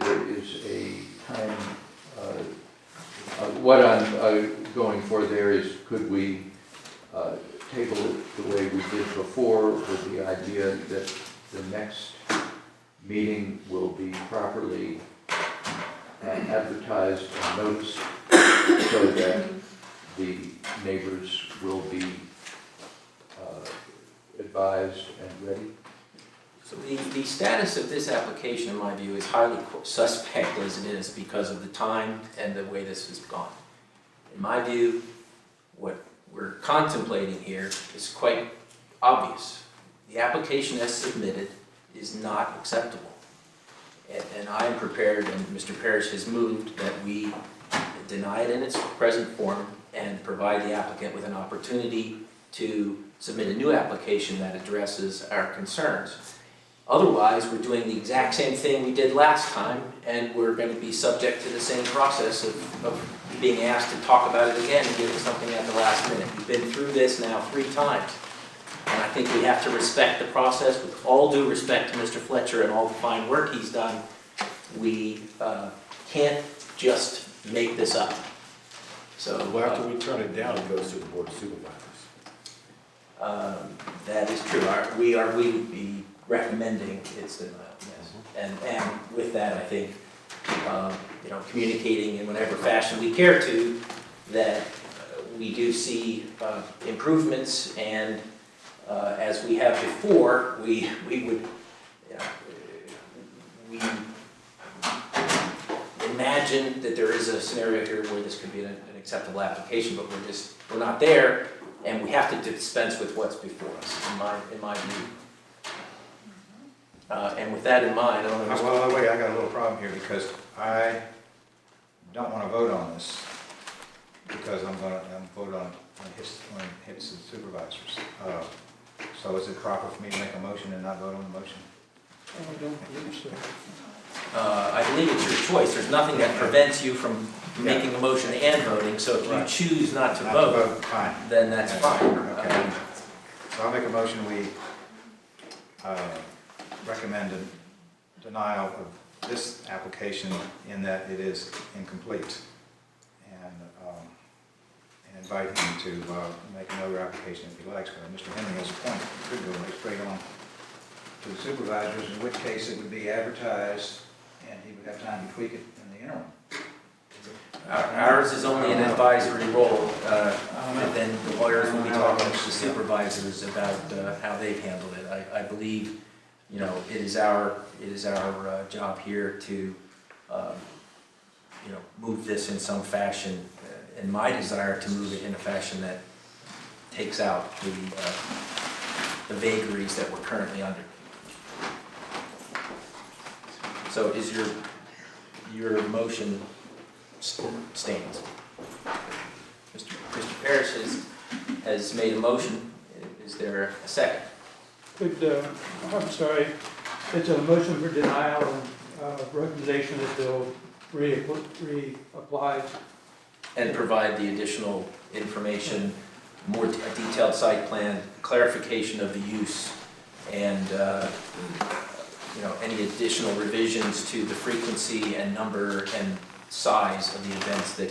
there is a time, what I'm going for there is, could we table it the way we did before, with the idea that the next meeting will be properly advertised and noticed, so that the neighbors will be advised and ready? So the status of this application, in my view, is highly suspect as it is because of the time and the way this has gone. In my view, what we're contemplating here is quite obvious. The application as submitted is not acceptable. And I am prepared, and Mr. Parrish has moved, that we deny it in its present form and provide the applicant with an opportunity to submit a new application that addresses our concerns. Otherwise, we're doing the exact same thing we did last time, and we're going to be subject to the same process of being asked to talk about it again and getting something at the last minute. We've been through this now 3 times, and I think we have to respect the process. With all due respect to Mr. Fletcher and all the fine work he's done, we can't just make this up. So After we turn it down, it goes to the Board of Supervisors. That is true. We would be recommending its denial, yes. And with that, I think, communicating in whatever fashion we care to, that we do see improvements, and as we have before, we would we imagine that there is a scenario here where this could be an acceptable application, but we're not there, and we have to dispense with what's before us, in my view. And with that in mind, I don't know. Well, wait, I got a little problem here, because I don't want to vote on this, because I'm going to vote on when it hits the supervisors. So is it proper for me to make a motion and not vote on the motion? I don't believe so. I believe it's your choice. There's nothing that prevents you from making a motion and voting, so if you choose not to vote, fine. then that's fine. Okay. So I'll make a motion, we recommend a denial of this application in that it is incomplete, and invite him to make another application if he likes. But Mr. Henry has a point. He could go straight on to the supervisors, in which case it would be advertised and he would have time to tweak it in the interim. Ours is only an advisory role, and then the lawyers will be talking to the supervisors about how they've handled it. I believe, it is our job here to, move this in some fashion, and my desire to move it in a fashion that takes out the vagaries that we're currently under. So is your motion stands? Mr. Parrish has made a motion. Is there a second? I'm sorry, it's a motion for denial and recommendation that they'll reapply. And provide the additional information, more a detailed site plan, clarification of the use, and any additional revisions to the frequency and number and size of the events that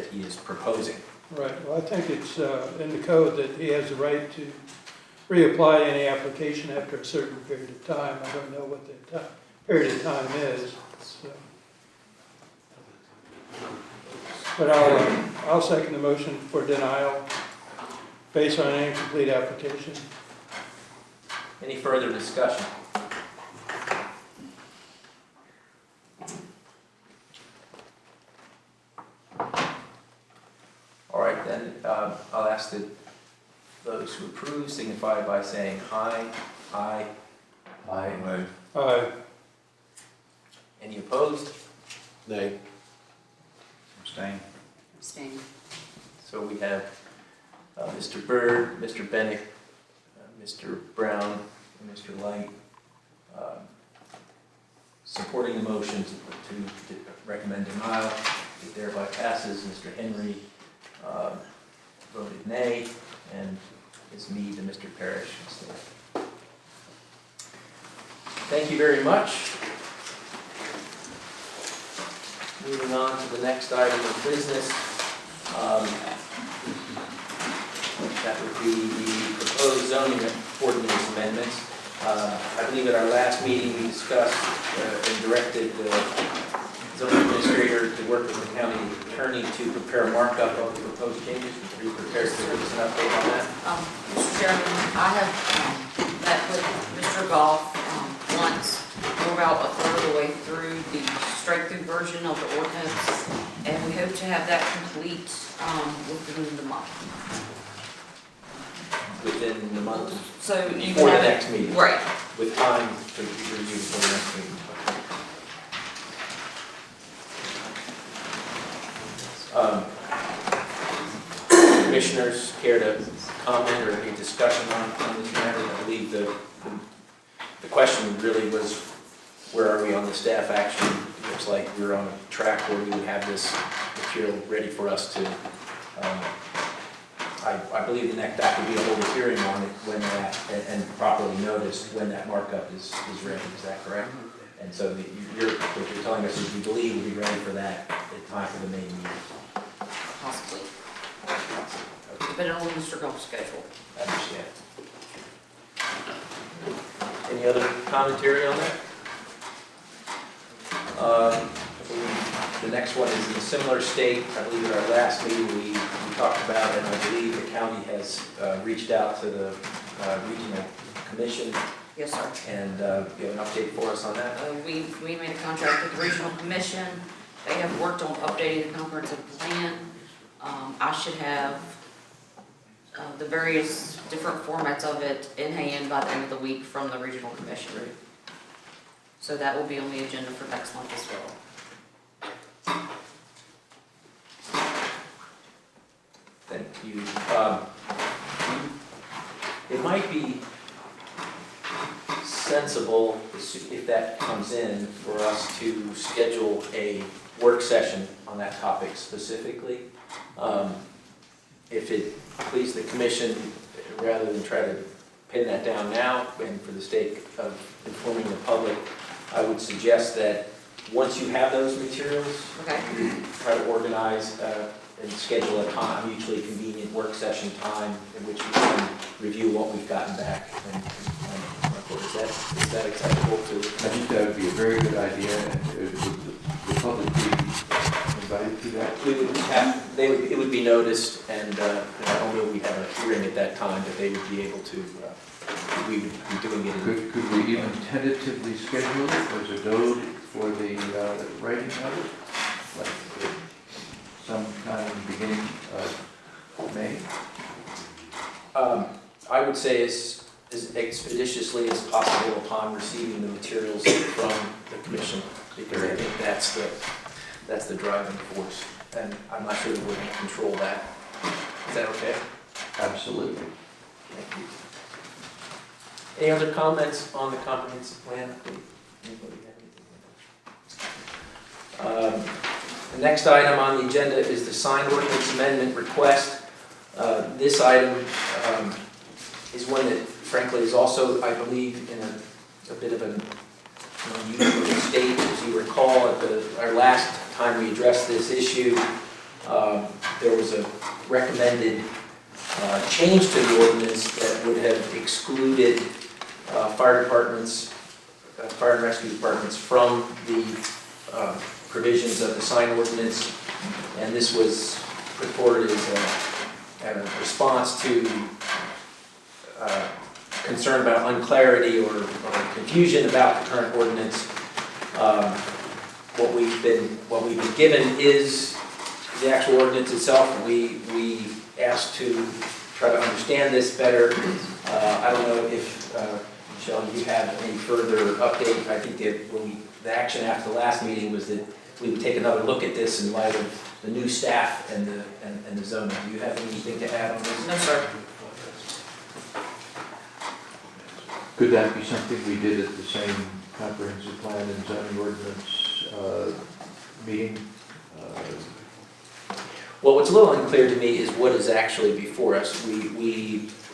he is proposing. Right, well, I think it's in the code that he has the right to reapply any application after a certain period of time. I don't know what the period of time is. So. But I'll second the motion for denial based on an incomplete application. Any further discussion? All right, then I'll ask that those who approve signify by saying aye. Aye. Aye. Aye. Any opposed? Nay. Abstain. Abstain. So we have Mr. Byrd, Mr. Bennett, Mr. Brown, and Mr. Light supporting the motion to recommend denial. It thereby passes. Mr. Henry voted nay, and it's me to Mr. Parrish. Thank you very much. Moving on to the next item of business. That would be the proposed zoning ordinance amendments. I believe at our last meeting we discussed and directed the zoning administrator to work with the county attorney to prepare a markup of the proposed changes. Are you prepared to give us an update on that? Mr. Chairman, I have met with Mr. Goff once. We're about a third of the way through the straight-through version of the ordinance, and we hope to have that complete within the month. Within the month? So you Before can the have next meeting? Right. With time to review before the next meeting? Commissioners care to comment or any discussion on this matter? I believe the question really was, where are we on the staff action? It looks like we're on a track where we would have this material ready for us to, I believe that could be a whole hearing on it when that, and properly noticed when that markup is ready. Is that correct? And so what you're telling us is you believe we'll be ready for that in time for the May meeting? Possibly. Depending on Mr. Goff's schedule. I understand. Any other commentary on that? I believe the next one is in a similar state. I believe at our last meeting we talked about, and I believe the county has reached out to the regional commission. Yes, sir. And you have an update for us on that? We made a contract with the regional commission. They have worked on updating the comprehensive plan. I should have the various different formats of it in hand by the end of the week from the regional commission. So that will be on the agenda for next month as well. Thank you. It might be sensible, if that comes in, for us to schedule a work session on that topic specifically. If it pleases the commission, rather than try to pin that down now, and for the sake of informing the public, I would suggest that once you have those materials, you try to organize and schedule a mutually convenient work session time in which we can review what we've gotten back and Is that acceptable to? I think that would be a very good idea, and would the public be invited to that? We would have, it would be noticed, and not only would we have a hearing at that time, but they would be able to, we would be doing it in. Could we even tentatively schedule it as a date for the writing of it? Like sometime in the beginning of May? I would say as expeditiously as possible upon receiving the materials from the commission, because I think that's the driving force, and I'm not sure that we're going to control that. Is that okay? Absolutely. Thank you. Any other comments on the comprehensive plan? Anybody have anything? The next item on the agenda is the sign ordinance amendment request. This item is one that frankly is also, I believe, in a bit of an unusual state. As you recall, at our last time we addressed this issue, there was a recommended change to the ordinance that would have excluded fire departments, fire and rescue departments from the provisions of the sign ordinance, and this was put forward as a response to concern about unclarity or confusion about the current ordinance. What we've been given is the actual ordinance itself. We asked to try to understand this better. I don't know if Michelle, you have any further update. I think that the action after the last meeting was that we would take another look at this in light of the new staff and the zoning. Do you have anything to add on this? No, sir. Could that be something we did at the same comprehensive plan and zoning ordinance meeting? Well, what's a little unclear to me is what is actually before us.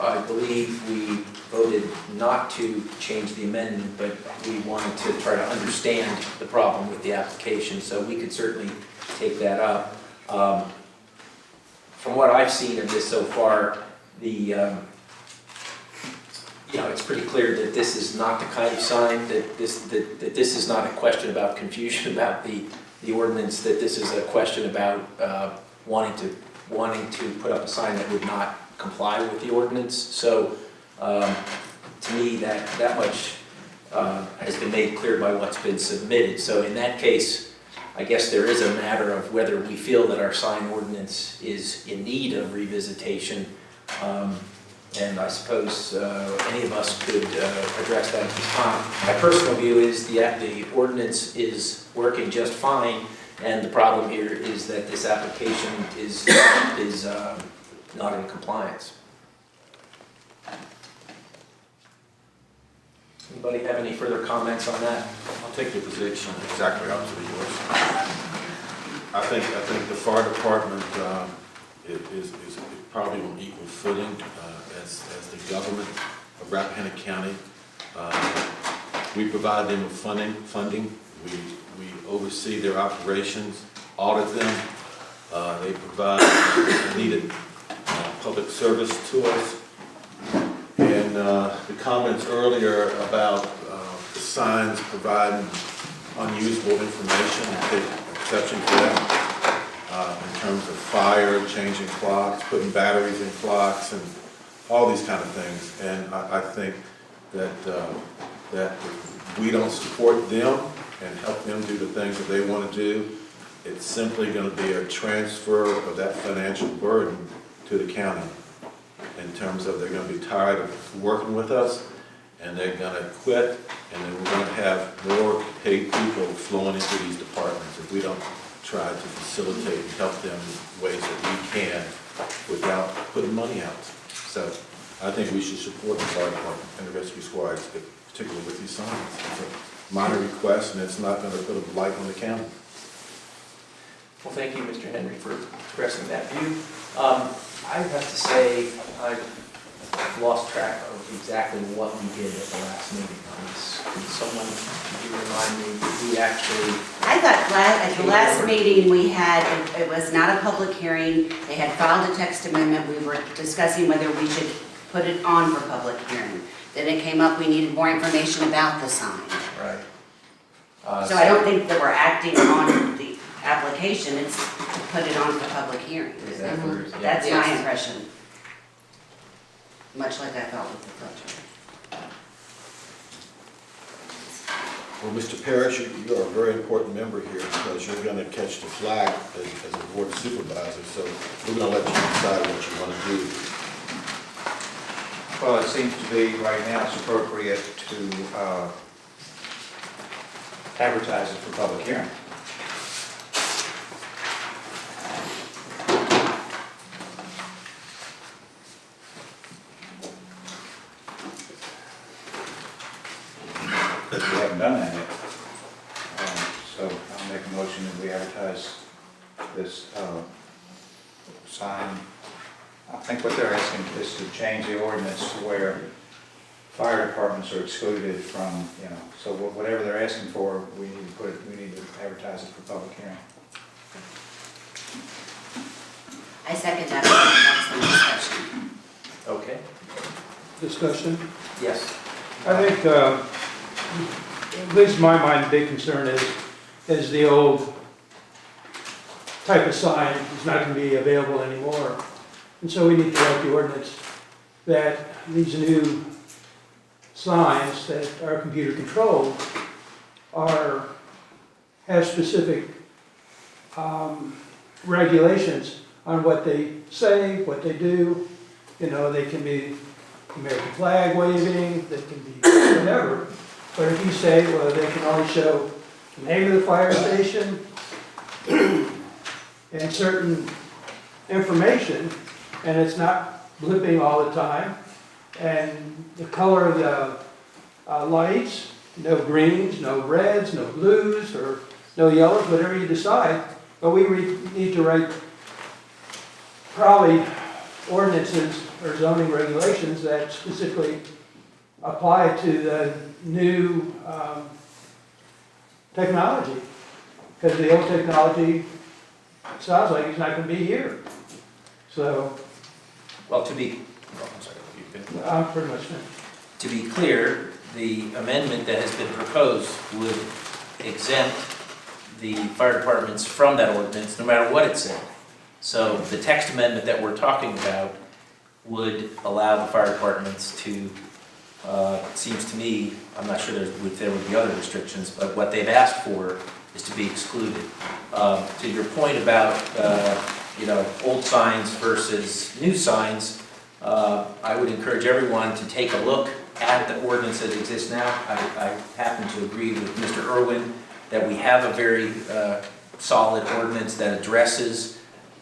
I believe we voted not to change the amendment, but we wanted to try to understand the problem with the application, so we could certainly take that up. From what I've seen of this so far, it's pretty clear that this is not the kind of sign, that this is not a question about confusion about the ordinance, that this is a question about wanting to put up a sign that would not comply with the ordinance. So to me, that much has been made clear by what's been submitted. So in that case, I guess there is a matter of whether we feel that our sign ordinance is in need of revisitation. And I suppose any of us could address that at this time. My personal view is the ordinance is working just fine, and the problem here is that this application is not in compliance. Anybody have any further comments on that? I'll take the position exactly opposite of yours. I think the fire department is probably on equal footing as the government of Rappahannock County. We provide them with funding. We oversee their operations, audit them. They provide needed public service to us. And the comments earlier about the signs providing unusable information, I take exception to that. In terms of fire, changing clocks, putting batteries in clocks, and all these kind of things. And I think that if we don't support them and help them do the things that they want to do, it's simply going to be a transfer of that financial burden to the county, in terms of they're going to be tired of working with us, and they're going to quit, and then we're going to have more paid people flowing into these departments if we don't try to facilitate and help them in ways that we can without putting money out. So I think we should support the fire department and the rescue squads, particularly with these signs. It's a minor request, and it's not going to put a blight on the county. Well, thank you, Mr. Henry, for expressing that view. I have to say I've lost track of exactly what we did at the last meeting on this. Can someone remind me, we actually... I thought at the last meeting we had, it was not a public hearing. They had filed a text amendment. We were discussing whether we should put it on for public hearing. then it came up, we needed more information about the sign. Right. So I don't think that we're acting on the application, it's to put it on for public hearing. Is that where- yeah. That's my Yes. impression. Much like I felt with the Fletcher. Well, Mr. Parrish, you're a very important member here because you're gonna catch the flag as a board supervisor, so we're gonna let you decide what you wanna do. Well, it seems to be, right now, it's appropriate to advertise it for public hearing. But we haven't done that yet. So I'll make a motion that we advertise this sign. I think what they're asking is to change the ordinance to where fire departments are excluded from, so whatever they're asking for, we need to advertise it for public hearing. I second that, that's the discussion. Okay, Discussion? yes. I think, at least in my mind, the big concern is the old type of sign is not going to be available anymore. And so we need to write the ordinance that these new signs that are computer controlled have specific regulations on what they say, what they do. They can be American flag waving, they can be whatever. But if you say, well, they can only show the name of the fire station and certain information, and it's not blipping all the time, and the color of the lights, no greens, no reds, no blues, or no yellows, whatever you decide. But we need to write probably ordinances or zoning regulations that specifically apply to the new technology. Because the old technology sounds like it's not going to be here. So, Well, I'm sorry, you've been. I'm pretty much finished. To be clear, the amendment that has been proposed would exempt the fire departments from that ordinance, no matter what it said. So the text amendment that we're talking about would allow the fire departments to, it seems to me, I'm not sure if there would be other restrictions, but what they've asked for is to be excluded. To your point about, old signs versus new signs, I would encourage everyone to take a look at the ordinance that exists now. I happen to agree with Mr. Irwin that we have a very solid ordinance that addresses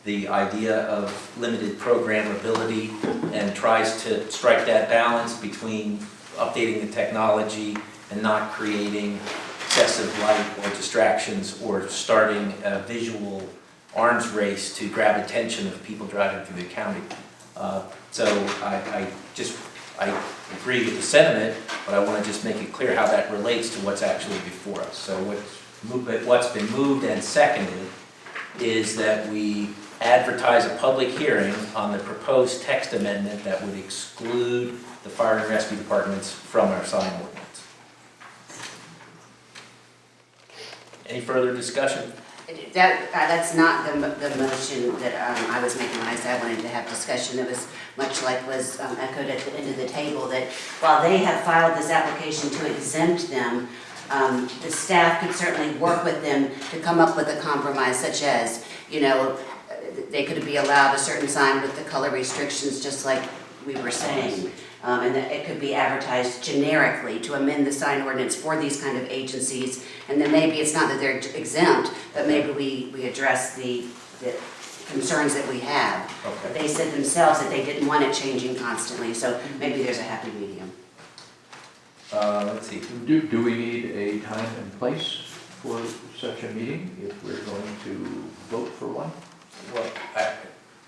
the idea of limited programmability and tries to strike that balance between updating the technology and not creating excessive light or distractions or starting a visual arms race to grab attention of people driving through the county. So I agree with the sentiment, but I want to just make it clear how that relates to what's actually before us. So what's been moved and seconded is that we advertise a public hearing on the proposed text amendment that would exclude the fire and rescue departments from our sign ordinance. Any further discussion? That's not the motion that I was making when I said I wanted to have discussion. It was much like was echoed at the end of the table, that while they have filed this application to exempt them, the staff could certainly work with them to come up with a compromise, such as, they could be allowed a certain sign with the color restrictions, just like we were saying. And that it could be advertised generically to amend the sign ordinance for these kind of agencies. And then maybe it's not that they're exempt, but maybe we address the concerns that we have. Okay. They said themselves that they didn't want it changing constantly, so maybe there's a happy medium. Let's see. Do we need a time and place for such a meeting if we're going to vote for one? Well,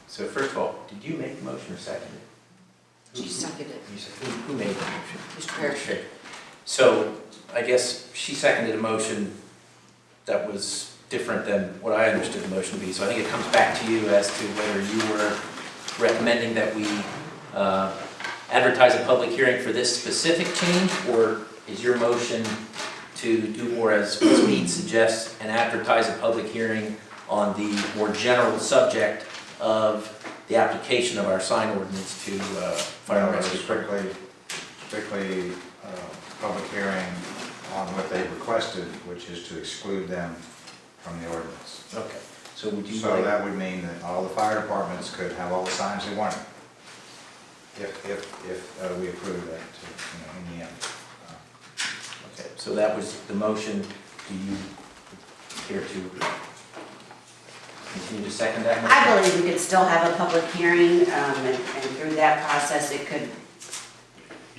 so first of all, did you make the motion or second it? She seconded it. You said, who made the motion? Mr. Parrish. Okay. So I guess she seconded a motion that was different than what I understood the motion to be. So I think it comes back to you as to whether you were recommending that we advertise a public hearing for this specific change, or is your motion to do more as Ms. Mead suggests and advertise a public hearing on the more general subject of the application of our sign ordinance to fire and rescue? Strictly public hearing on what they requested, which is to exclude them from the ordinance. Okay, so would you So like? that would mean that all the fire departments could have all the signs they wanted, if we approve that, in the end. Okay, so that was the motion. Do you care to continue to second that motion? I believe we could still have a public hearing, and through that process, it could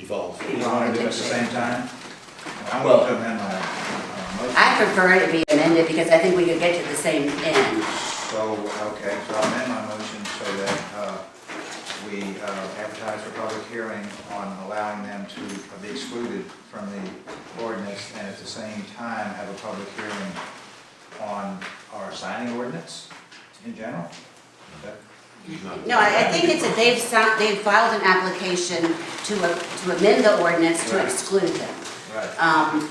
Evolve. You want to do it at the same time? I'm Well- going to amend my motion. I prefer it to be amended because I think we could get to the same end. So, okay, so I'll amend my motion so that we advertise for public hearing on allowing them to be excluded from the ordinance, and at the same time have a public hearing on our signing ordinance in general. Is that- No, I think it's that they've filed an application to amend the ordinance to Right. exclude them. Right.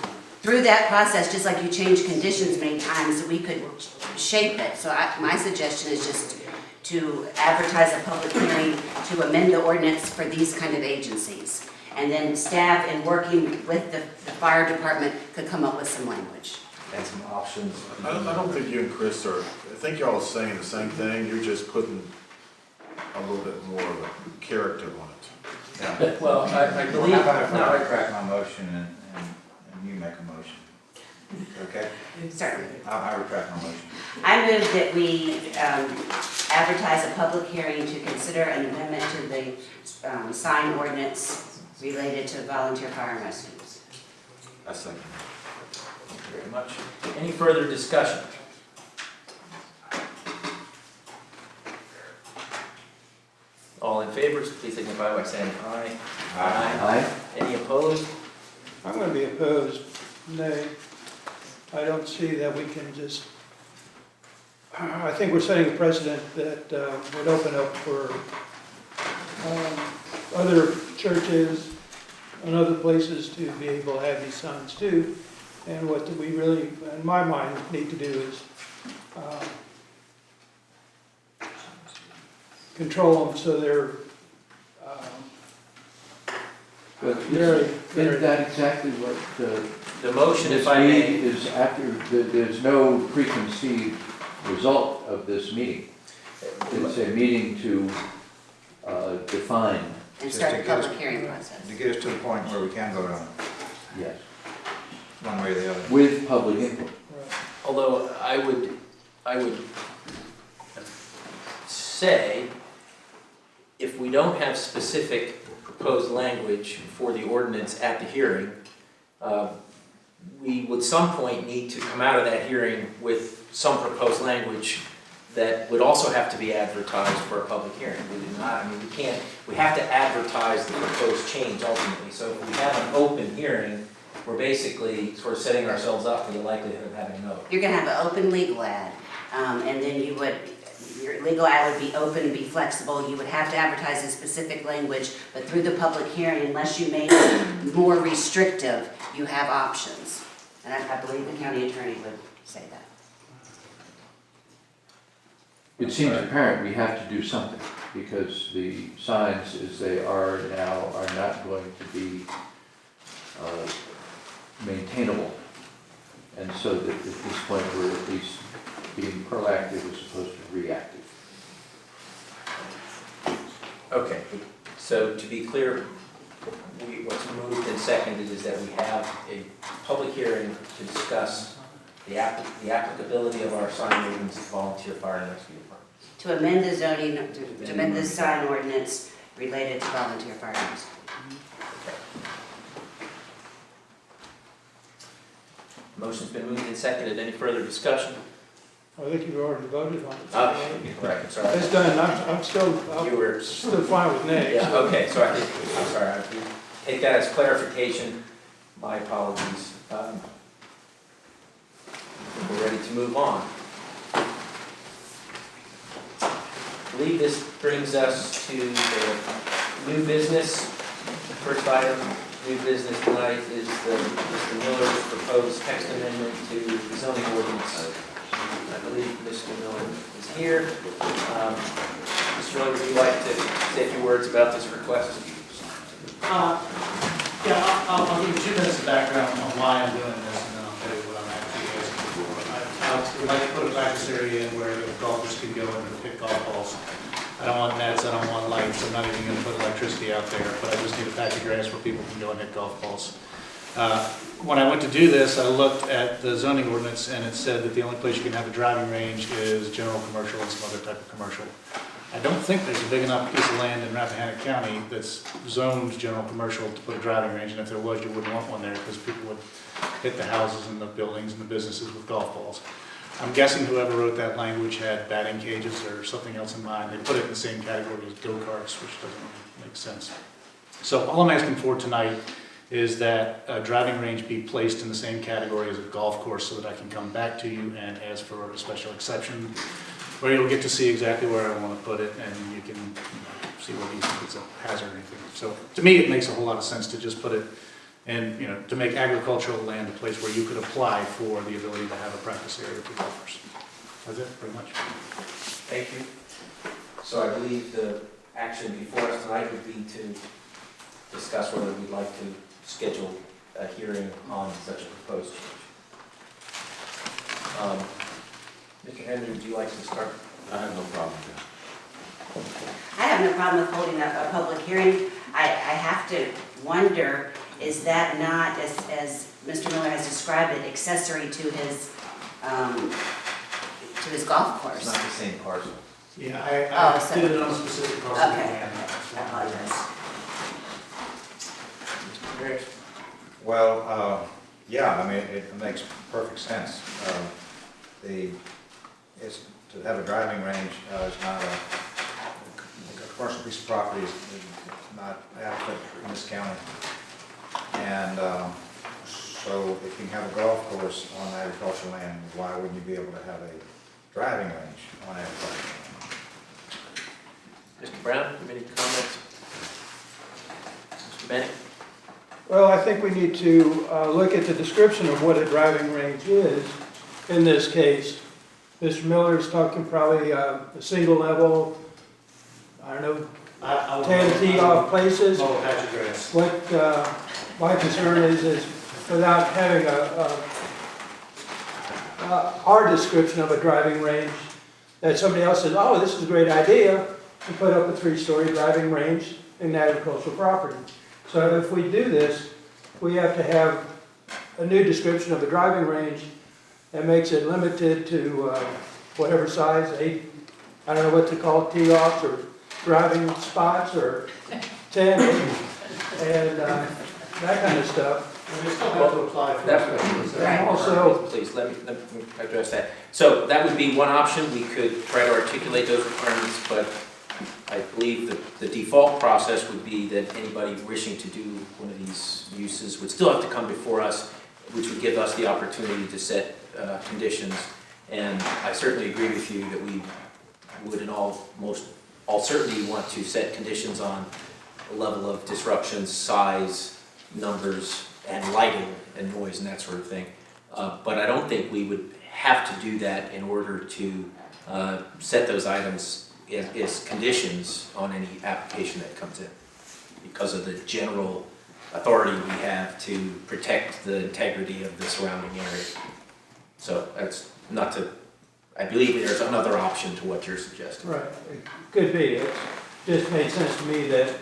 Through that process, just like you change conditions many times, we could shape it. So my suggestion is just to advertise a public hearing to amend the ordinance for these kind of agencies. And then staff, in working with the fire department, could come up with some language. And some options. I don't think you and Chris are, I think y'all are saying the same thing, you're just putting a little bit more of a character on it. Yeah. Well, I believe. How about if I retract my motion and you make a motion? Okay? Certainly. I retract my motion. I move that we advertise a public hearing to consider an amendment to the sign ordinance related to volunteer fire and rescues. I second. Thank you very much. Any further discussion? All in favor, please signify by saying aye. Aye. Any opposed? I'm going to be opposed. Nay. I don't see that we can just, I think we're setting a precedent that would open up for other churches and other places to be able to have these signs too. And what we really, in my mind, need to do is control them so they're But very, isn't that exactly what The motion, this if I may, meeting is after, there's no preconceived result of this meeting. It's a meeting to define. And Just start to the get us- public hearing process. To get us to the point where we can vote on it, Yes. one way or the other. With public input. although I would say, if we don't have specific proposed language for the ordinance at the hearing, we would some point need to come out of that hearing with some proposed language that would also have to be advertised for a public hearing. We do not, I mean, we have to advertise the proposed change ultimately. So if we have an open hearing, we're basically sort of setting ourselves up for the likelihood of having no. You're gonna have an open legal ad, and then your legal ad would be open and be flexible. You would have to advertise in specific language, but through the public hearing, unless you make it more restrictive, you have options. And I believe the county attorney would say that. It seems apparent we have to do something, because the signs as they are now are not going to be maintainable. And so that at this point, we're at least being proactive as opposed to reactive. Okay, so to be clear, what's moved and seconded is that we have a public hearing to discuss the applicability of our sign ordinance to volunteer fire and rescue departments. To amend the zoning, to amend the sign ordinance related to volunteer fire and rescue. Motion's been moved and seconded. Any further discussion? I think you've already voted on it. Correct, I'm sorry. It's done, I'm still fine with nay. Yeah, okay, so I'm sorry, I take that as clarification. My apologies. I think we're ready to move on. I believe this brings us to the new business First item, new business tonight is Mr. Miller's proposed text amendment to the zoning ordinance. I believe Mr. Miller is here. Mr. Miller, would you like to say a few words about this request? Yeah, I'll give you 2 minutes of background on why I'm doing this, and then I'll tell you what I'm actually asking for. I would like to put a practice area in where the golfers can go and hit golf balls. I don't want nets, I don't want lights, I'm not even going to put electricity out there, but I just need a patch of grass where people can go and hit golf balls. When I went to do this, I looked at the zoning ordinance, and it said that the only place you can have a driving range is general commercial and some other type of commercial. I don't think there's a big enough piece of land in Rappahannock County that's zoned general commercial to put a driving range, and if there was, you wouldn't want one there because people would hit the houses and the buildings and the businesses with golf balls. I'm guessing whoever wrote that language had batting cages or something else in mind. They put it in the same category as go-karts, which doesn't really make sense. So all I'm asking for tonight is that a driving range be placed in the same category as a golf course so that I can come back to you and ask for a special exception, where you'll get to see exactly where I want to put it, and you can see whether you think it's a hazard or anything. So to me, it makes a whole lot of sense to just put it in, to make agricultural land a place where you could apply for the ability to have a practice area for golfers. That's it, pretty much. Thank you. So I believe the action before us tonight would be to discuss whether we'd like to schedule a hearing on such a proposed change. Mr. Henry, would you like to start? I have no problem with I have no problem with holding a public hearing. I have to wonder, is that not, as Mr. Miller has described it, accessory to his golf course? It's not the same parcel. Yeah, I did it on a specific parcel. Okay. I apologize. Mr. Harris? Well, yeah, I mean, it makes perfect sense. To have a driving range is not a commercial piece of property is not adequate in this county. And so if you can have a golf course on agricultural land, why wouldn't you be able to have a driving range on agricultural land? Mr. Brown, you have any comments? Mr. Bennett? Well, I think we need to look at the description of what a driving range is in this case. Mr. Miller is talking probably a single level, I don't know, 10 tee off places. Oh, patch of grass. What my concern is without having our description of a driving range, that somebody else says, oh, this is a great idea, to put up a 3-story driving range in agricultural property. So if we do this, we have to have a new description of a driving range that makes it limited to whatever size, 8, I don't know what to call it, tee-offs or driving spots, or 10, 8, and that kind of stuff. And they still have to apply for it. And also, please, let me address that. So that would be one option. We could try to articulate those requirements, but I believe that the default process would be that anybody wishing to do one of these uses would still have to come before us, which would give us the opportunity to set conditions. And I certainly agree with you that we would in all certainty want to set conditions on the level of disruption, size, numbers, and lighting and noise and that sort of thing. But I don't think we would have to do that in order to set those items as conditions on any application that comes in, because of the general authority we have to protect the integrity of the surrounding area. So that's not to, I believe there's another option to what you're suggesting. right, it could be. It just made sense to me that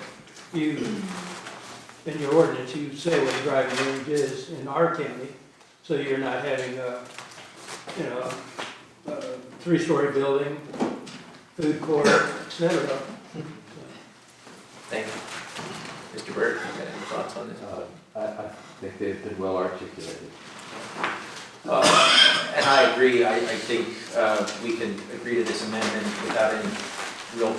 you, in your ordinance, you say what a driving range is in our county, so you're not having a 3-story building, food court, etc. Thank you. Mr. Bird, you got any thoughts on this? I think they've been well articulated. And I agree. I think we can agree to this amendment without any real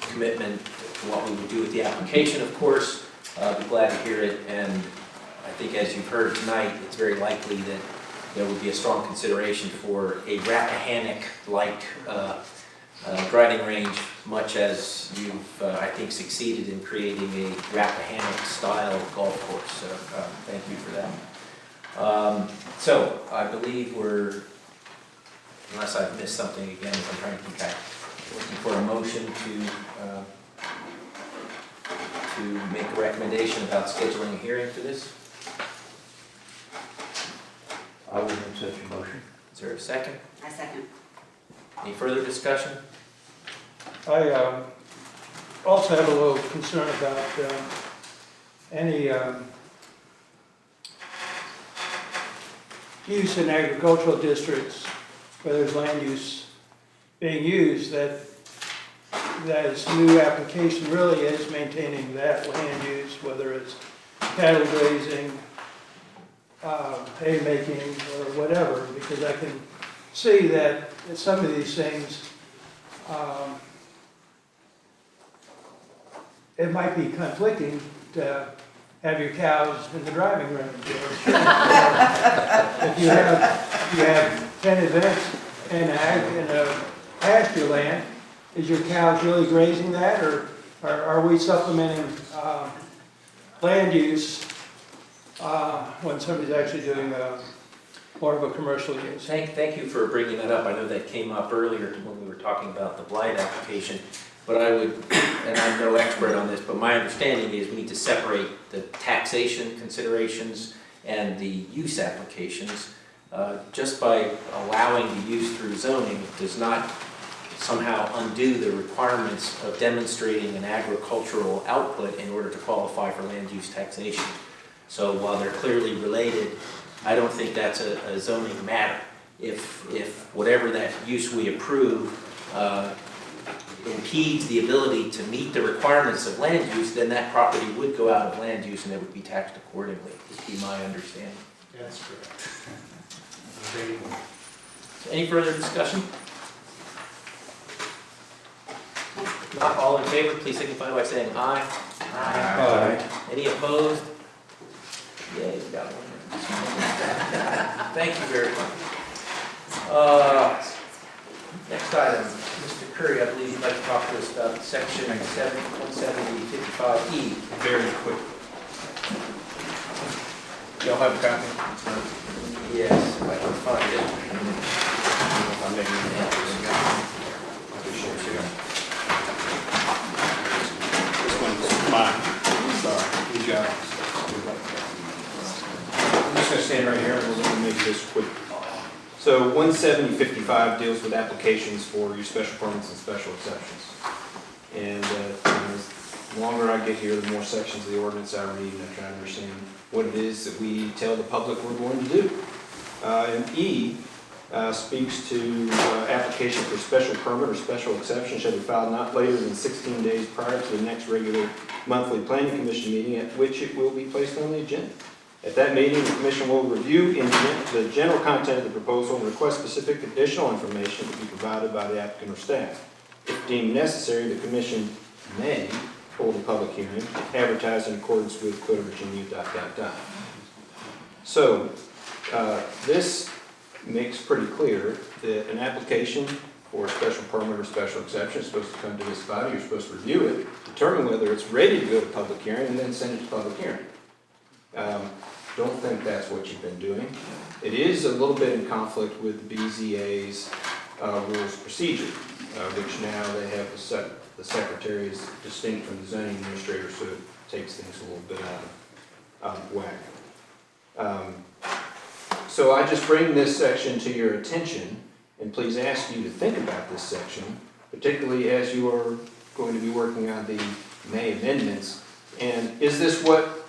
commitment to what we would do with the application, of course. Be glad to hear it, and I think as you've heard tonight, it's very likely that there would be a strong consideration for a Rappahannock-like driving range much as you've, I think, succeeded in creating a Rappahannock-style golf course. So thank you for that. So I believe we're, unless I've missed something again, as I'm trying to keep track, looking for a motion to make a recommendation about scheduling a hearing for this. I will make such a motion. Is there a second? I second. Any further discussion? I also have a little concern about any use in agricultural districts where there's land use being used, that this new application really is maintaining that land use, whether it's cattle grazing, haymaking, or whatever, because I can see that some of these things, it might be conflicting to have your cows in the driving range. If you have 10 events in a pasture land, is your cows really grazing that, or are we supplementing land use when somebody's actually doing more of a commercial use? Thank you for bringing that up. I know that came up earlier when we were talking about the blight application, but I would, and I'm no expert on this, but my understanding is we need to separate the taxation considerations and the use applications. Just by allowing the use through zoning does not somehow undo the requirements of demonstrating an agricultural output in order to qualify for land use taxation. So while they're clearly related, I don't think that's a zoning matter. If whatever that use we approve impedes the ability to meet the requirements of land use, then that property would go out of land use and it would be taxed accordingly, would be my understanding. That's correct. Any further discussion? If not, all in favor, please signify by saying aye. Aye. Any opposed? Yeah, you got one. Thank you very much. Next item, Mr. Curry, I believe you'd like to talk to us about section 170-55E. Very quick. Y'all have a copy? Yes, if I can find it. I'm making This one's mine. Sorry. Good job. I'm just going to stand right here and we're going to make this quick. So 170-55 deals with applications for your special permits and special exceptions. And the longer I get here, the more sections of the ordinance I read and I try to understand what it is that we tell the public we're going to do. And E speaks to application for special permit or special exception shall be filed not later than 16 days prior to the next regular monthly planning commission meeting at which it will be placed on the agenda. At that meeting, the commission will review the general content of the proposal and request specific additional information to be provided by the applicant or staff. If deemed necessary, the commission may hold a public hearing, advertised in accordance with Code of Virginia, ... So, this makes pretty clear that an application for a special permit or special exception is supposed to come to this body. You're supposed to review it, determine whether it's ready to go to public hearing, and then send it to public hearing. Don't think that's what you've been doing. It is a little bit in conflict with the BZA's rules of procedure, which now they have the secretary is distinct from the zoning administrator, so it takes things a little bit out of whack. So I just bring this section to your attention, and please ask you to think about this section, particularly as you are going to be working on the May amendments. And is this what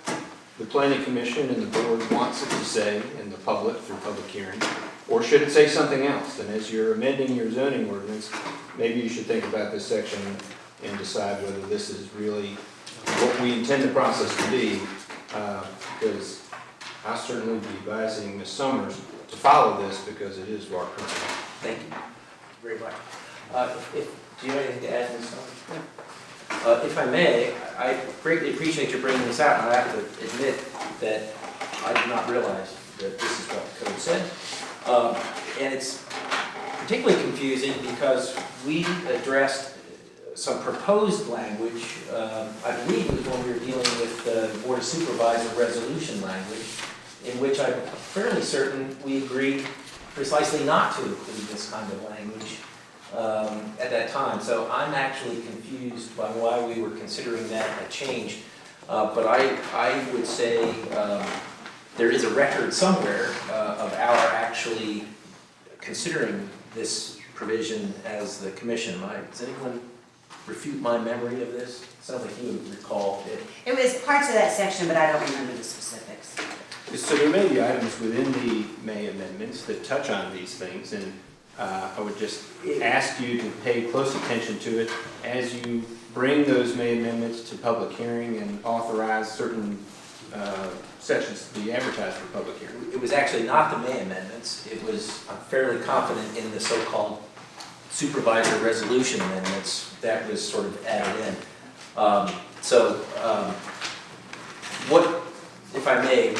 the Planning Commission and the board wants it to say in the public through public hearing? Or should it say something else? And as you're amending your zoning ordinance, maybe you should think about this section and decide whether this is really what we intend the process to be, because I'll certainly be advising Ms. Summers to follow this because it is our current. Thank you very much. Do you have anything to add, Ms. Summers? No. If I may, I greatly appreciate you bringing this out. I have to admit that I did not realize that this is what the code said. And it's particularly confusing because we addressed some proposed language. I believe it was when we were dealing with the Board of Supervisor resolution language, in which I'm fairly certain we agreed precisely not to include this kind of language at that time. So I'm actually confused by why we were considering that a change. But I would say there is a record somewhere of our actually considering this provision as the commission. Does anyone refute my memory of this? Sounds like you would recall it. It was parts of that section, but I don't remember the specifics. So there may be items within the May amendments that touch on these things, and I would just ask you to pay close attention to it as you bring those May amendments to public hearing and authorize certain sections to be advertised for public hearing. It was actually not the May amendments. It was, I'm fairly confident in the so-called supervisor resolution amendments that was sort of added in. What, if I may,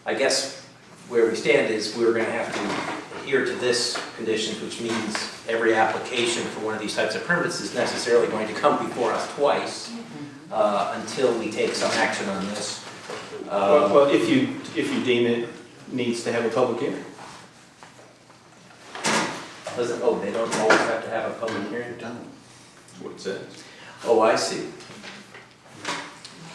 I guess where we stand is we're going to have to adhere to this condition, which means every application for one of these types of permits is necessarily going to come before us twice until we take some action on this. Well, if you deem it needs to have a public hearing. Oh, they don't always have to have a public hearing? That's what it says. Oh, I see.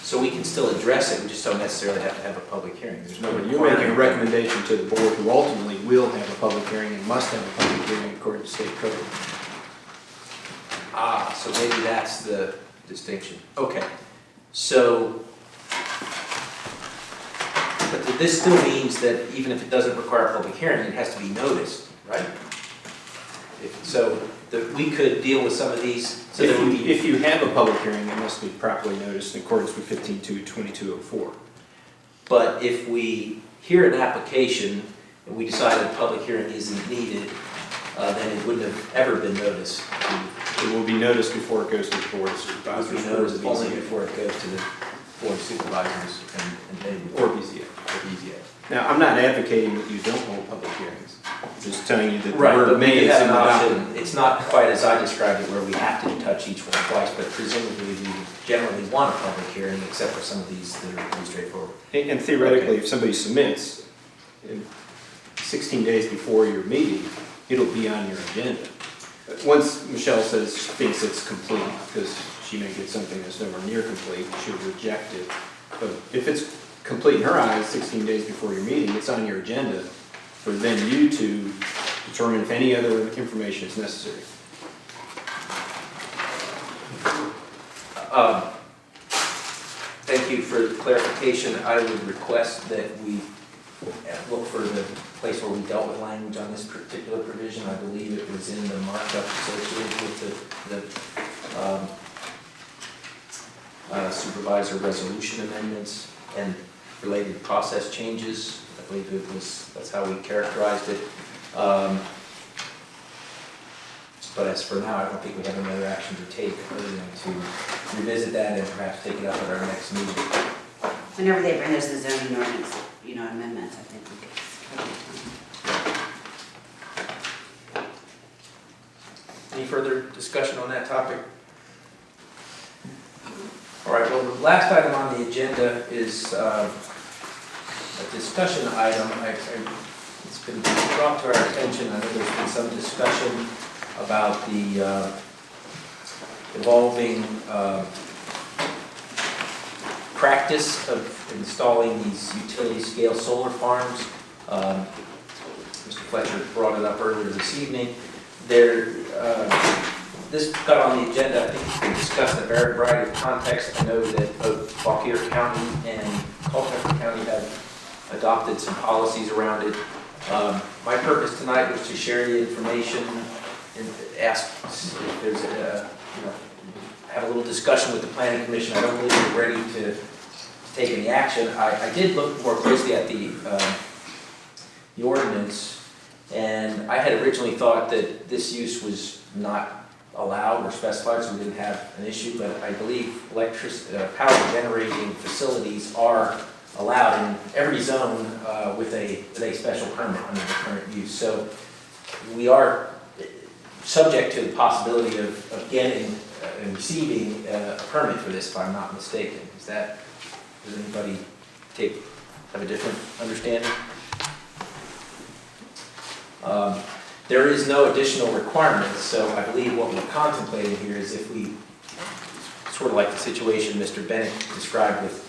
So we can still address it, we just don't necessarily have to have a public hearing. There's no You're making a recommendation to the board who ultimately will have a public hearing and must have a public hearing according to state code. Ah, so maybe that's the distinction. Okay. So, but this still means that even if it doesn't require a public hearing, it has to be noticed, right? We could deal with some of these. So If you have a public hearing, it must be properly noticed in accordance with 15.2.2204. But if we hear an application and we decide a public hearing isn't needed, then it wouldn't have ever been noticed. It will be noticed before it goes to the board of supervisors. It will be noticed only before it goes to the board of supervisors and or BZA. Now, I'm not advocating that you don't hold public hearings. I'm just telling you that the word may is in the document. It's not quite as I described it, where we have to touch each one twice, but presumably we generally want a public hearing, except for some of these that are pretty straightforward. And theoretically, if somebody submits 16 days before your meeting, it'll be on your agenda. Once Michelle thinks it's complete, because she may get something that's nowhere near complete, she'll reject it. But if it's complete in her eyes 16 days before your meeting, it's on your agenda for then you to determine if any other information is necessary. Thank you for the clarification. I would request that we look for the place where we dealt with language on this particular provision. I believe it was in the markup associated with the supervisor resolution amendments and related process changes. I believe that's how we characterized it. But as for now, I don't think we have any other action to take other than to revisit that and perhaps take it up at our next meeting. Whenever they bring us the zoning ordinance, amendments, I think we could. Any further discussion on that topic? All right, well, the last item on the agenda is a discussion item. It's been brought to our attention. I know there's been some discussion about the evolving practice of installing these utility scale solar farms. Mr. Fletcher brought it up earlier this evening. This got on the agenda, I think it's been discussed in a variety of contexts. I know that both Fauquier County and Culpeper County have adopted some policies around it. My purpose tonight was to share the information and ask if there's have a little discussion with the Planning Commission. I don't believe we're ready to take any action. I did look more closely at the ordinance, and I had originally thought that this use was not allowed or specified, so we didn't have an issue, but I believe power generating facilities are allowed in every zone with a special permit under the current use. So we are subject to the possibility of getting and receiving a permit for this, if I'm not mistaken. Does anybody have a different understanding? There is no additional requirements, so I believe what we're contemplating here is if we, sort of like the situation Mr. Bennett described with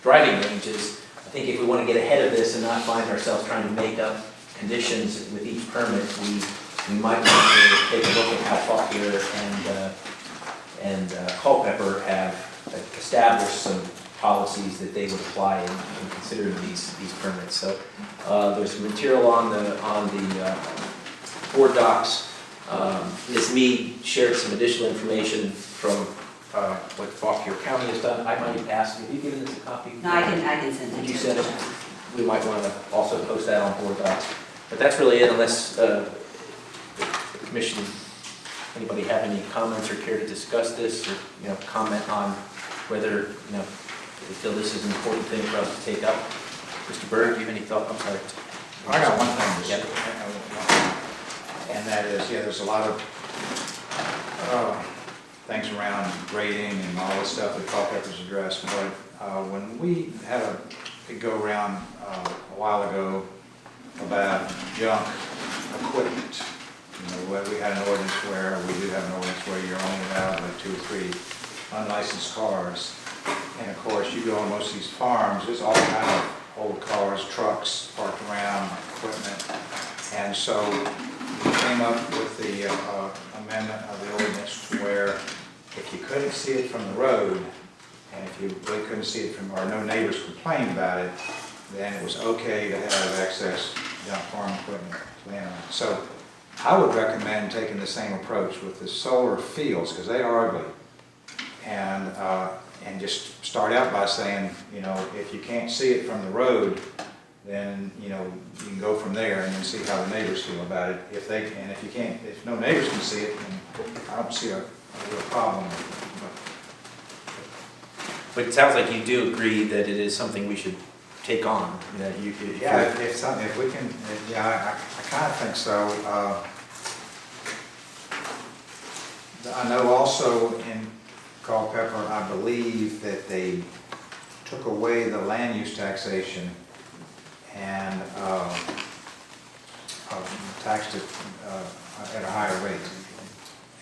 driving ranges, I think if we want to get ahead of this and not find ourselves trying to make up conditions with each permit, we might want to take a look at how Faulkner and Culpeper have established some policies that they would apply in considering these permits. So there's material on the board docs. Ms. Mead shared some additional information from what Faulkner County has done. I might ask, have you given this a copy? No, I can send it. Did you send it? We might want to also post that on board docs. But that's really it, unless the commission, anybody have any comments or care to discuss this, or comment on whether they feel this is an important thing for us to take up. Mr. Berg, do you have any thought? I'm sorry. I got one thing to say, and that is, there's a lot of things around grading and all this stuff that Culpeper's addressed, but when we had a big go-around a while ago about junk equipment, we had an ordinance where, we do have an ordinance where you're only allowed like 2 or 3 unlicensed cars. And of course, you go on most of these farms, there's all kind of old cars, trucks parked around, equipment. And so we came up with the amendment of the ordinance where if you couldn't see it from the road, and if you really couldn't see it from, or no neighbors complained about it, then it was okay to have excess junk farm equipment laying around. So I would recommend taking the same approach with the solar fields, because they are ugly. And just start out by saying, if you can't see it from the road, then, you can go from there and then see how the neighbors feel about it. If no neighbors can see it, then I don't see a real problem. But it sounds like you do agree that it is something we should take on. If we can, I kind of think so. I know also in Culpeper, I believe that they took away the land use taxation and taxed it at a higher rate.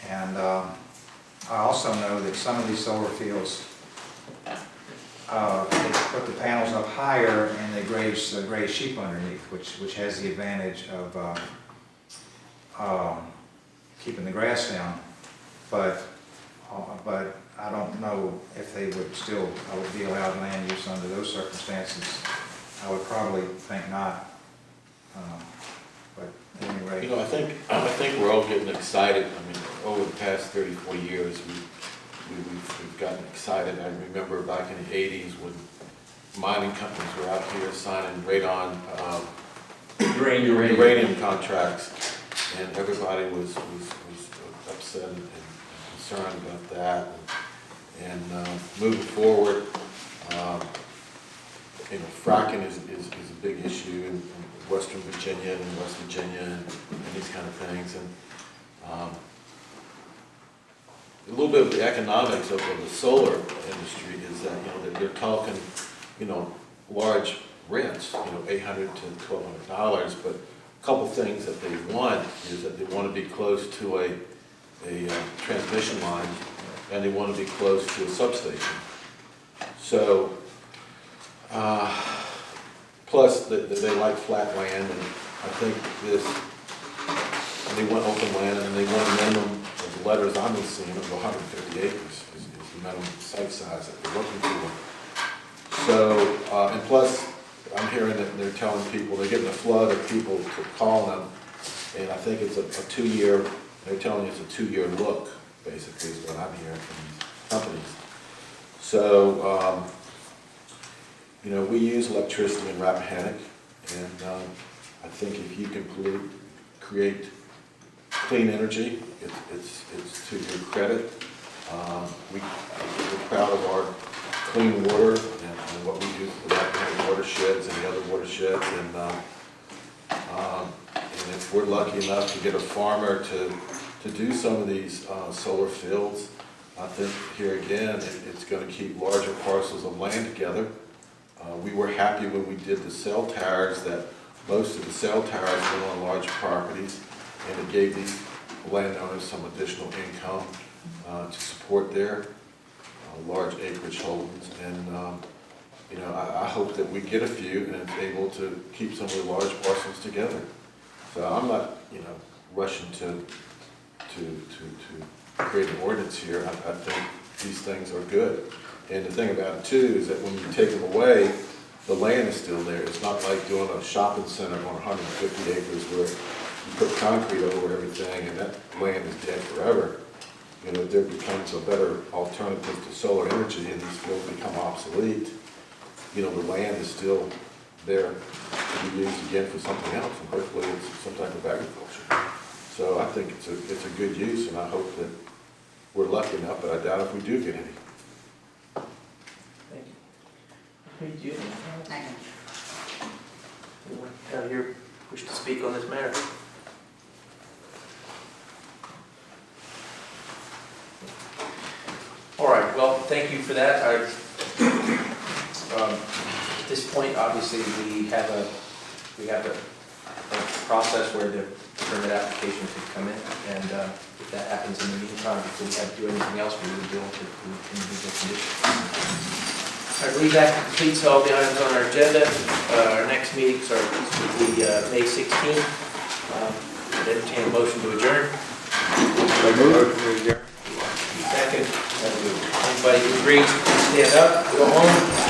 And I also know that some of these solar fields, they put the panels up higher and they graze sheep underneath, which has the advantage of keeping the grass down. But I don't know if they would still be allowed land use under those circumstances. I would probably think not. But at any rate. I think we're all getting excited. Over the past 30, 40 years, we've gotten excited. I remember back in the 80s when mining companies were out here signing radon uranium contracts, and everybody was upset and concerned about that. And moving forward, fracking is a big issue in Western Virginia and West Virginia and these kind of things. And a little bit of the economics of the solar industry is that they're talking large rents, $800 to $1,200. But a couple things that they want is that they want to be close to a transmission line, and they want to be close to a substation. So, plus they like flat land, and I think and they want open land, and they want a minimum of the letters I'm seeing of 150 acres is the minimum site size that they're looking for. So, and plus, I'm hearing that they're telling people, they're getting a flood of people to call them, and I think it's a 2-year, they're telling you it's a 2-year look, basically, is what I'm hearing from these companies. So, we use electricity in Rappahannock, and I think if you can create clean energy, it's to your credit. We're proud of our clean water and what we do for the Rappahannock watersheds and the other watersheds, and And if we're lucky enough to get a farmer to do some of these solar fields, I think here again, it's going to keep larger parcels of land together. We were happy when we did the cell towers that most of the cell towers went on large properties, and it gave these landowners some additional income to support their large acreage holdings. And you know, I hope that we get a few and it's able to keep some of the large parcels together. So I'm not, you know, rushing to create an ordinance here. I think these things are good. And the thing about it too is that when you take them away, the land is still there. It's not like doing a shopping center on 150 acres where you put concrete over everything and that land is dead forever. You know, there becomes a better alternative to solar energy and these fields become obsolete. You know, the land is still there to be used again for something else, and hopefully it's some type of agriculture. So I think it's a good use, and I hope that we're lucky enough, but I doubt if we do get any. Thank you. Okay, do you have your wish to speak on this matter? All right, well, thank you for that. At this point, obviously, we have a process where the permit application could come in, and if that happens in the meantime, if we have to do anything else, we would deal with the individual conditions. I believe that completes all the items on our agenda. Our next meetings are May 16th. Entertain a motion to adjourn. Second. Anybody who agrees, stand up, go home.